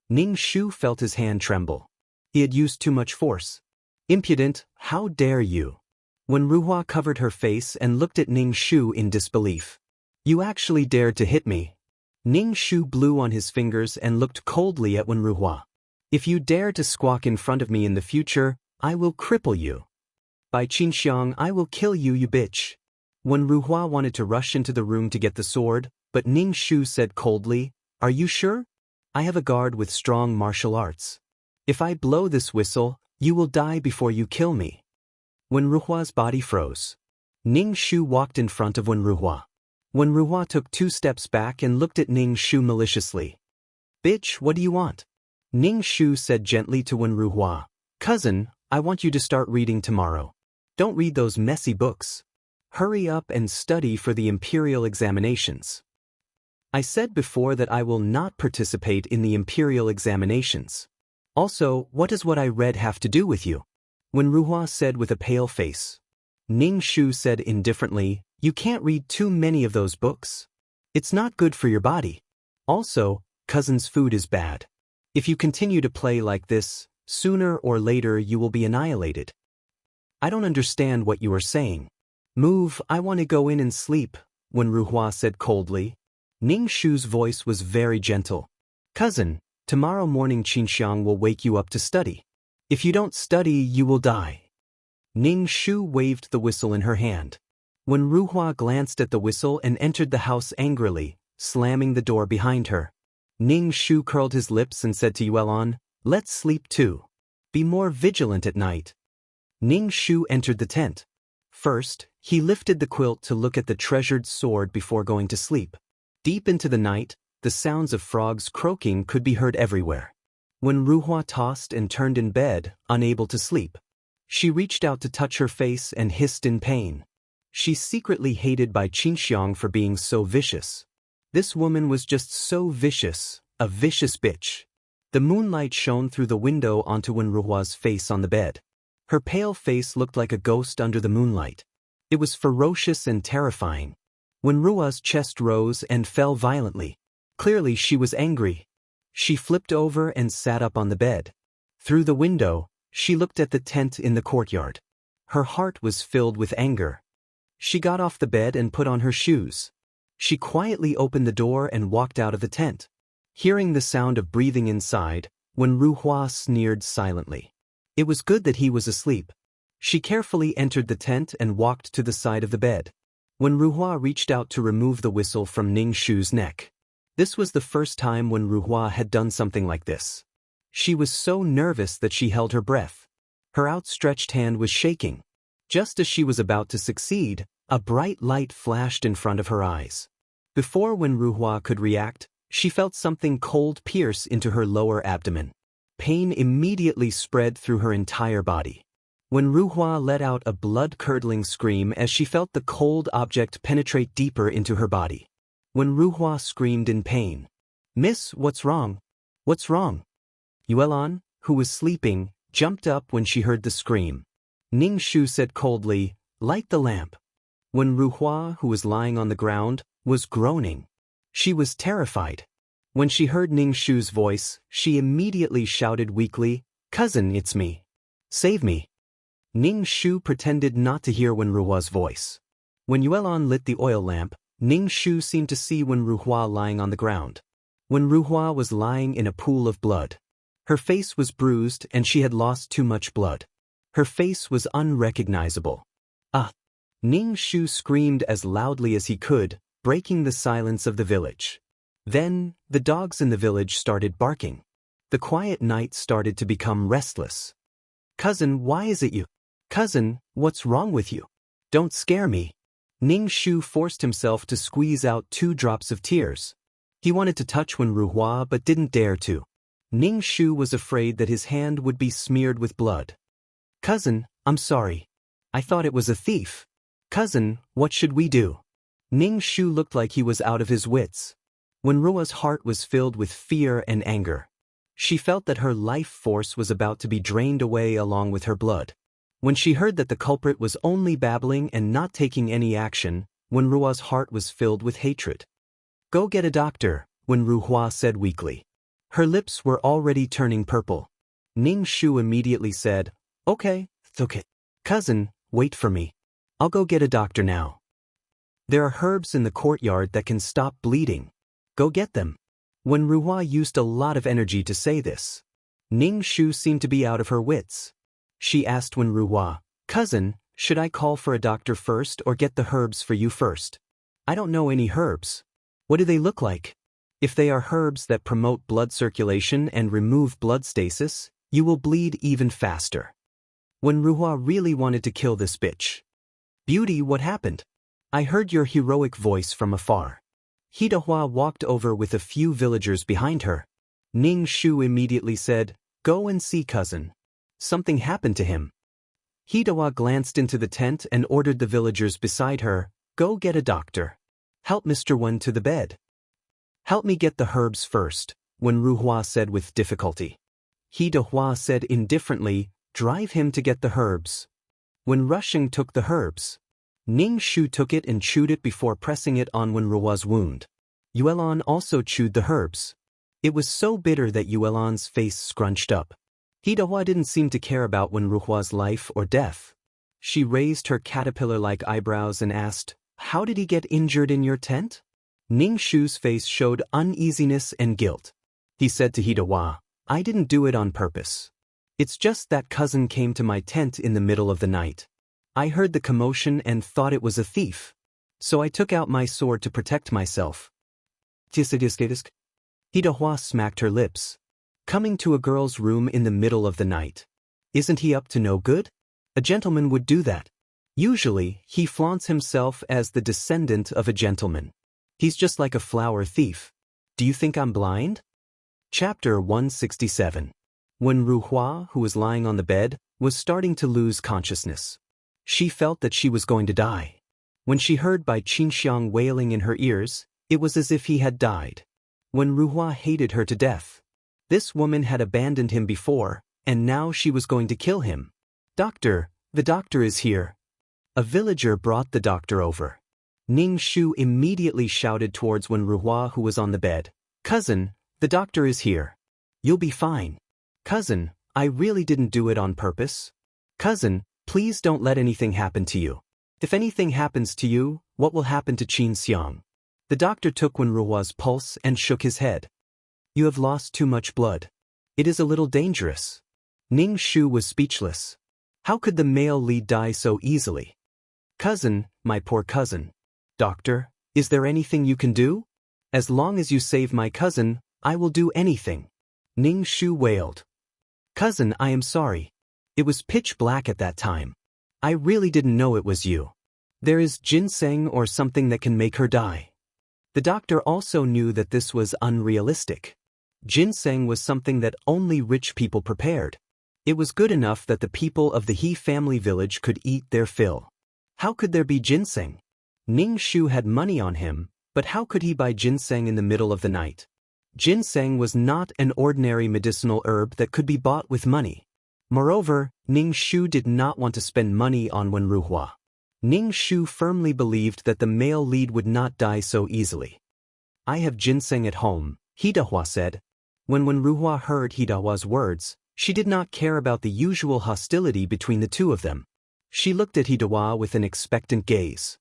Ning Shu felt his hand tremble. He had used too much force. Impudent, how dare you? Wen Ruhua covered her face and looked at Ning Shu in disbelief. You actually dared to hit me. Ning Shu blew on his fingers and looked coldly at Wen Ruhua. If you dare to squawk in front of me in the future, I will cripple you. Bai Qinxiang, I will kill you, you bitch. Wen Ruhua wanted to rush into the room to get the sword, but Ning Shu said coldly, Are you sure? I have a guard with strong martial arts. If I blow this whistle, you will die before you kill me. Wen Ruhua's body froze. Ning Shu walked in front of Wen Ruhua. Wen Ruhua took 2 steps back and looked at Ning Shu maliciously. Bitch, what do you want? Ning Shu said gently to Wen Ruhua. Cousin, I want you to start reading tomorrow. Don't read those messy books. Hurry up and study for the imperial examinations. I said before that I will not participate in the imperial examinations. Also, what does what I read have to do with you? Wen Ruhua said with a pale face. Ning Shu said indifferently, You can't read too many of those books. It's not good for your body. Also, cousin's food is bad. If you continue to play like this, sooner or later you will be annihilated. I don't understand what you are saying. Move, I want to go in and sleep, Wen Ruhua said coldly. Ning Shu's voice was very gentle. Cousin, tomorrow morning Qinxiang will wake you up to study. If you don't study, you will die. Ning Shu waved the whistle in her hand. Wen Ruhua glanced at the whistle and entered the house angrily, slamming the door behind her. Ning Shu curled his lips and said to Yuelon, Let's sleep too. Be more vigilant at night. Ning Shu entered the tent. First, he lifted the quilt to look at the treasured sword before going to sleep. Deep into the night, the sounds of frogs croaking could be heard everywhere. Wen Ruhua tossed and turned in bed, unable to sleep. She reached out to touch her face and hissed in pain. She secretly hated Bai Qinxiang for being so vicious. This woman was just so vicious, a vicious bitch. The moonlight shone through the window onto Wen Ruhua's face on the bed. Her pale face looked like a ghost under the moonlight. It was ferocious and terrifying. Wen Ruhua's chest rose and fell violently. Clearly she was angry. She flipped over and sat up on the bed. Through the window, she looked at the tent in the courtyard. Her heart was filled with anger. She got off the bed and put on her shoes. She quietly opened the door and walked out of the tent. Hearing the sound of breathing inside, Wen Ruhua sneered silently. It was good that he was asleep. She carefully entered the tent and walked to the side of the bed. when Ruhua reached out to remove the whistle from Ning Shu's neck. This was the first time when Ruhua had done something like this. She was so nervous that she held her breath. Her outstretched hand was shaking. Just as she was about to succeed, a bright light flashed in front of her eyes. Before when Ruhua could react, she felt something cold pierce into her lower abdomen. Pain immediately spread through her entire body. When Ruhua let out a blood-curdling scream as she felt the cold object penetrate deeper into her body. When Ruhua screamed in pain, "Miss, what's wrong? What's wrong?" Yuelan, who was sleeping, jumped up when she heard the scream. Ning Shu said coldly, "Light the lamp." When Ruhua, who was lying on the ground, was groaning. She was terrified. When she heard Ning Shu's voice, she immediately shouted weakly, "Cousin, it's me. Save me." Ning Shu pretended not to hear when Ruhua's voice. When Yuelan lit the oil lamp, Ning Shu seemed to see when Ruhua lying on the ground. When Ruhua was lying in a pool of blood. Her face was bruised and she had lost too much blood. Her face was unrecognizable. "Ah!" Ning Shu screamed as loudly as he could, breaking the silence of the village. Then, the dogs in the village started barking. The quiet night started to become restless. "Cousin, why is it you? Cousin, what's wrong with you? Don't scare me." Ning Shu forced himself to squeeze out 2 drops of tears. He wanted to touch when Ruhua but didn't dare to. Ning Shu was afraid that his hand would be smeared with blood. "Cousin, I'm sorry. I thought it was a thief. Cousin, what should we do?" Ning Shu looked like he was out of his wits. When Rua's heart was filled with fear and anger. She felt that her life force was about to be drained away along with her blood. When she heard that the culprit was only babbling and not taking any action, when Rua's heart was filled with hatred. "Go get a doctor," when Ruhua said weakly. Her lips were already turning purple. Ning Shu immediately said, Okay. Cousin, wait for me. I'll go get a doctor now. There are herbs in the courtyard that can stop bleeding. Go get them." When Ruhua used a lot of energy to say this, Ning Shu seemed to be out of her wits. She asked when Ruhua, "Cousin, should I call for a doctor first or get the herbs for you first? I don't know any herbs. What do they look like? If they are herbs that promote blood circulation and remove blood stasis, you will bleed even faster." When Ruhua really wanted to kill this bitch. "Beauty, what happened? I heard your heroic voice from afar." Hidahua walked over with a few villagers behind her. Ning Shu immediately said, "Go and see cousin. Something happened to him." Hidahua glanced into the tent and ordered the villagers beside her, "Go get a doctor. Help Mr. Wen to the bed." "Help me get the herbs first," when Ruhua said with difficulty. Hidahua said indifferently, "Drive him to get the herbs." When Rushing took the herbs, Ning Shu took it and chewed it before pressing it on Wenrua's wound. Yuelan also chewed the herbs. It was so bitter that Yuelan's face scrunched up. Hidahua didn't seem to care about Wenrua's life or death. She raised her caterpillar-like eyebrows and asked, "How did he get injured in your tent?" Ning Shu's face showed uneasiness and guilt. He said to Hidahua, "I didn't do it on purpose. It's just that cousin came to my tent in the middle of the night. I heard the commotion and thought it was a thief. So I took out my sword to protect myself." Hidahua smacked her lips. Coming to a girl's room in the middle of the night. Isn't he up to no good? A gentleman would do that. Usually, he flaunts himself as the descendant of a gentleman. He's just like a flower thief. Do you think I'm blind? Chapter 167. When Ruhua, who was lying on the bed, was starting to lose consciousness. She felt that she was going to die. When she heard Bai Qingxiang wailing in her ears, it was as if he had died. When Ruhua hated her to death. This woman had abandoned him before, and now she was going to kill him. "Doctor, the doctor is here." A villager brought the doctor over. Ning Shu immediately shouted towards Wenruhua, who was on the bed, "Cousin, the doctor is here. You'll be fine. Cousin, I really didn't do it on purpose. Cousin, please don't let anything happen to you. If anything happens to you, what will happen to Qin Xiang?" The doctor took Wenruhua's pulse and shook his head. "You have lost too much blood. It is a little dangerous." Ning Shu was speechless. How could the male lead die so easily? "Cousin, my poor cousin. Doctor, is there anything you can do? As long as you save my cousin, I will do anything. Ning Shu wailed. Cousin, I am sorry. It was pitch black at that time. I really didn't know it was you. There is ginseng or something that can make her die. The doctor also knew that this was unrealistic. Ginseng was something that only rich people prepared. It was good enough that the people of the He family village could eat their fill. How could there be ginseng? Ning Shu had money on him, but how could he buy ginseng in the middle of the night? Ginseng was not an ordinary medicinal herb that could be bought with money. Moreover, Ning Shu did not want to spend money on Wenruhua. Ning Shu firmly believed that the male lead would not die so easily. I have ginseng at home, Hidahua said. When Wenruhua heard Hidahua's words, she did not care about the usual hostility between the two of them. She looked at Hidahua with an expectant gaze.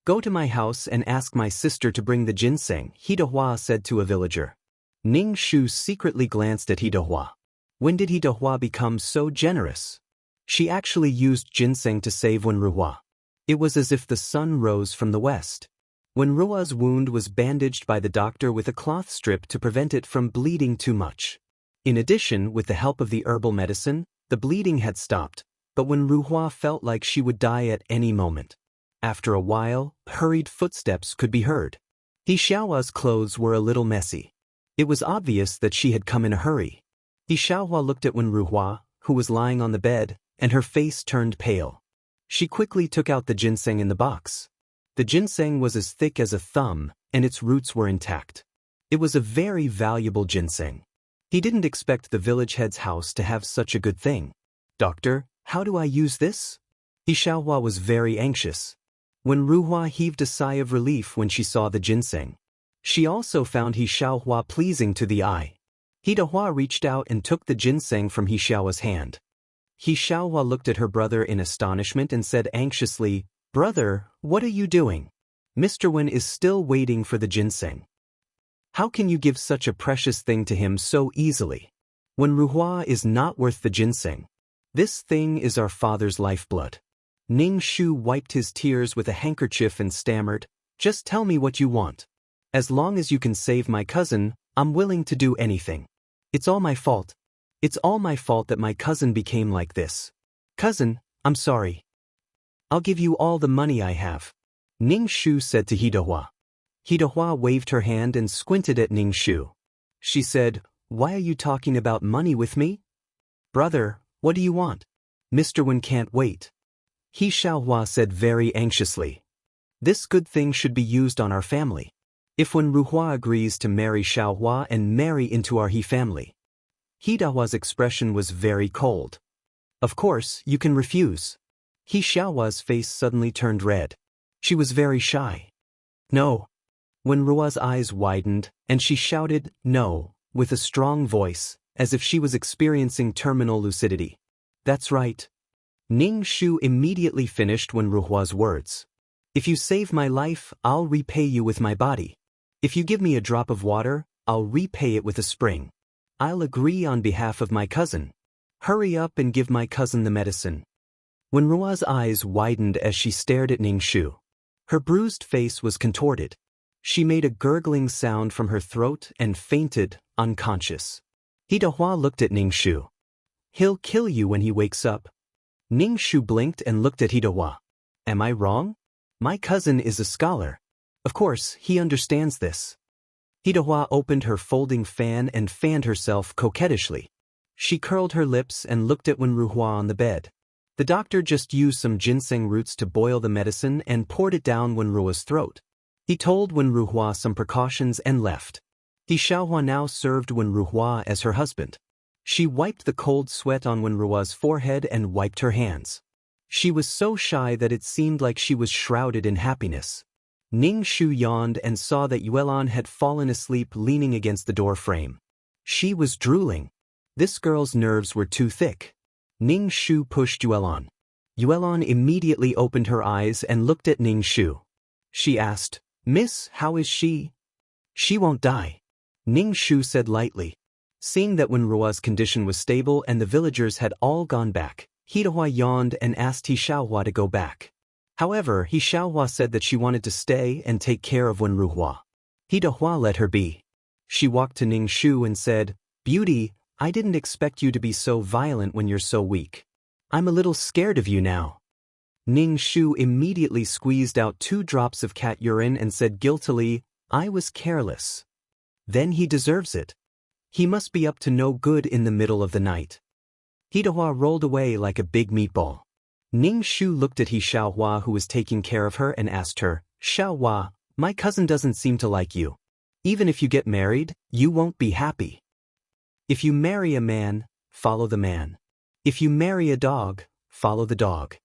Go to my house and ask my sister to bring the ginseng, Hidahua said to a villager. Ning Shu secretly glanced at Hidahua. When did Hidahua become so generous? She actually used ginseng to save Wenruhua. It was as if the sun rose from the west. Wenruhua's wound was bandaged by the doctor with a cloth strip to prevent it from bleeding too much. In addition, with the help of the herbal medicine, the bleeding had stopped, but Wenruhua felt like she would die at any moment. After a while, hurried footsteps could be heard. Xiaohua's clothes were a little messy. It was obvious that she had come in a hurry. Xiaohua looked at Wenruhua, who was lying on the bed, and her face turned pale. She quickly took out the ginseng in the box. The ginseng was as thick as a thumb, and its roots were intact. It was a very valuable ginseng. He didn't expect the village head's house to have such a good thing. Doctor, how do I use this? Xiaohua was very anxious. Wenruhua heaved a sigh of relief when she saw the ginseng. She also found Xiaohua pleasing to the eye. Hidahua reached out and took the ginseng from Xiaohua's hand. Xiaohua looked at her brother in astonishment and said anxiously, Brother, what are you doing? Mr. Wen is still waiting for the ginseng. How can you give such a precious thing to him so easily? Wenruhua is not worth the ginseng. This thing is our father's lifeblood. Ning Shu wiped his tears with a handkerchief and stammered, Just tell me what you want. As long as you can save my cousin, I'm willing to do anything. It's all my fault. It's all my fault that my cousin became like this. Cousin, I'm sorry. I'll give you all the money I have. Ning Shu said to Hidahua. Hidahua waved her hand and squinted at Ning Shu. She said, Why are you talking about money with me? Brother, what do you want? Mr. Wen can't wait. Xiaohua said very anxiously. This good thing should be used on our family. If Wenruhua agrees to marry Xiaohua and marry into our He family. Hidahua's expression was very cold. Of course, you can refuse. Xiaohua's face suddenly turned red. She was very shy. No. Wenruhua's eyes widened, and she shouted, No, with a strong voice, as if she was experiencing terminal lucidity. That's right. Ning Shu immediately finished Wenruhua's words. If you save my life, I'll repay you with my body. If you give me a drop of water, I'll repay it with a spring. I'll agree on behalf of my cousin. Hurry up and give my cousin the medicine. Wenruhua's eyes widened as she stared at Ning Shu. Her bruised face was contorted. She made a gurgling sound from her throat and fainted, unconscious. Hidahua looked at Ning Shu. He'll kill you when he wakes up. Ning Shu blinked and looked at Hidahua. Am I wrong? My cousin is a scholar. Of course, he understands this. Hidahua opened her folding fan and fanned herself coquettishly. She curled her lips and looked at Wenruhua on the bed. The doctor just used some ginseng roots to boil the medicine and poured it down Wenruhua's throat. He told Wenruhua some precautions and left. Xiaohua now served Wenruhua as her husband. She wiped the cold sweat on Wenruhua's forehead and wiped her hands. She was so shy that it seemed like she was shrouded in happiness. Ning Shu yawned and saw that Yuelan had fallen asleep leaning against the door frame. She was drooling. This girl's nerves were too thick. Ning Shu pushed Yuelan. Yuelan immediately opened her eyes and looked at Ning Shu. She asked, Miss, how is she? She won't die. Ning Shu said lightly. Seeing that Wenruhua's condition was stable and the villagers had all gone back, Hidahua yawned and asked Xiaohua to go back. However, He Xiaohua said that she wanted to stay and take care of Wenruhua. He Dehua let her be. She walked to Ning Shu and said, "Beauty, I didn't expect you to be so violent when you're so weak. I'm a little scared of you now." Ning Shu immediately squeezed out 2 drops of cat urine and said guiltily, "I was careless." "Then he deserves it. He must be up to no good in the middle of the night." He Dehua rolled away like a big meatball. Ning Shu looked at He Xiaohua, who was taking care of her, and asked her, "Xiaohua, my cousin doesn't seem to like you. Even if you get married, you won't be happy. If you marry a man, follow the man. If you marry a dog, follow the dog.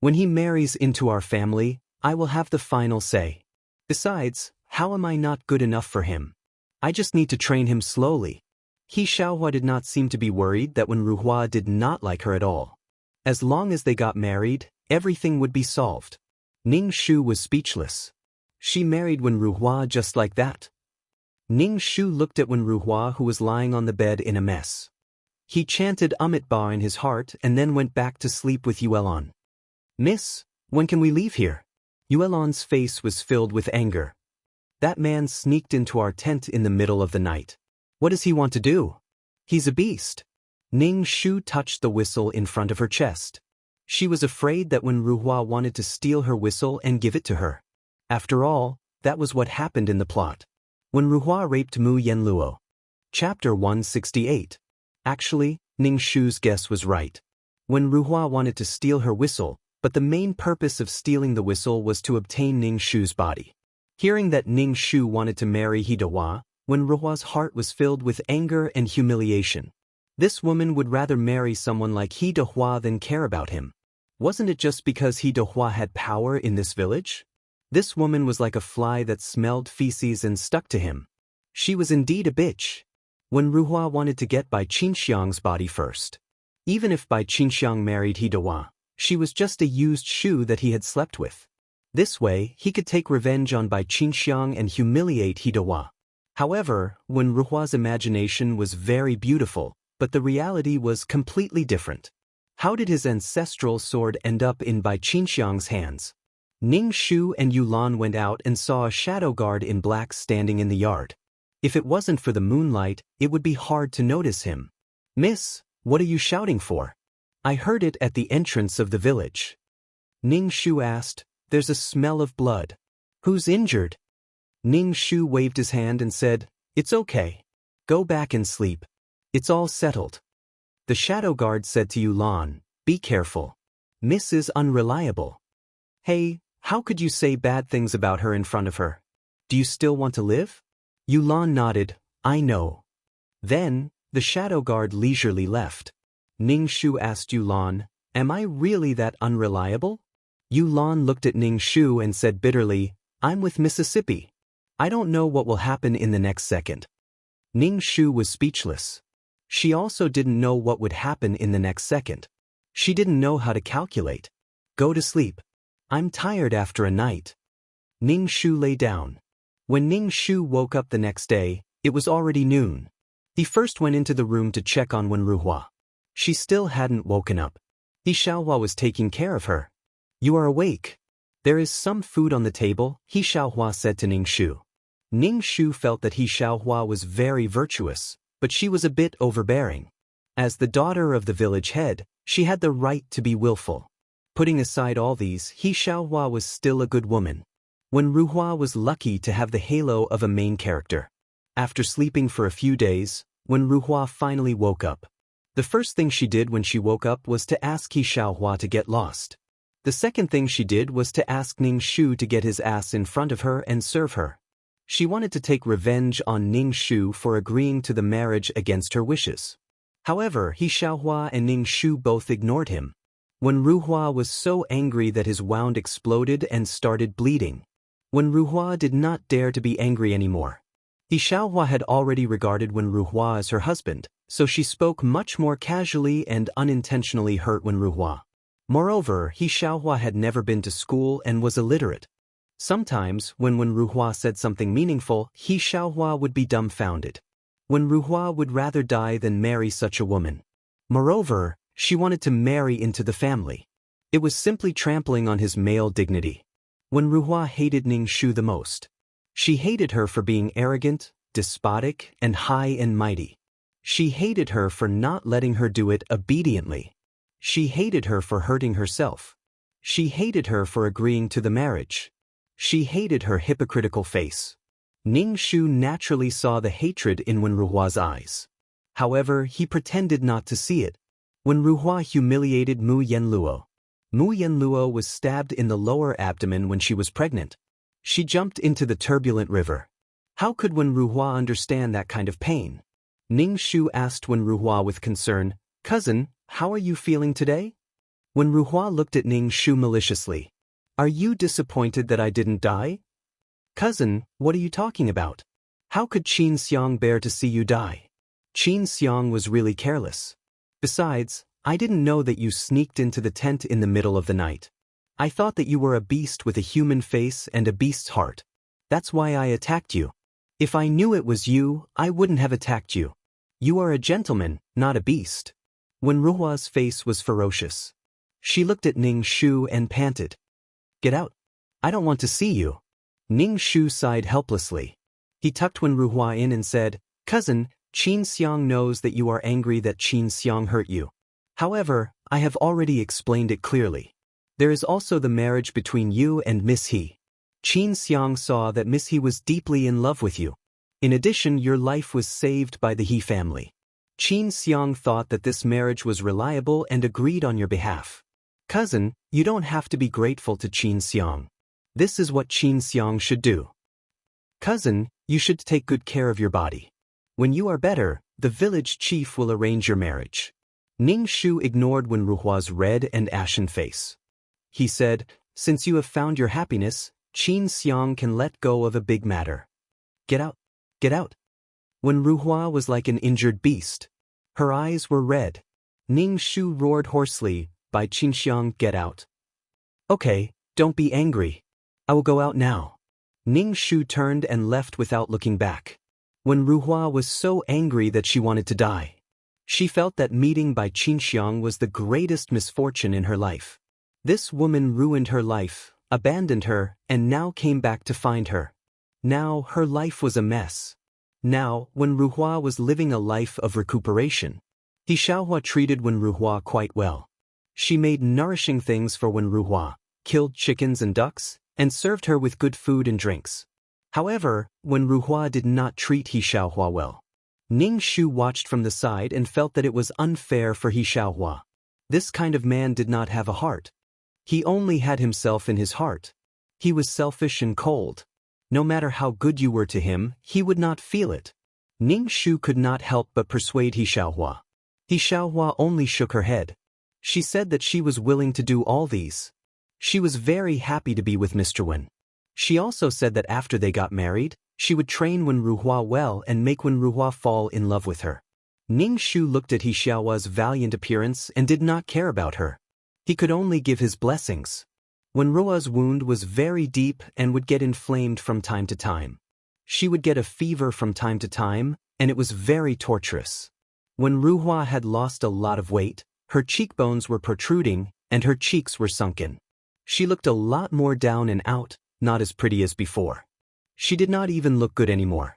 When he marries into our family, I will have the final say. Besides, how am I not good enough for him? I just need to train him slowly." He Xiaohua did not seem to be worried that Wenruhua did not like her at all. As long as they got married, everything would be solved. Ning Shu was speechless. She married Wenruhua just like that. Ning Shu looked at Wenruhua, who was lying on the bed in a mess. He chanted Amitabha in his heart and then went back to sleep with Yuelon. "Miss, when can we leave here?" Yuelon's face was filled with anger. "That man sneaked into our tent in the middle of the night. What does he want to do? He's a beast." Ning Shu touched the whistle in front of her chest. She was afraid that Wenruhua wanted to steal her whistle and give it to her. After all, that was what happened in the plot. Wenruhua raped Mu Yanluo. Chapter 168. Actually, Ning Shu's guess was right. Wenruhua wanted to steal her whistle, but the main purpose of stealing the whistle was to obtain Ning Shu's body. Hearing that Ning Shu wanted to marry He Dehua, Wenruhua's heart was filled with anger and humiliation. This woman would rather marry someone like He Dehua than care about him. Wasn't it just because He Dehua had power in this village? This woman was like a fly that smelled feces and stuck to him. She was indeed a bitch. Wenruhua wanted to get Bai Qinxiang's body first. Even if Bai Qinxiang married He Dehua, she was just a used shoe that he had slept with. This way, he could take revenge on Bai Qinxiang and humiliate He Dehua. However, Wenruhua's imagination was very beautiful, but the reality was completely different. How did his ancestral sword end up in Bai Qinxiang's hands? Ning Shu and Yulan went out and saw a shadow guard in black standing in the yard. If it wasn't for the moonlight, it would be hard to notice him. "Miss, what are you shouting for? I heard it at the entrance of the village." Ning Shu asked, "There's a smell of blood. Who's injured?" Ning Shu waved his hand and said, "It's okay. Go back and sleep. It's all settled." The shadow guard said to Yulan, "Be careful. Miss is unreliable. Hey, how could you say bad things about her in front of her? Do you still want to live?" Yulan nodded, "I know." Then, the shadow guard leisurely left. Ning Shu asked Yulan, "Am I really that unreliable?" Yulan looked at Ning Shu and said bitterly, "I'm with Mississippi. I don't know what will happen in the next second." Ning Shu was speechless. She also didn't know what would happen in the next second. She didn't know how to calculate. "Go to sleep. I'm tired after a night." Ning Shu lay down. When Ning Shu woke up the next day, it was already noon. He first went into the room to check on Wenruhua. She still hadn't woken up. He Xiaohua was taking care of her. "You are awake. There is some food on the table," He Xiaohua said to Ning Shu. Ning Shu felt that He Xiaohua was very virtuous, but she was a bit overbearing. As the daughter of the village head, she had the right to be willful. Putting aside all these, He Xiaohua was still a good woman. Wenruhua was lucky to have the halo of a main character. After sleeping for a few days, Wenruhua finally woke up. The first thing she did when she woke up was to ask He Xiaohua to get lost. The second thing she did was to ask Ning Shu to get his ass in front of her and serve her. She wanted to take revenge on Ning Shu for agreeing to the marriage against her wishes. However, He Xiaohua and Ning Shu both ignored him. Wenruhua was so angry that his wound exploded and started bleeding. Wenruhua did not dare to be angry anymore. He Xiaohua had already regarded Wenruhua as her husband, so she spoke much more casually and unintentionally hurt Wenruhua. Moreover, He Xiaohua had never been to school and was illiterate. Sometimes, when Wenruhua said something meaningful, He Xiaohua would be dumbfounded. Wenruhua would rather die than marry such a woman. Moreover, she wanted to marry into the family. It was simply trampling on his male dignity. Wenruhua hated Ning Shu the most. She hated her for being arrogant, despotic, and high and mighty. She hated her for not letting her do it obediently. She hated her for hurting herself. She hated her for agreeing to the marriage. She hated her hypocritical face. Ning Shu naturally saw the hatred in Wenruhua's eyes. However, he pretended not to see it. Wenruhua humiliated Mu Yanluo. Mu Yanluo was stabbed in the lower abdomen when she was pregnant. She jumped into the turbulent river. How could Wenruhua understand that kind of pain? Ning Shu asked Wenruhua with concern, "Cousin, how are you feeling today?" Wenruhua looked at Ning Shu maliciously. "Are you disappointed that I didn't die?" "Cousin, what are you talking about? How could Qin Xiang bear to see you die? Qin Xiang was really careless. Besides, I didn't know that you sneaked into the tent in the middle of the night. I thought that you were a beast with a human face and a beast's heart. That's why I attacked you. If I knew it was you, I wouldn't have attacked you. You are a gentleman, not a beast." Wenruhua's face was ferocious. She looked at Ning Shu and panted. "Get out. I don't want to see you." Ning Shu sighed helplessly. He tucked Wenruhua in and said, "Cousin, Qin Xiang knows that you are angry that Qin Xiang hurt you. However, I have already explained it clearly. There is also the marriage between you and Miss He. Qin Xiang saw that Miss He was deeply in love with you. In addition, your life was saved by the He family. Qin Xiang thought that this marriage was reliable and agreed on your behalf. Cousin, you don't have to be grateful to Qin Xiang. This is what Qin Xiang should do. Cousin, you should take good care of your body. When you are better, the village chief will arrange your marriage." Ning Shu ignored Wenruhua's red and ashen face. He said, "Since you have found your happiness, Qin Xiang can let go of a big matter. Get out, get out." Wenruhua was like an injured beast. Her eyes were red. Ning Shu roared hoarsely, "By Qin Xiang, get out." "Okay, don't be angry. I will go out now." Ning Shu turned and left without looking back. Wenruhua was so angry that she wanted to die. She felt that meeting Bai Qin Xiang was the greatest misfortune in her life. This woman ruined her life, abandoned her, and now came back to find her. Now her life was a mess. Now, Wenruhua was living a life of recuperation. He Xiaohua treated Wenruhua quite well. She made nourishing things for Wenruhua, killed chickens and ducks, and served her with good food and drinks. However, Wenruhua did not treat He Xiaohua well. Ning Shu watched from the side and felt that it was unfair for He Xiaohua. This kind of man did not have a heart. He only had himself in his heart. He was selfish and cold. No matter how good you were to him, he would not feel it. Ning Shu could not help but persuade He Xiaohua. He Xiaohua only shook her head. She said that she was willing to do all these. She was very happy to be with Mr. Wen. She also said that after they got married, she would train Wenruhua well and make Wenruhua fall in love with her. Ning Shu looked at He Xiaohua's valiant appearance and did not care about her. He could only give his blessings. Wenruhua's wound was very deep and would get inflamed from time to time. She would get a fever from time to time, and it was very torturous. Wenruhua had lost a lot of weight, her cheekbones were protruding, and her cheeks were sunken. She looked a lot more down and out, not as pretty as before. She did not even look good anymore.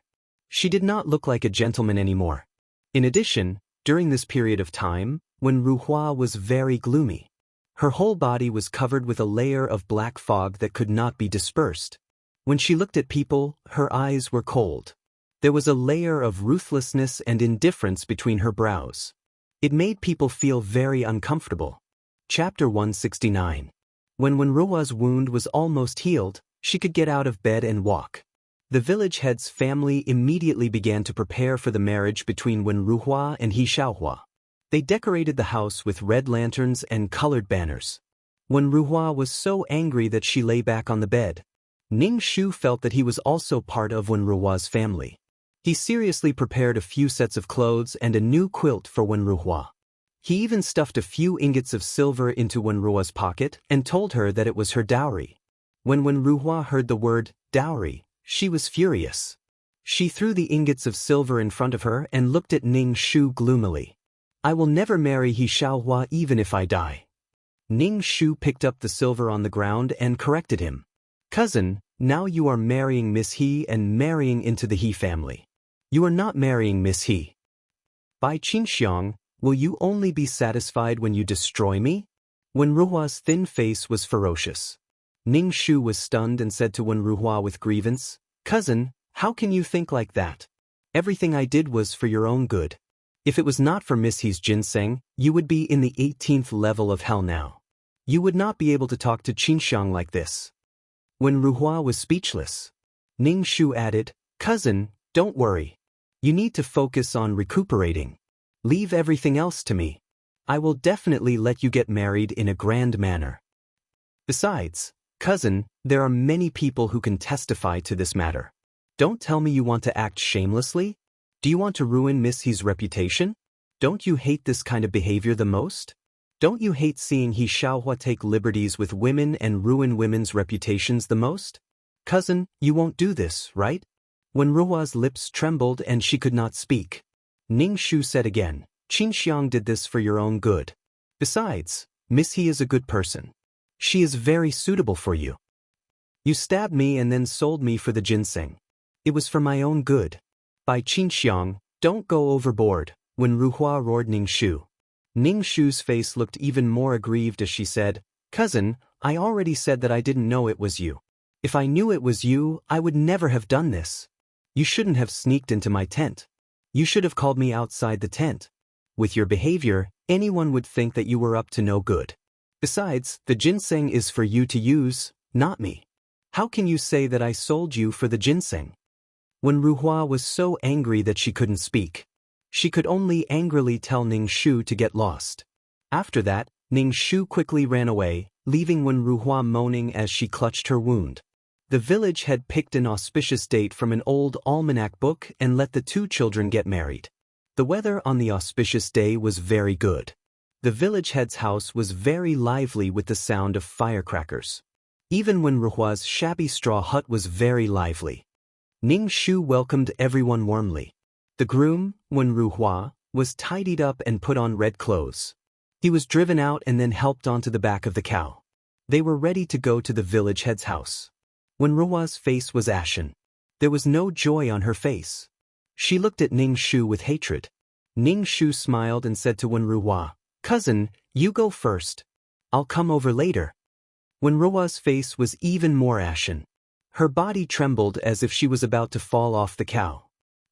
She did not look like a gentleman anymore. In addition, during this period of time, Wenruhua was very gloomy. Her whole body was covered with a layer of black fog that could not be dispersed. When she looked at people, her eyes were cold. There was a layer of ruthlessness and indifference between her brows. It made people feel very uncomfortable. Chapter 169. When Wenruhua's wound was almost healed, she could get out of bed and walk. The village head's family immediately began to prepare for the marriage between Wenruhua and He Xiaohua. They decorated the house with red lanterns and colored banners. Wenruhua was so angry that she lay back on the bed. Ning Shu felt that he was also part of Wenruhua's family. He seriously prepared a few sets of clothes and a new quilt for Wenruhua. He even stuffed a few ingots of silver into Wenruhua's pocket and told her that it was her dowry. When Wenruhua heard the word dowry, she was furious. She threw the ingots of silver in front of her and looked at Ning Shu gloomily. "I will never marry He Xiaohua even if I die." Ning Shu picked up the silver on the ground and corrected him. Cousin, now you are marrying Miss He and marrying into the He family. You are not marrying Miss He. By Qinxiang, will you only be satisfied when you destroy me? Wen Ruhua's thin face was ferocious. Ning Shu was stunned and said to Wen Ruhua with grievance, Cousin, how can you think like that? Everything I did was for your own good. If it was not for Miss He's ginseng, you would be in the 18th level of hell now. You would not be able to talk to Qinxiang like this. When Ruhua was speechless, Ning Shu added, Cousin, don't worry. You need to focus on recuperating. Leave everything else to me. I will definitely let you get married in a grand manner. Besides, cousin, there are many people who can testify to this matter. Don't tell me you want to act shamelessly? Do you want to ruin Miss He's reputation? Don't you hate this kind of behavior the most? Don't you hate seeing He Xiaohua take liberties with women and ruin women's reputations the most? Cousin, you won't do this, right? When Ruhua's lips trembled and she could not speak, Ning Shu said again, Qinxiang did this for your own good. Besides, Miss He is a good person. She is very suitable for you. You stabbed me and then sold me for the ginseng. It was for my own good. By Qinxiang, don't go overboard, when Ruhua roared Ning Shu. Ning Shu's face looked even more aggrieved as she said, Cousin, I already said that I didn't know it was you. If I knew it was you, I would never have done this. You shouldn't have sneaked into my tent. You should have called me outside the tent. With your behavior, anyone would think that you were up to no good. Besides, the ginseng is for you to use, not me. How can you say that I sold you for the ginseng? When Ruhua was so angry that she couldn't speak, she could only angrily tell Ning Shu to get lost. After that, Ning Shu quickly ran away, leaving Wen Ruhua moaning as she clutched her wound. The village had picked an auspicious date from an old almanac book and let the two children get married. The weather on the auspicious day was very good. The village head's house was very lively with the sound of firecrackers. Even Wen Ruhua's shabby straw hut was very lively. Ning Shu welcomed everyone warmly. The groom, Wen Ruhua, was tidied up and put on red clothes. He was driven out and then helped onto the back of the cow. They were ready to go to the village head's house. Wen Ruhua's face was ashen. There was no joy on her face. She looked at Ning Shu with hatred. Ning Shu smiled and said to Wen Ruhua, Cousin, you go first. I'll come over later. Wen Ruhua's face was even more ashen. Her body trembled as if she was about to fall off the cow.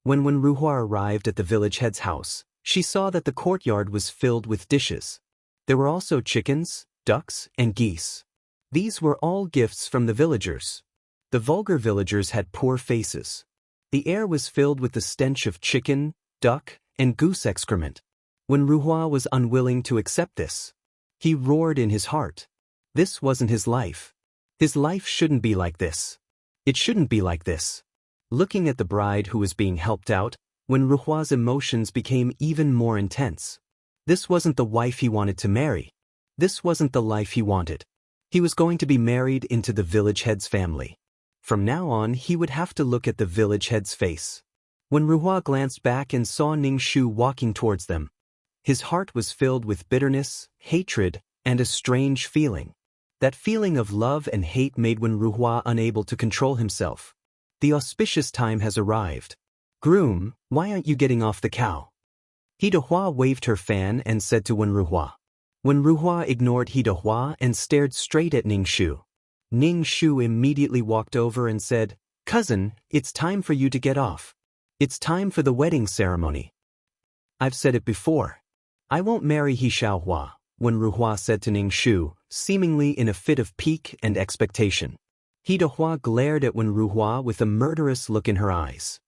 When Wen Ruhua arrived at the village head's house, she saw that the courtyard was filled with dishes. There were also chickens, ducks, and geese. These were all gifts from the villagers. The vulgar villagers had poor faces. The air was filled with the stench of chicken, duck, and goose excrement. Wen Ruhua was unwilling to accept this. He roared in his heart. This wasn't his life. His life shouldn't be like this. It shouldn't be like this. Looking at the bride who was being helped out, Wen Ruhua's emotions became even more intense. This wasn't the wife he wanted to marry. This wasn't the life he wanted. He was going to be married into the village head's family. From now on, he would have to look at the village head's face. When Ruhua glanced back and saw Ning Shu walking towards them, his heart was filled with bitterness, hatred, and a strange feeling. That feeling of love and hate made Wen Ruhua unable to control himself. The auspicious time has arrived. Groom, why aren't you getting off the cow? He Dehua waved her fan and said to Wen Ruhua. Wen Ruhua ignored He Dehua and stared straight at Ning Shu. Ning Shu immediately walked over and said, Cousin, it's time for you to get off. It's time for the wedding ceremony. I've said it before. I won't marry He Xiaohua, Wen Ruhua said to Ning Shu, seemingly in a fit of pique and expectation. He Dehua glared at Wen Ruhua with a murderous look in her eyes.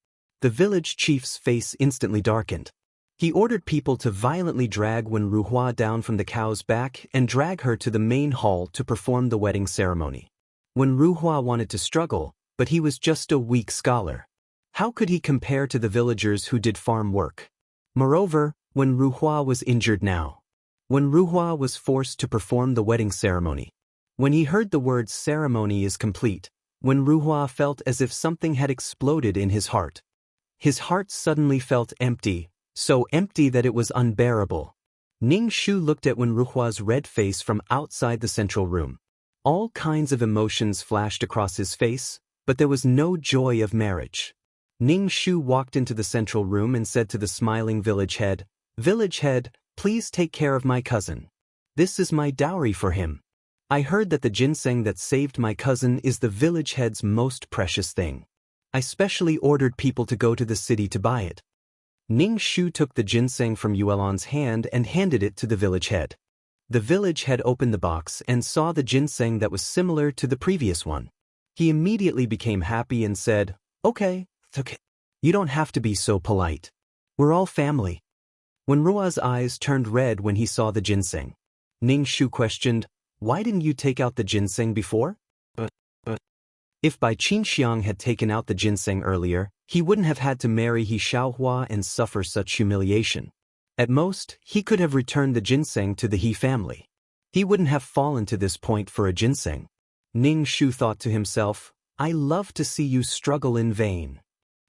The village chief's face instantly darkened. He ordered people to violently drag Wen Ruhua down from the cow's back and drag her to the main hall to perform the wedding ceremony. Wen Ruhua wanted to struggle, but he was just a weak scholar. How could he compare to the villagers who did farm work? Moreover, Wen Ruhua was injured now. Wen Ruhua was forced to perform the wedding ceremony. When he heard the words ceremony is complete, Wen Ruhua felt as if something had exploded in his heart. His heart suddenly felt empty, so empty that it was unbearable. Ning Shu looked at Wenruhua's red face from outside the central room. All kinds of emotions flashed across his face, but there was no joy of marriage. Ning Shu walked into the central room and said to the smiling village head, "Village head, please take care of my cousin. This is my dowry for him. I heard that the ginseng that saved my cousin is the village head's most precious thing. I specially ordered people to go to the city to buy it." Ning Shu took the ginseng from Yuelan's hand and handed it to the village head. The village head opened the box and saw the ginseng that was similar to the previous one. He immediately became happy and said, Okay. You don't have to be so polite. We're all family." Wenrua's eyes turned red when he saw the ginseng. Ning Shu questioned, "Why didn't you take out the ginseng before?" But if Bai Qinxiang had taken out the ginseng earlier, he wouldn't have had to marry He Xiaohua and suffer such humiliation. At most, he could have returned the ginseng to the He family. He wouldn't have fallen to this point for a ginseng. Ning Shu thought to himself, "I love to see you struggle in vain."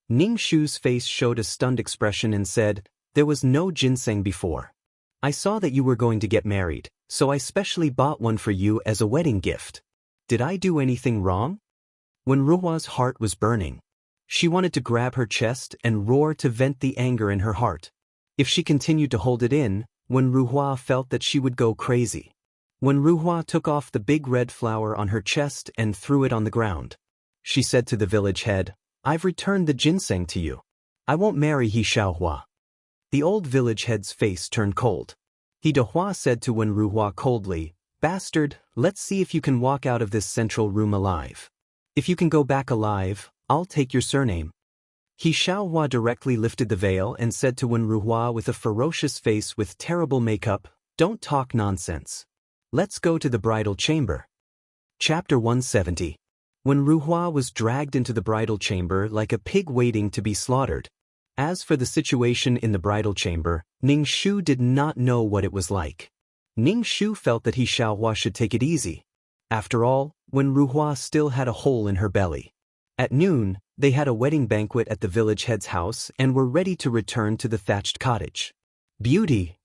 Ning Shu's face showed a stunned expression and said, "There was no ginseng before. I saw that you were going to get married, so I specially bought one for you as a wedding gift. Did I do anything wrong?" Wenruhua's heart was burning. She wanted to grab her chest and roar to vent the anger in her heart. If she continued to hold it in, Wenruhua felt that she would go crazy. Wenruhua took off the big red flower on her chest and threw it on the ground. She said to the village head, "I've returned the ginseng to you. I won't marry He Xiaohua." The old village head's face turned cold. He Dehua said to Wenruhua coldly, "Bastard, let's see if you can walk out of this central room alive. If you can go back alive, I'll take your surname." He Xiaohua directly lifted the veil and said to Wenruhua with a ferocious face with terrible makeup, "Don't talk nonsense. Let's go to the bridal chamber." Chapter 170. Wenruhua was dragged into the bridal chamber like a pig waiting to be slaughtered. As for the situation in the bridal chamber, Ning Shu did not know what it was like. Ning Shu felt that He Xiaohua should take it easy. After all, Wenruhua still had a hole in her belly. At noon, they had a wedding banquet at the village head's house and were ready to return to the thatched cottage. "Beauty!"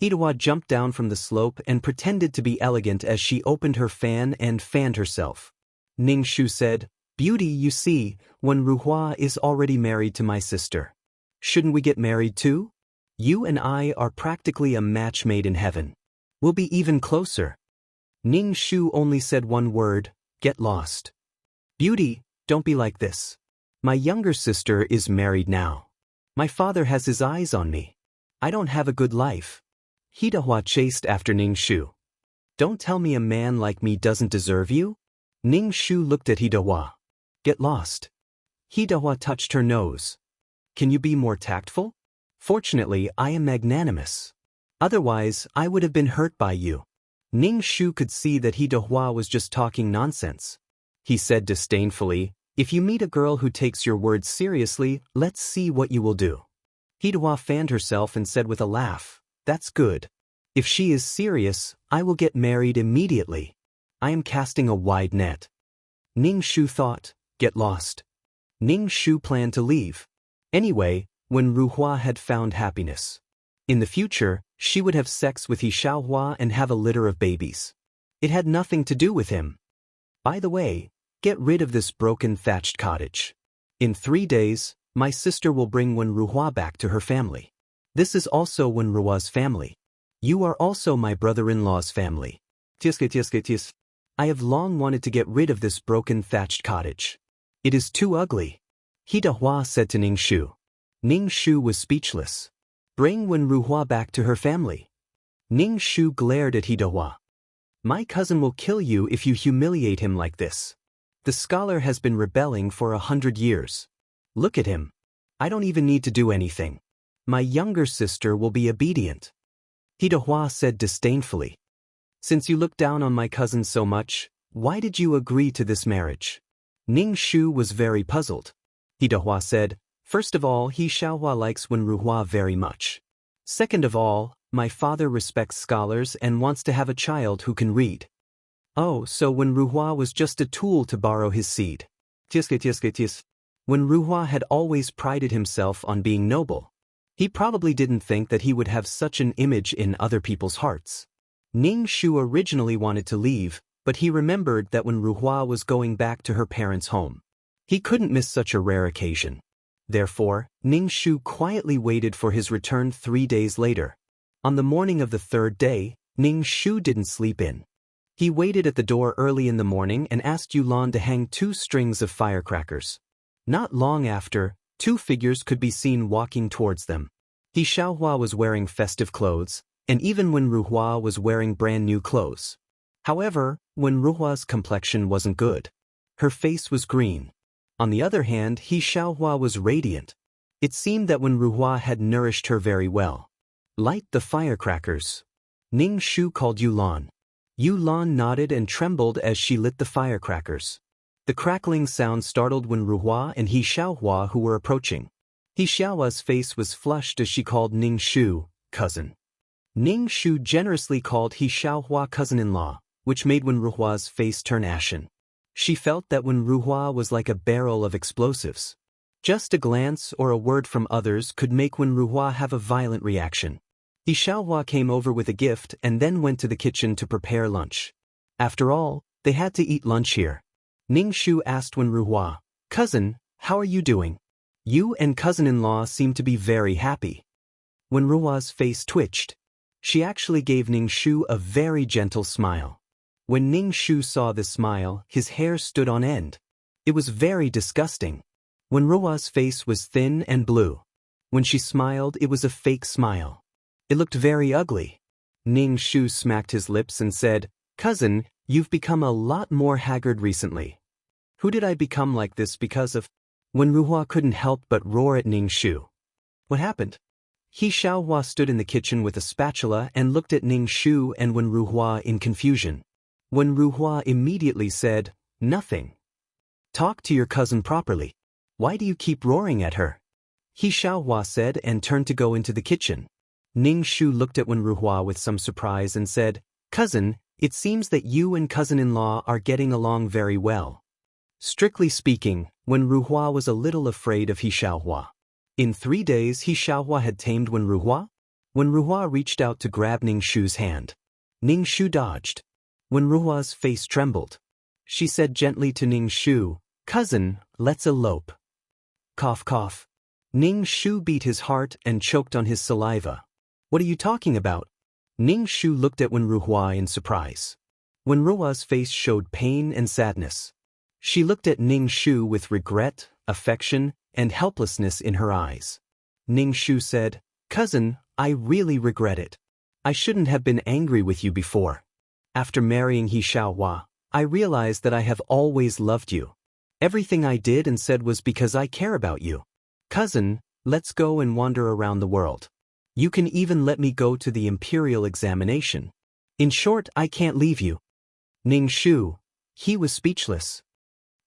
Hidewa jumped down from the slope and pretended to be elegant as she opened her fan and fanned herself. Ning Shu said, "Beauty, you see, Wenruhua is already married to my sister. Shouldn't we get married too? You and I are practically a match made in heaven. We'll be even closer." Ning Shu only said one word, "Get lost." "Beauty, don't be like this. My younger sister is married now. My father has his eyes on me. I don't have a good life." Hidehua chased after Ning Shu. "Don't tell me a man like me doesn't deserve you?" Ning Shu looked at Hidehua. "Get lost." Hidehua touched her nose. "Can you be more tactful? Fortunately, I am magnanimous. Otherwise, I would have been hurt by you." Ning Shu could see that Hidehua was just talking nonsense. He said disdainfully, "If you meet a girl who takes your words seriously, let's see what you will do." Hidehua fanned herself and said with a laugh, "That's good. If she is serious, I will get married immediately. I am casting a wide net." Ning Shu thought, "Get lost." Ning Shu planned to leave. Anyway, Wenruhua had found happiness. In the future, she would have sex with He Xiaohua and have a litter of babies. It had nothing to do with him. By the way, get rid of this broken thatched cottage. In 3 days, my sister will bring Wenruhua back to her family. This is also Wenruhua's family. You are also my brother-in-law's family. Tis. I have long wanted to get rid of this broken thatched cottage. It is too ugly. Hidehua said to Ning Shu. Ning Shu was speechless. Bring Wenruhua back to her family. Ning Shu glared at Hidehua. My cousin will kill you if you humiliate him like this. The scholar has been rebelling for 100 years. Look at him. I don't even need to do anything. My younger sister will be obedient. Hidehua said disdainfully. Since you look down on my cousin so much, why did you agree to this marriage? Ning Shu was very puzzled. Hidehua said, first of all, He Xiaohua likes Wenruhua very much. Second of all, my father respects scholars and wants to have a child who can read. Oh, so Wenruhua was just a tool to borrow his seed. Wenruhua had always prided himself on being noble. He probably didn't think that he would have such an image in other people's hearts. Ning Shu originally wanted to leave, but he remembered that when Ruhua was going back to her parents' home, he couldn't miss such a rare occasion. Therefore, Ning Shu quietly waited for his return 3 days later. On the morning of the third day, Ning Shu didn't sleep in. He waited at the door early in the morning and asked Yulan to hang 2 strings of firecrackers. Not long after, 2 figures could be seen walking towards them. He Xiaohua was wearing festive clothes, and even when Ruhua was wearing brand new clothes. However, when Ruhua's complexion wasn't good, her face was green. On the other hand, He Xiaohua was radiant. It seemed that when Ruhua had nourished her very well. Light the firecrackers. Ning Shu called Yulan. Yulan nodded and trembled as she lit the firecrackers. The crackling sound startled when Ruhua and He Xiaohua who were approaching. He Xiaohua's face was flushed as she called Ning Shu, cousin. Ning Shu generously called He Xiaohua cousin-in-law, which made when Ruhua's face turn ashen. She felt that when Ruhua was like a barrel of explosives. Just a glance or a word from others could make when Ruhua have a violent reaction. He Xiaohua came over with a gift and then went to the kitchen to prepare lunch. After all, they had to eat lunch here. Ning Shu asked when Ruhua, "Cousin, how are you doing? You and cousin-in-law seem to be very happy." When Ruhua's face twitched, she actually gave Ning Shu a very gentle smile. When Ning Shu saw this smile, his hair stood on end. It was very disgusting. When Ruhua's face was thin and blue. When she smiled, it was a fake smile. It looked very ugly. Ning Shu smacked his lips and said, "Cousin, you've become a lot more haggard recently." "Who did I become like this because of?" When Ruhua couldn't help but roar at Ning Shu. "What happened?" He Xiaohua stood in the kitchen with a spatula and looked at Ning Shu and Wen Ruhua in confusion. When Ruhua immediately said, "Nothing. Talk to your cousin properly. Why do you keep roaring at her?" He Xiaohua said and turned to go into the kitchen. Ning Shu looked at Wen Ruhua with some surprise and said, "Cousin, it seems that you and cousin-in-law are getting along very well." Strictly speaking, Wen Ruhua was a little afraid of He Xiaohua. In 3 days He Xiaohua had tamed Wen Ruhua. Wen Ruhua reached out to grab Ning Shu's hand. Ning Shu dodged. Wen Ruhua's face trembled. She said gently to Ning Shu, "Cousin, let's elope." Cough cough. Ning Shu beat his heart and choked on his saliva. "What are you talking about?" Ning Shu looked at Wen Ruhua in surprise. Wen Ruhua's face showed pain and sadness. She looked at Ning Shu with regret, affection, and helplessness in her eyes. Ning Shu said, "Cousin, I really regret it. I shouldn't have been angry with you before. After marrying He Xiaohua, I realized that I have always loved you. Everything I did and said was because I care about you. Cousin, let's go and wander around the world. You can even let me go to the imperial examination. In short, I can't leave you." Ning Shu, he was speechless.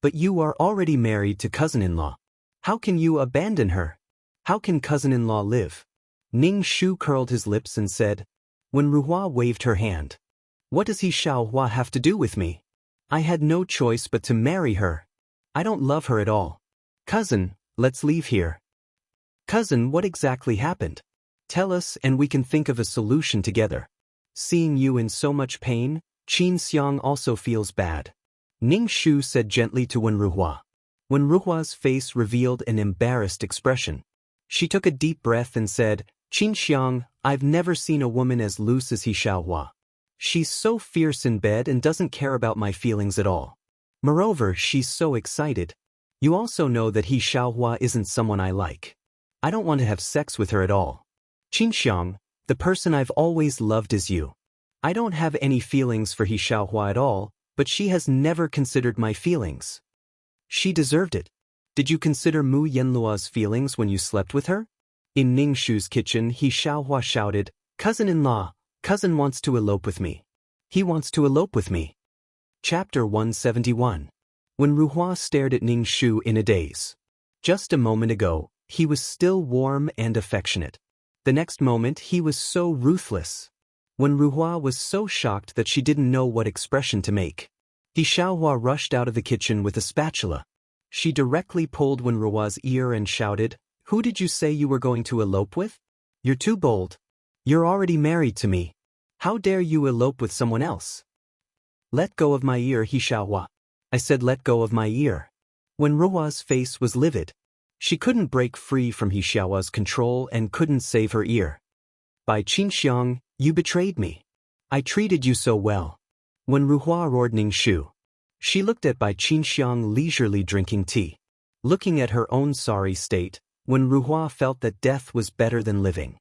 "But you are already married to cousin-in-law. How can you abandon her? How can cousin-in-law live?" Ning Shu curled his lips and said, When Ruhua waved her hand, "What does He Xiaohua have to do with me? I had no choice but to marry her. I don't love her at all. Cousin, let's leave here." "Cousin, what exactly happened? Tell us and we can think of a solution together. Seeing you in so much pain, Qin Xiang also feels bad." Ning Shu said gently to Wen Ruhua. Wen Ruhua's face revealed an embarrassed expression. She took a deep breath and said, "Qin Xiang, I've never seen a woman as loose as He Xiaohua. She's so fierce in bed and doesn't care about my feelings at all. Moreover, she's so excited. You also know that He Xiaohua isn't someone I like. I don't want to have sex with her at all. Qin Xiang, the person I've always loved is you. I don't have any feelings for He Xiaohua at all, but she has never considered my feelings. She deserved it. Did you consider Mu Yanlua's feelings when you slept with her?" In Ning Shu's kitchen, He Xiaohua shouted, "Cousin-in-law, cousin wants to elope with me. He wants to elope with me." Chapter 171. When Ruhua stared at Ning Shu in a daze. Just a moment ago, he was still warm and affectionate. The next moment, he was so ruthless. When Ruhua was so shocked that she didn't know what expression to make. He Xiaohua rushed out of the kitchen with a spatula. She directly pulled Wen Ruhua's ear and shouted, "Who did you say you were going to elope with?" You're too bold. You're already married to me. How dare you elope with someone else? Let go of my ear, He Xiaohua. I said let go of my ear. When Ruhua's face was livid. She couldn't break free from He Xiaohua's control and couldn't save her ear. By Qinxiang, you betrayed me. I treated you so well. When Ruhua roared Ningshu. She looked at Bai Qinxiang leisurely drinking tea. Looking at her own sorry state, when Ruhua felt that death was better than living.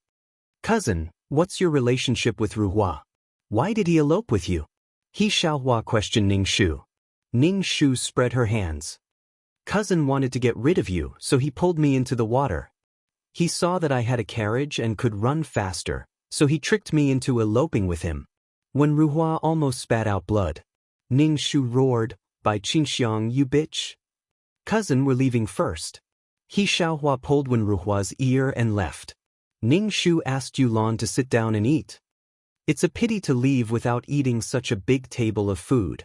Cousin, what's your relationship with Ruhua? Why did he elope with you? He Xiaohua questioned Ningshu. Ningshu spread her hands. Cousin wanted to get rid of you, so he pulled me into the water. He saw that I had a carriage and could run faster, so he tricked me into eloping with him. When Ruhua almost spat out blood. Ningshu roared, Bai Qinxiang, you bitch. Cousin, we're leaving first. He Xiaohua pulled Wen Ruhua's ear and left. Ningshu asked Yulan to sit down and eat. It's a pity to leave without eating such a big table of food.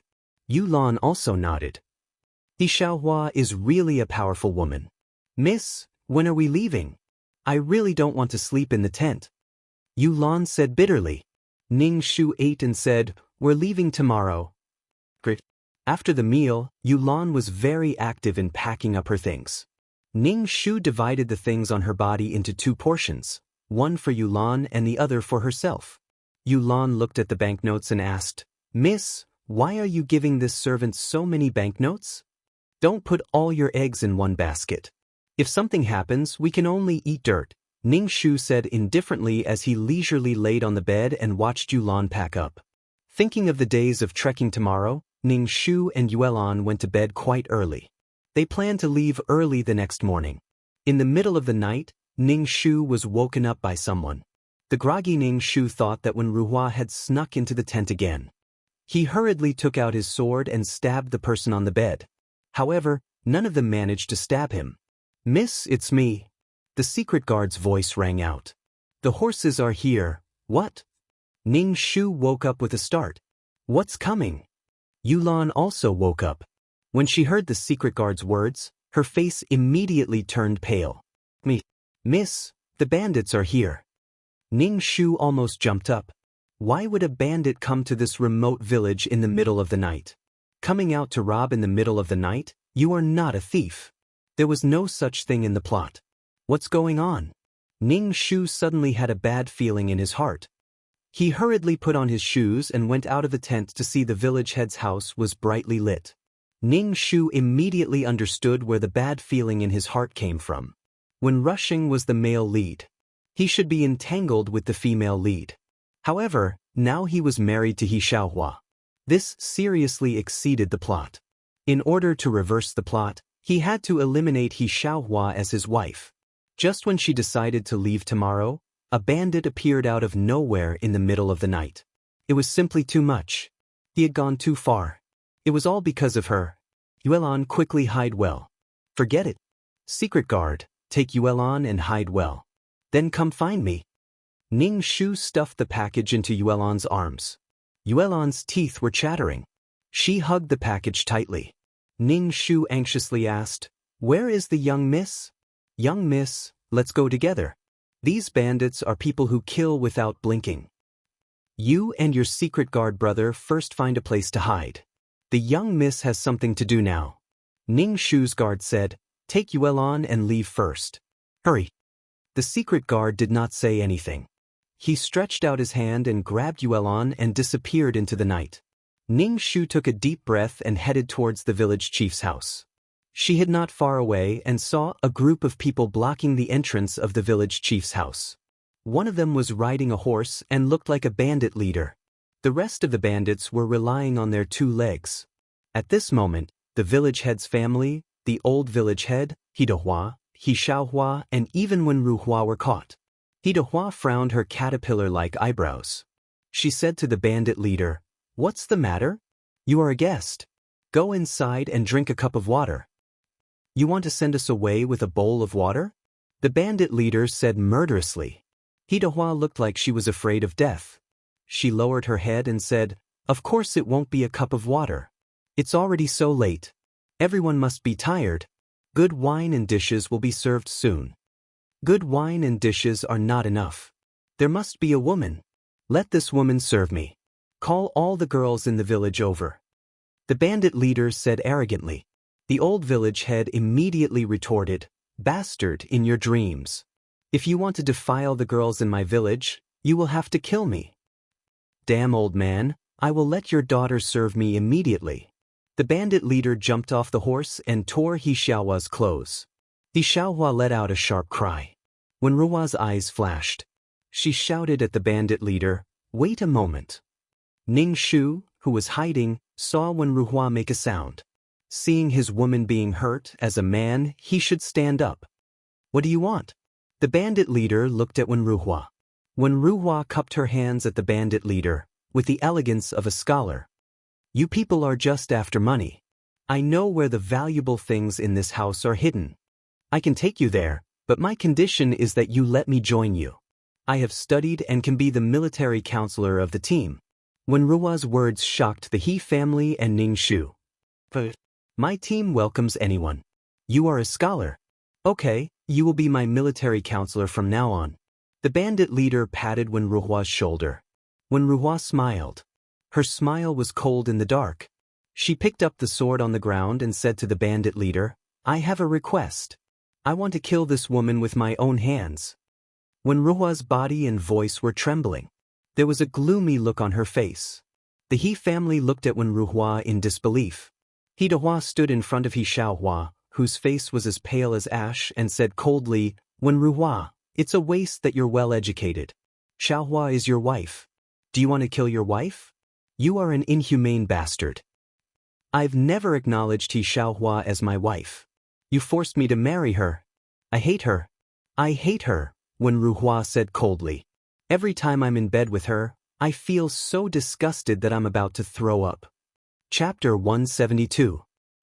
Yulan also nodded. He Xiaohua is really a powerful woman. Miss, when are we leaving? I really don't want to sleep in the tent. Yulan said bitterly. Ningshu ate and said, we're leaving tomorrow. Great. After the meal, Yulan was very active in packing up her things. Ningshu divided the things on her body into 2 portions, one for Yulan and the other for herself. Yulan looked at the banknotes and asked, Miss, why are you giving this servant so many banknotes? Don't put all your eggs in one basket. If something happens, we can only eat dirt, Ningshu said indifferently as he leisurely laid on the bed and watched Yulan pack up. Thinking of the days of trekking tomorrow, Ningshu and Yuelan went to bed quite early. They planned to leave early the next morning. In the middle of the night, Ningshu was woken up by someone. The groggy Ningshu thought that when Ruhua had snuck into the tent again. He hurriedly took out his sword and stabbed the person on the bed. However, none of them managed to stab him. Miss, it's me. The secret guard's voice rang out. The horses are here. What? Ningshu woke up with a start. What's coming? Yulan also woke up. When she heard the secret guard's words, her face immediately turned pale. Miss, the bandits are here. Ningshu almost jumped up. Why would a bandit come to this remote village in the middle of the night? Coming out to rob in the middle of the night? You are not a thief. There was no such thing in the plot. What's going on? Ningshu suddenly had a bad feeling in his heart. He hurriedly put on his shoes and went out of the tent to see the village head's house was brightly lit. Ningshu immediately understood where the bad feeling in his heart came from. When rushing was the male lead. He should be entangled with the female lead. However, now he was married to He Xiaohua. This seriously exceeded the plot. In order to reverse the plot, he had to eliminate He Xiaohua as his wife. Just when she decided to leave tomorrow, a bandit appeared out of nowhere in the middle of the night. It was simply too much. He had gone too far. It was all because of her. Yuelan, quickly hide well. Forget it. Secret guard, take Yuelan and hide well. Then come find me. Ningshu stuffed the package into Yuelan's arms. Yuelan's teeth were chattering. She hugged the package tightly. Ningshu anxiously asked, Where is the young miss? Young miss, let's go together. These bandits are people who kill without blinking. You and your secret guard brother first find a place to hide. The young miss has something to do now. Ningshu's guard said, Take Yuelan and leave first. Hurry. The secret guard did not say anything. He stretched out his hand and grabbed Yuelan and disappeared into the night. Ningshu took a deep breath and headed towards the village chief's house. She hid not far away and saw a group of people blocking the entrance of the village chief's house. One of them was riding a horse and looked like a bandit leader. The rest of the bandits were relying on their 2 legs. At this moment, the village head's family, the old village head, Hidehua, He Xiaohua, and even Wen Ruhua were caught. Hidehua frowned her caterpillar-like eyebrows. She said to the bandit leader, What's the matter? You are a guest. Go inside and drink a cup of water. You want to send us away with a bowl of water? The bandit leader said murderously. Hidehua looked like she was afraid of death. She lowered her head and said, Of course it won't be a cup of water. It's already so late. Everyone must be tired. Good wine and dishes will be served soon. Good wine and dishes are not enough. There must be a woman. Let this woman serve me. Call all the girls in the village over. The bandit leader said arrogantly. The old village head immediately retorted, Bastard, in your dreams. If you want to defile the girls in my village, you will have to kill me. Damn, old man, I will let your daughter serve me immediately. The bandit leader jumped off the horse and tore He Xiaohua's clothes. He Xiaohua let out a sharp cry. When Ruhua's eyes flashed, she shouted at the bandit leader, Wait a moment. Ning Shu, who was hiding, saw Wen Ruhua make a sound. Seeing his woman being hurt, as a man, he should stand up. What do you want? The bandit leader looked at Wen Ruhua. Wen Ruhua cupped her hands at the bandit leader, with the elegance of a scholar. You people are just after money. I know where the valuable things in this house are hidden. I can take you there, but my condition is that you let me join you. I have studied and can be the military counselor of the team. Wen Ruhua's words shocked the He family and Ning Shu. My team welcomes anyone. You are a scholar. Okay, you will be my military counselor from now on. The bandit leader patted Wen Ruhua's shoulder. Wen Ruhua smiled. Her smile was cold in the dark. She picked up the sword on the ground and said to the bandit leader, I have a request. I want to kill this woman with my own hands. Wen Ruhua's body and voice were trembling. There was a gloomy look on her face. The He family looked at Wen Ruhua in disbelief. He Dahua stood in front of He Xiaohua, whose face was as pale as ash, and said coldly, Wen Ruhua, it's a waste that you're well educated. Xiaohua is your wife. Do you want to kill your wife? You are an inhumane bastard. I've never acknowledged He Xiaohua as my wife. You forced me to marry her. I hate her. I hate her, Wen Ruhua said coldly. Every time I'm in bed with her, I feel so disgusted that I'm about to throw up. Chapter 172.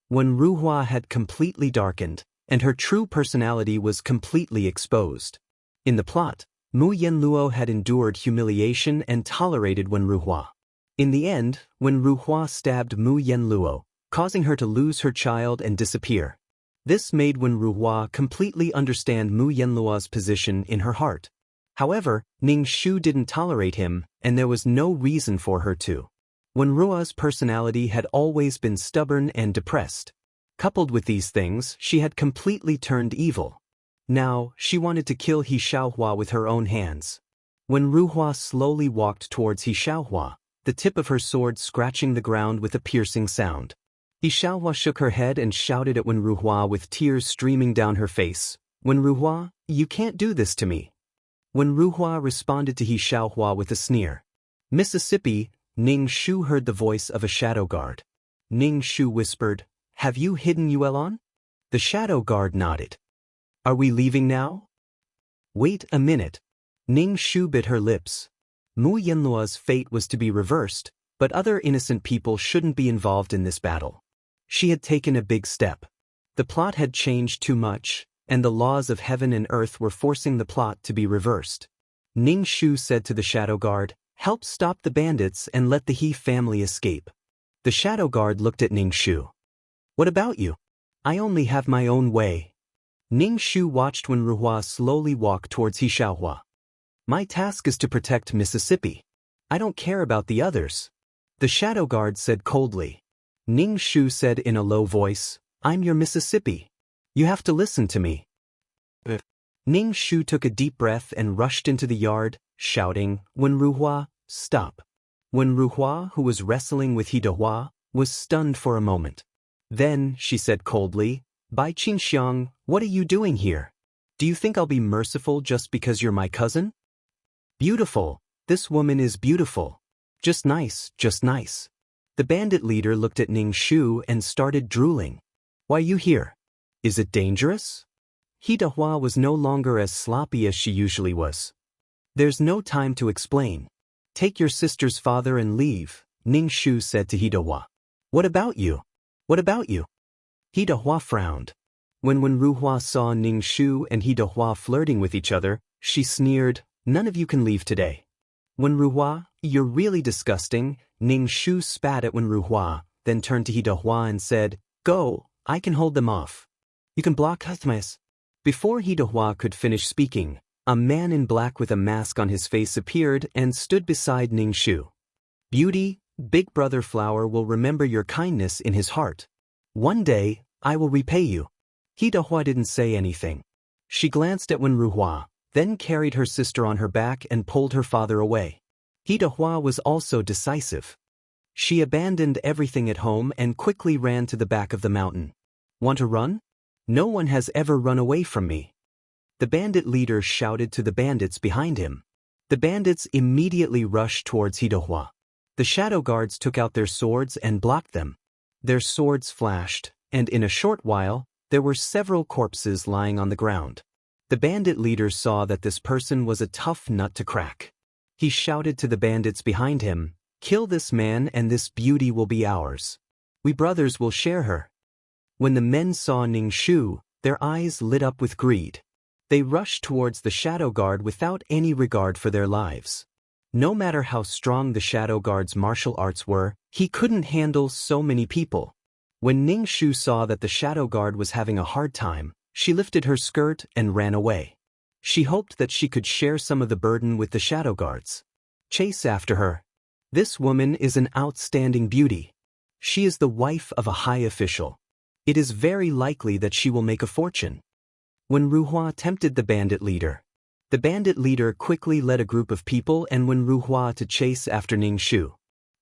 When Ruhua had completely darkened, and her true personality was completely exposed. In the plot, Mu Yanluo had endured humiliation and tolerated Wen Ruhua. In the end, Wen Ruhua stabbed Mu Yanluo, causing her to lose her child and disappear. This made Wen Ruhua completely understand Mu Yanluo's position in her heart. However, Ning Shu didn't tolerate him, and there was no reason for her to. Wen Ruhua's personality had always been stubborn and depressed. Coupled with these things, she had completely turned evil. Now, she wanted to kill He Xiaohua with her own hands. When Ruhua slowly walked towards He Xiaohua, the tip of her sword scratching the ground with a piercing sound. He Xiaohua shook her head and shouted at Wen Ruhua with tears streaming down her face, Wen Ruhua, you can't do this to me. Wen Ruhua responded to He Xiaohua with a sneer. Mississippi, Ning Shu heard the voice of a shadow guard. Ning Shu whispered, Have you hidden Yuelon? The shadow guard nodded. Are we leaving now? Wait a minute. Ning Shu bit her lips. Mu Yanluo's fate was to be reversed, but other innocent people shouldn't be involved in this battle. She had taken a big step. The plot had changed too much, and the laws of heaven and earth were forcing the plot to be reversed. Ning Shu said to the shadow guard, Help stop the bandits and let the He family escape. The shadow guard looked at Ning Shu. What about you? I only have my own way. Ning Shu watched Wen Ruhua slowly walk towards He Xiaohua. My task is to protect Mississippi. I don't care about the others. The shadow guard said coldly. Ning Shu said in a low voice, I'm your Mississippi. You have to listen to me. Ning Shu took a deep breath and rushed into the yard, shouting, Wen Ruhua, stop. Wen Ruhua, who was wrestling with He Dahua, was stunned for a moment. Then, she said coldly, Bai Qingxiang, what are you doing here? Do you think I'll be merciful just because you're my cousin? Beautiful. This woman is beautiful. Just nice, just nice. The bandit leader looked at Ning Shu and started drooling. Why you here? Is it dangerous? He Dahua was no longer as sloppy as she usually was. There's no time to explain. Take your sister's father and leave, Ning Shu said to He Dahua. What about you? What about you? He Dahua frowned. When Wen Ruhua saw Ning Shu and He Dahua flirting with each other, she sneered, None of you can leave today. Wen Ruhua, you're really disgusting. Ning Shu spat at Wen Ruhua, then turned to He Dahua and said, Go, I can hold them off. You can block Hutmes. Before Hidehua could finish speaking, a man in black with a mask on his face appeared and stood beside Ningshu. Beauty, Big Brother Flower will remember your kindness in his heart. One day, I will repay you. Hidehua didn't say anything. She glanced at Wenruhua, then carried her sister on her back and pulled her father away. Hidehua was also decisive. She abandoned everything at home and quickly ran to the back of the mountain. Want to run? No one has ever run away from me. The bandit leader shouted to the bandits behind him. The bandits immediately rushed towards Hidehua. The shadow guards took out their swords and blocked them. Their swords flashed, and in a short while, there were several corpses lying on the ground. The bandit leader saw that this person was a tough nut to crack. He shouted to the bandits behind him, "Kill this man and this beauty will be ours. We brothers will share her." When the men saw Ningshu, their eyes lit up with greed. They rushed towards the shadow guard without any regard for their lives. No matter how strong the shadow guard's martial arts were, he couldn't handle so many people. When Ningshu saw that the shadow guard was having a hard time, she lifted her skirt and ran away. She hoped that she could share some of the burden with the shadow guards. Chase after her. This woman is an outstanding beauty. She is the wife of a high official. It is very likely that she will make a fortune. Wenruhua tempted the bandit leader. The bandit leader quickly led a group of people and Wenruhua to chase after Ningshu.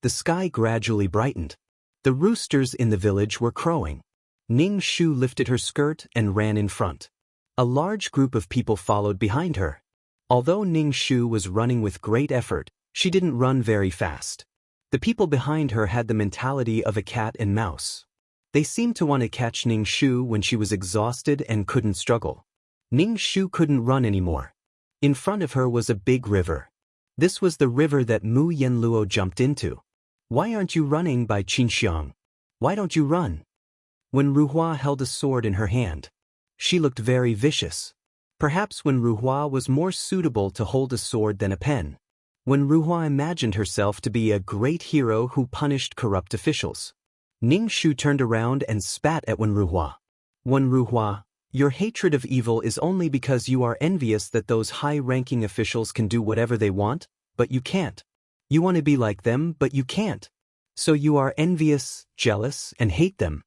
The sky gradually brightened. The roosters in the village were crowing. Ningshu lifted her skirt and ran in front. A large group of people followed behind her. Although Ningshu was running with great effort, she didn't run very fast. The people behind her had the mentality of a cat and mouse. They seemed to want to catch Ningshu when she was exhausted and couldn't struggle. Ningshu couldn't run anymore. In front of her was a big river. This was the river that Mu Yanluo jumped into. "Why aren't you running?" by Qinxiang. "Why don't you run?" Wenruhua held a sword in her hand. She looked very vicious. Perhaps Wenruhua was more suitable to hold a sword than a pen. Wenruhua imagined herself to be a great hero who punished corrupt officials. Ningshu turned around and spat at Wenruhua. "Wenruhua, your hatred of evil is only because you are envious that those high-ranking officials can do whatever they want, but you can't. You want to be like them, but you can't. So you are envious, jealous, and hate them."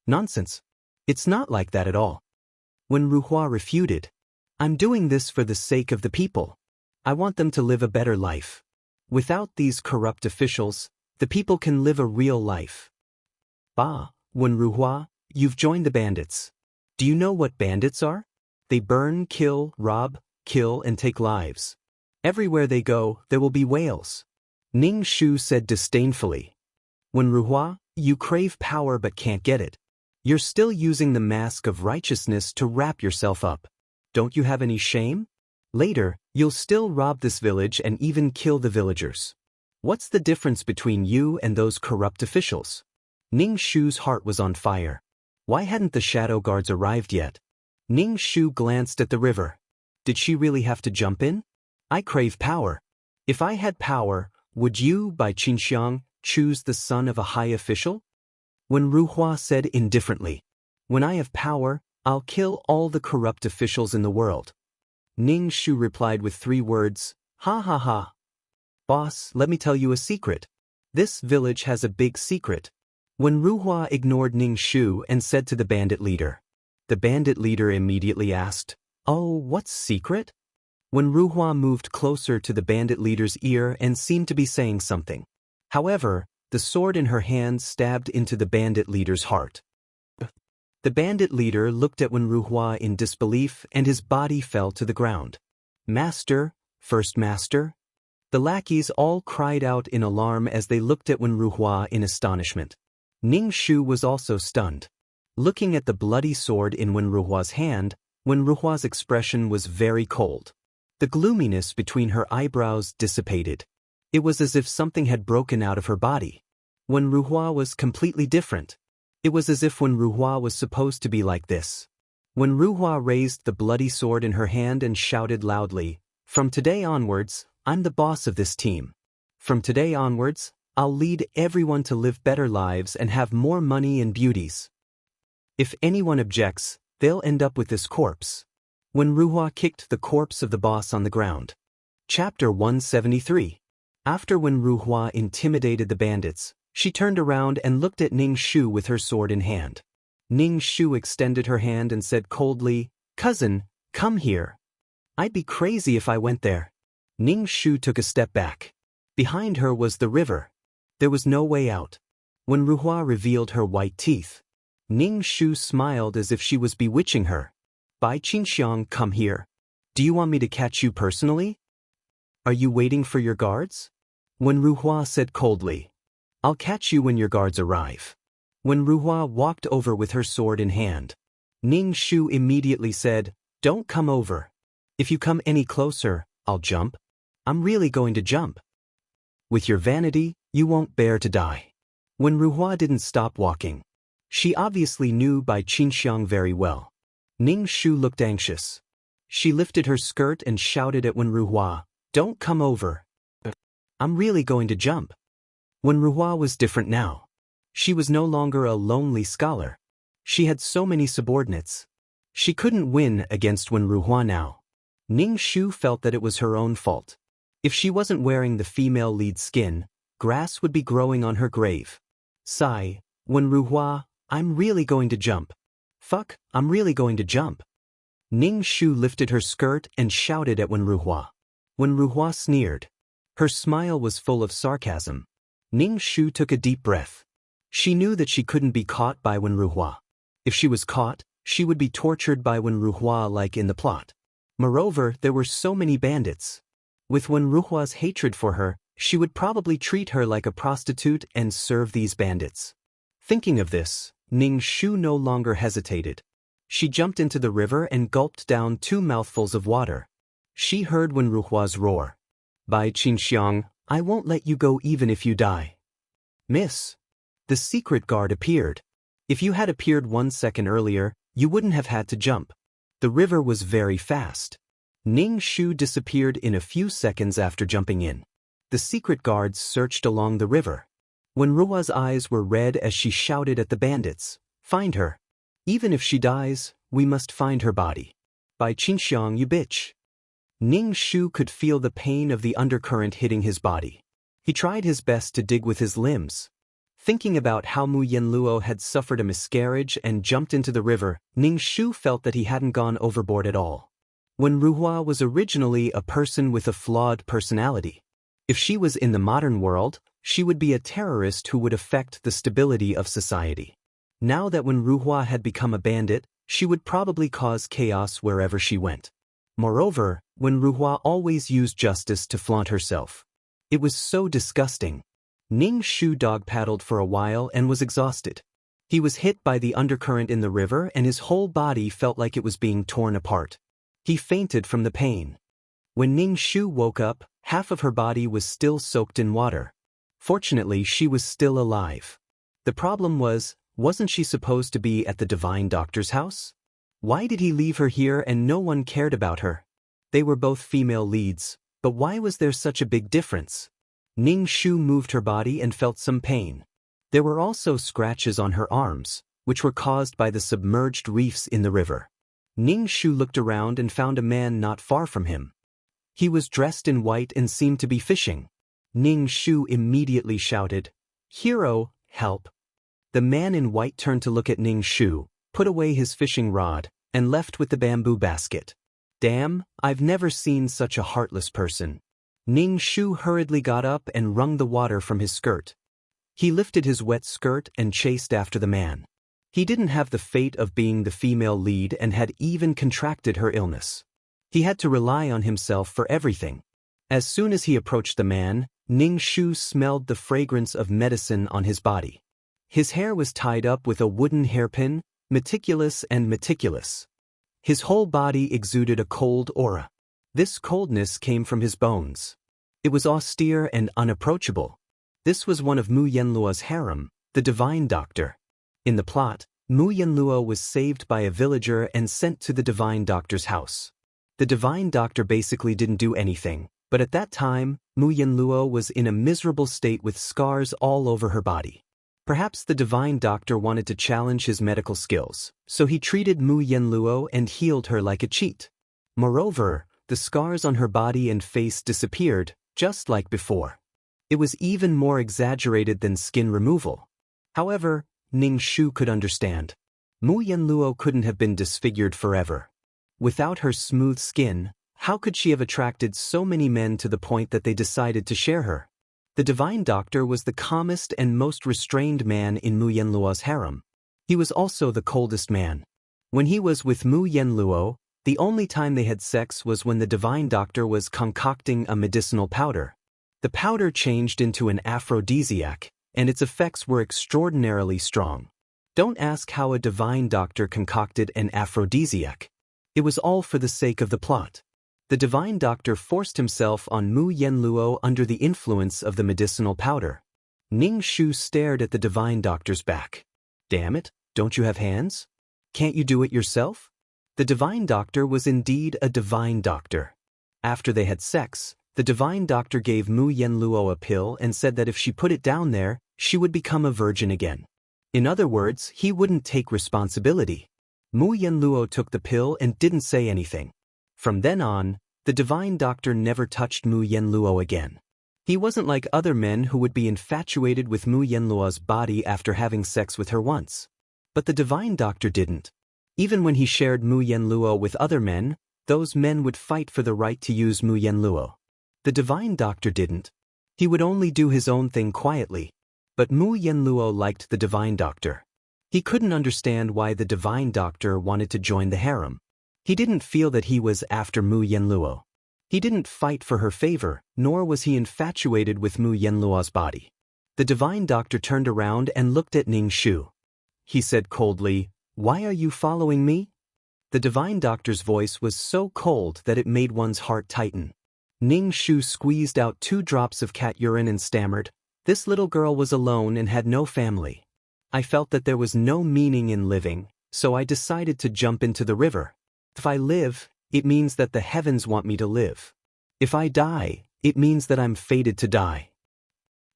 Nonsense. It's not like that at all. Wenruhua refuted. "I'm doing this for the sake of the people. I want them to live a better life. Without these corrupt officials, the people can live a real life." "Bah, Wenruhua, you've joined the bandits. Do you know what bandits are? They burn, kill, rob, kill, and take lives. Everywhere they go, there will be whales." Ningshu said disdainfully. "Wenruhua, you crave power but can't get it. You're still using the mask of righteousness to wrap yourself up. Don't you have any shame? Later, you'll still rob this village and even kill the villagers. What's the difference between you and those corrupt officials?" Ningshu's heart was on fire. Why hadn't the shadow guards arrived yet? Ningshu glanced at the river. Did she really have to jump in? "I crave power. If I had power, would you, by Qinxiang, choose the son of a high official?" Wenruhua said indifferently. "When I have power, I'll kill all the corrupt officials in the world." Ningshu replied with 3 words, "Ha ha ha. Boss, let me tell you a secret. This village has a big secret." Wenruhua ignored Ningshu and said to the bandit leader. The bandit leader immediately asked, "Oh, what's secret?" Wenruhua moved closer to the bandit leader's ear and seemed to be saying something. However, the sword in her hand stabbed into the bandit leader's heart. The bandit leader looked at Wenruhua in disbelief and his body fell to the ground. "Master, first master?" The lackeys all cried out in alarm as they looked at Wenruhua in astonishment. Ningshu was also stunned. Looking at the bloody sword in Wenruhua's hand, Wenruhua's expression was very cold. The gloominess between her eyebrows dissipated. It was as if something had broken out of her body. Wenruhua was completely different. It was as if Wenruhua was supposed to be like this. Wenruhua raised the bloody sword in her hand and shouted loudly, "From today onwards, I'm the boss of this team. From today onwards, I'll lead everyone to live better lives and have more money and beauties. If anyone objects, they'll end up with this corpse." When Ruhua kicked the corpse of the boss on the ground. Chapter 173. After when Ruhua intimidated the bandits, she turned around and looked at Ning Shu with her sword in hand. Ning Shu extended her hand and said coldly, "Cousin, come here." "I'd be crazy if I went there." Ning Shu took a step back. Behind her was the river. There was no way out. When Ruhua revealed her white teeth, Ning Shu smiled as if she was bewitching her. "Bai Qingxiang, come here. Do you want me to catch you personally? Are you waiting for your guards?" When Ruhua said coldly, "I'll catch you when your guards arrive." When Ruhua walked over with her sword in hand, Ning Shu immediately said, "Don't come over. If you come any closer, I'll jump. I'm really going to jump. With your vanity, you won't bear to die." When Ruhua didn't stop walking, she obviously knew Bai Qingxiang very well. Ning Shu looked anxious. She lifted her skirt and shouted at Wen Ruhua, "Don't come over. I'm really going to jump." Wen Ruhua was different now. She was no longer a lonely scholar. She had so many subordinates. She couldn't win against Wen Ruhua now. Ning Shu felt that it was her own fault. If she wasn't wearing the female lead skin, grass would be growing on her grave. Sigh, Wen Ruhua, I'm really going to jump. Fuck, I'm really going to jump. Ning Shu lifted her skirt and shouted at Wen Ruhua. Wen Ruhua sneered. Her smile was full of sarcasm. Ning Shu took a deep breath. She knew that she couldn't be caught by Wen Ruhua. If she was caught, she would be tortured by Wen Ruhua like in the plot. Moreover, there were so many bandits. With Wen Ruhua's hatred for her, she would probably treat her like a prostitute and serve these bandits. Thinking of this, Ning Shu no longer hesitated. She jumped into the river and gulped down 2 mouthfuls of water. She heard Wen Ruhua's roar. "Bai Qingxiang, I won't let you go even if you die." "Miss." The secret guard appeared. If you had appeared 1 second earlier, you wouldn't have had to jump. The river was very fast. Ning Shu disappeared in a few seconds after jumping in. The secret guards searched along the river. Wen Ruhua's eyes were red as she shouted at the bandits, "Find her. Even if she dies, we must find her body. Bai Qingxiang, you bitch." Ning Shu could feel the pain of the undercurrent hitting his body. He tried his best to dig with his limbs. Thinking about how Mu Yanluo had suffered a miscarriage and jumped into the river, Ning Shu felt that he hadn't gone overboard at all. Wen Ruhua was originally a person with a flawed personality. If she was in the modern world, she would be a terrorist who would affect the stability of society. Now that Wen Ruhua had become a bandit, she would probably cause chaos wherever she went. Moreover, Wen Ruhua always used justice to flaunt herself. It was so disgusting. Ning Shu dog-paddled for a while and was exhausted. He was hit by the undercurrent in the river and his whole body felt like it was being torn apart. He fainted from the pain. When Ning Shu woke up, half of her body was still soaked in water. Fortunately, she was still alive. The problem was, wasn't she supposed to be at the divine doctor's house? Why did he leave her here and no one cared about her? They were both female leads, but why was there such a big difference? Ning Shu moved her body and felt some pain. There were also scratches on her arms, which were caused by the submerged reefs in the river. Ning Shu looked around and found a man not far from him. He was dressed in white and seemed to be fishing. Ning Shu immediately shouted, "Hero, help." The man in white turned to look at Ning Shu, put away his fishing rod, and left with the bamboo basket. Damn, I've never seen such a heartless person. Ning Shu hurriedly got up and wrung the water from his skirt. He lifted his wet skirt and chased after the man. He didn't have the fate of being the female lead and had even contracted her illness. He had to rely on himself for everything. As soon as he approached the man, Ning Shu smelled the fragrance of medicine on his body. His hair was tied up with a wooden hairpin, meticulous and meticulous. His whole body exuded a cold aura. This coldness came from his bones. It was austere and unapproachable. This was one of Mu Yanluo's harem, the divine doctor. In the plot, Mu Yanluo was saved by a villager and sent to the divine doctor's house. The divine doctor basically didn't do anything, but at that time, Mu Yanluo was in a miserable state with scars all over her body. Perhaps the divine doctor wanted to challenge his medical skills, so he treated Mu Yanluo and healed her like a cheat. Moreover, the scars on her body and face disappeared, just like before. It was even more exaggerated than skin removal. However, Ning Shu could understand. Mu Yanluo couldn't have been disfigured forever. Without her smooth skin, how could she have attracted so many men to the point that they decided to share her? The divine doctor was the calmest and most restrained man in Mu Yanluo's harem. He was also the coldest man. When he was with Mu Yanluo, the only time they had sex was when the divine doctor was concocting a medicinal powder. The powder changed into an aphrodisiac, and its effects were extraordinarily strong. Don't ask how a divine doctor concocted an aphrodisiac. It was all for the sake of the plot. The divine doctor forced himself on Mu Yanluo under the influence of the medicinal powder. Ning Shu stared at the divine doctor's back. Damn it, don't you have hands? Can't you do it yourself? The divine doctor was indeed a divine doctor. After they had sex, the divine doctor gave Mu Yanluo a pill and said that if she put it down there, she would become a virgin again. In other words, he wouldn't take responsibility. Mu Yanluo took the pill and didn't say anything. From then on, the divine doctor never touched Mu Yanluo again. He wasn't like other men who would be infatuated with Mu Yanluo's body after having sex with her once. But the divine doctor didn't. Even when he shared Mu Yanluo with other men, those men would fight for the right to use Mu Yanluo. The divine doctor didn't. He would only do his own thing quietly. But Mu Yanluo liked the divine doctor. He couldn't understand why the divine doctor wanted to join the harem. He didn't feel that he was after Mu Yanluo. He didn't fight for her favor, nor was he infatuated with Mu Yanluo's body. The divine doctor turned around and looked at Ning Shu. He said coldly, "Why are you following me?" The divine doctor's voice was so cold that it made one's heart tighten. Ning Shu squeezed out 2 drops of cat urine and stammered, "This little girl was alone and had no family. I felt that there was no meaning in living, so I decided to jump into the river. If I live, it means that the heavens want me to live. If I die, it means that I'm fated to die.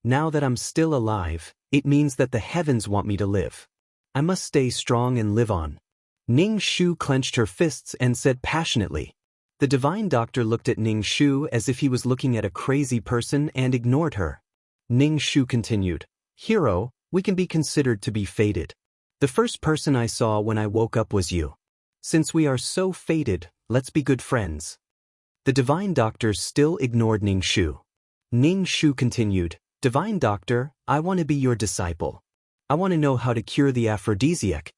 Now that I'm still alive, it means that the heavens want me to live. I must stay strong and live on." Ning Shu clenched her fists and said passionately. The divine doctor looked at Ning Shu as if he was looking at a crazy person and ignored her. Ning Shu continued, "Hero, we can be considered to be fated. The first person I saw when I woke up was you. Since we are so fated, let's be good friends." The divine doctor still ignored Ning Shu. Ning Shu continued, "Divine doctor, I want to be your disciple. I want to know how to cure the aphrodisiac.